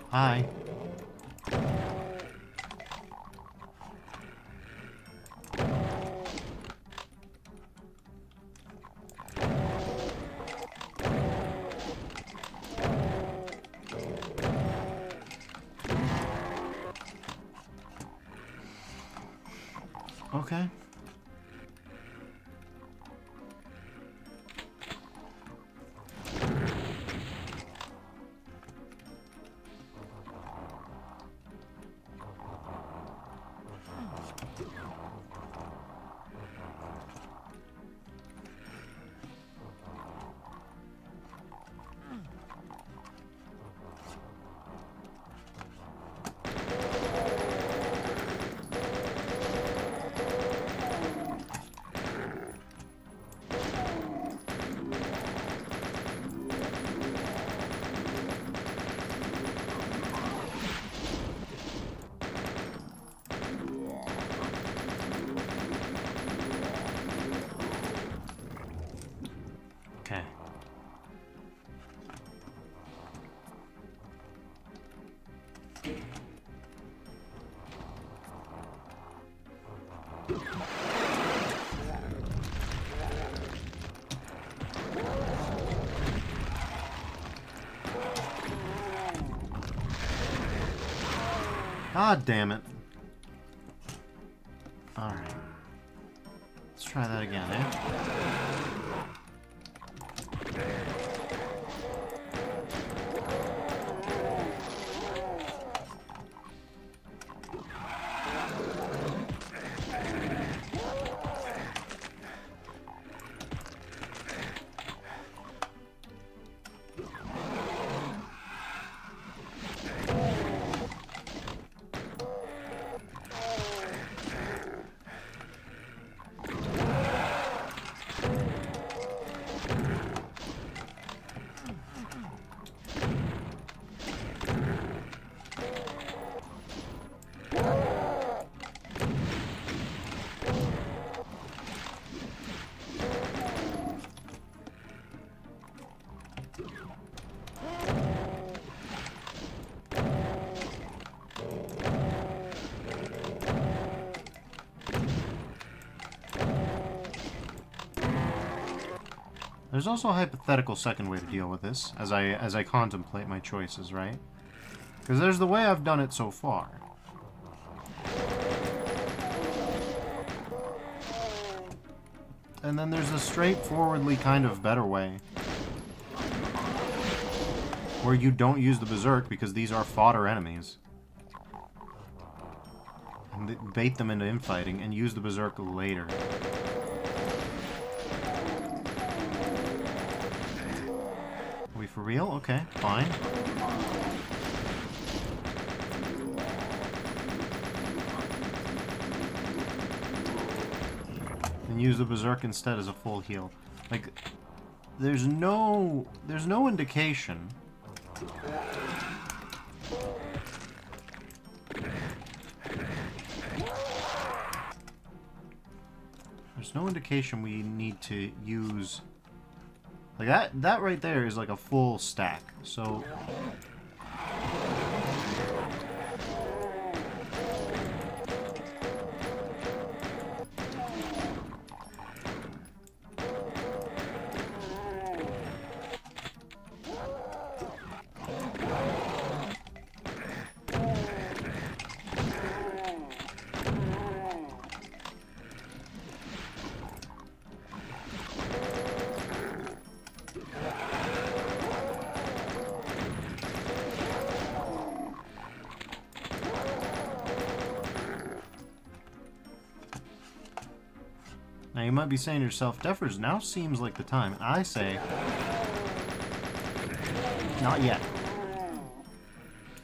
Hi. Okay. Okay. God damn it. Alright. Let's try that again, eh? There's also a hypothetical second way to deal with this, as I contemplate my choices, right? Because there's the way I've done it so far. and then there's a straightforwardly kind of better way. Where you don't use the Berserk because these are fodder enemies. And bait them into infighting and use the Berserk later. Are we for real? Okay, fine. And use the Berserk instead as a full heal. Like, there's no indication. There's no indication we need to use... Like, that right there is like a full stack, so... Now you might be saying to yourself, Defers, now seems like the time. And I say, not yet.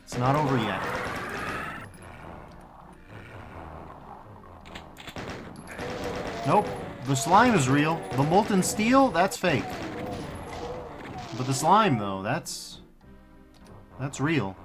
It's not over yet. Nope. The slime is real. The molten steel, that's fake. But the slime, though, that's real.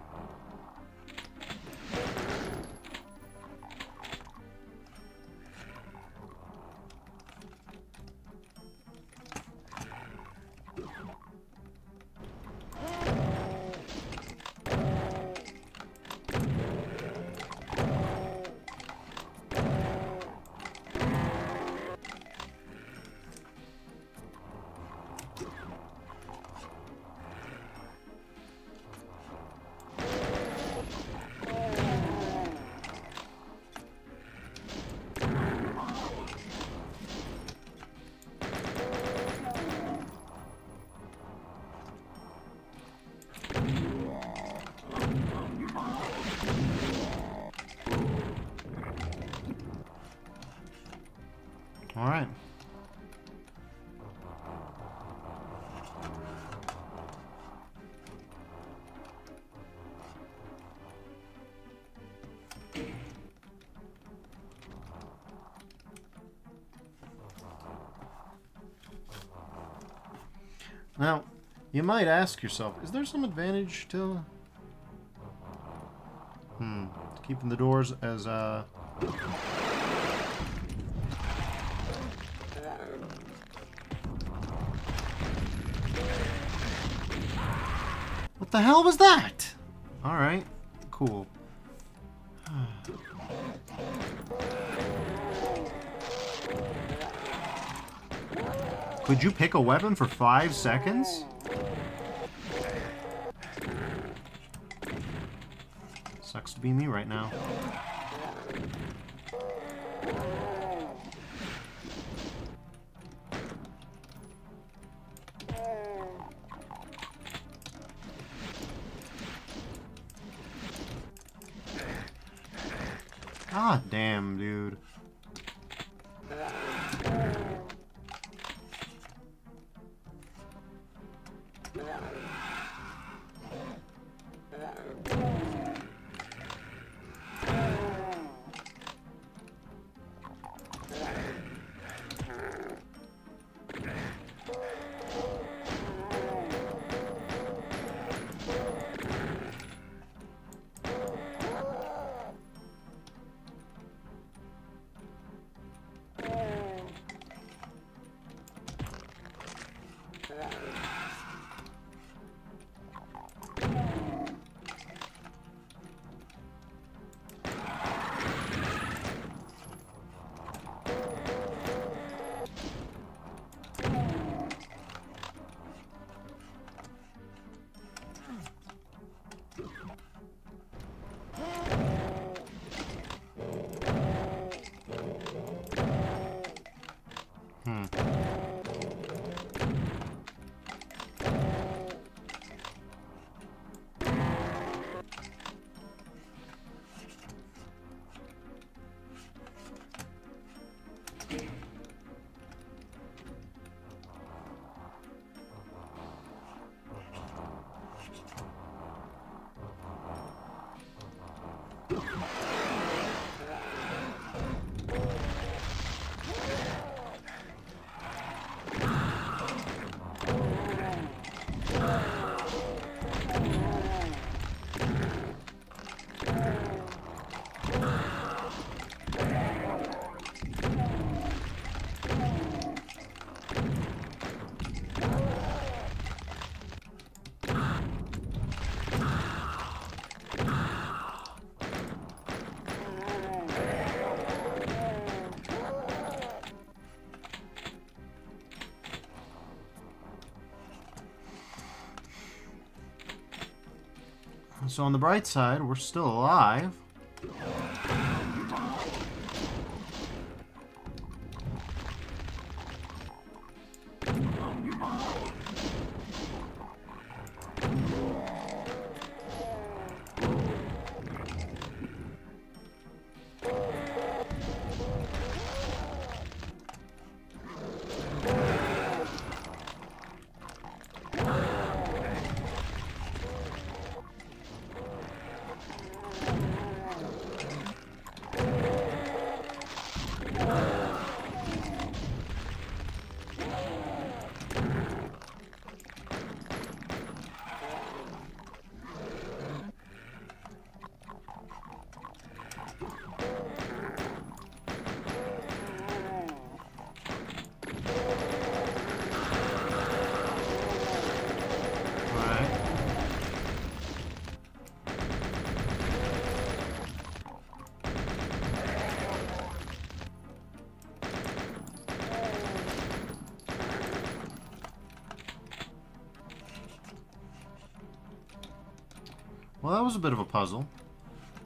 All right. Now, you might ask yourself, is there some advantage to keeping the doors as What the hell was that? Alright, cool. Could you pick a weapon for 5 seconds? Sucks to be me right now. God damn, dude. So on the bright side, we're still alive. Well, that was a bit of a puzzle,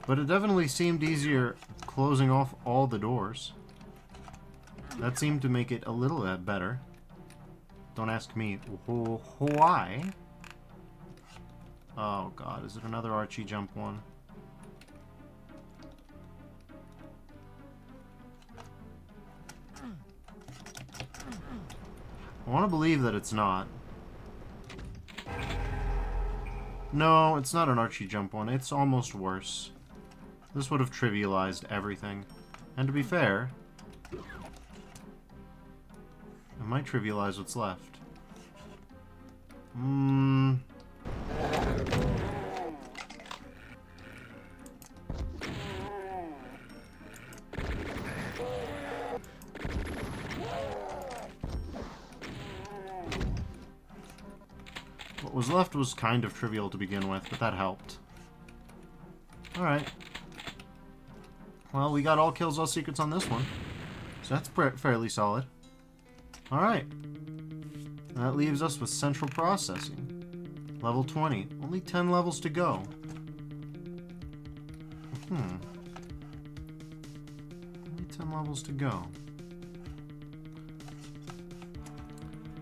but it definitely seemed easier closing off all the doors. That seemed to make it a little bit better. Don't ask me why. Oh god, is it another Archie jump one? I want to believe that it's not. No, it's not an Archie jump one. It's almost worse. This would have trivialized everything. And to be fair, it might trivialize what's left. What was left was kind of trivial to begin with, but that helped. Alright. Well, we got all kills, all secrets on this one. So that's fairly solid. Alright. That leaves us with central processing. Level 20. Only 10 levels to go. Only 10 levels to go.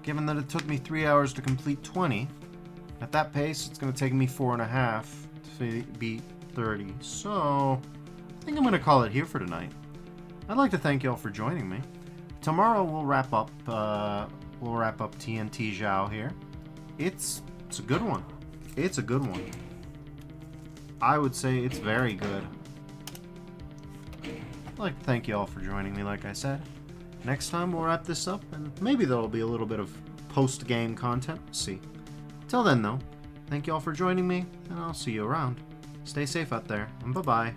Given that it took me 3 hours to complete 20, at that pace, it's going to take me 4.5 to beat 30. So, I think I'm going to call it here for tonight. I'd like to thank y'all for joining me. Tomorrow we'll wrap up TNT Xiao here. It's a good one. It's a good one. I would say it's very good. I'd like to thank y'all for joining me, like I said. Next time we'll wrap this up, and maybe there'll be a little bit of post-game content. We'll see. Till then, though, thank y'all for joining me, and I'll see you around. Stay safe out there, and bye-bye.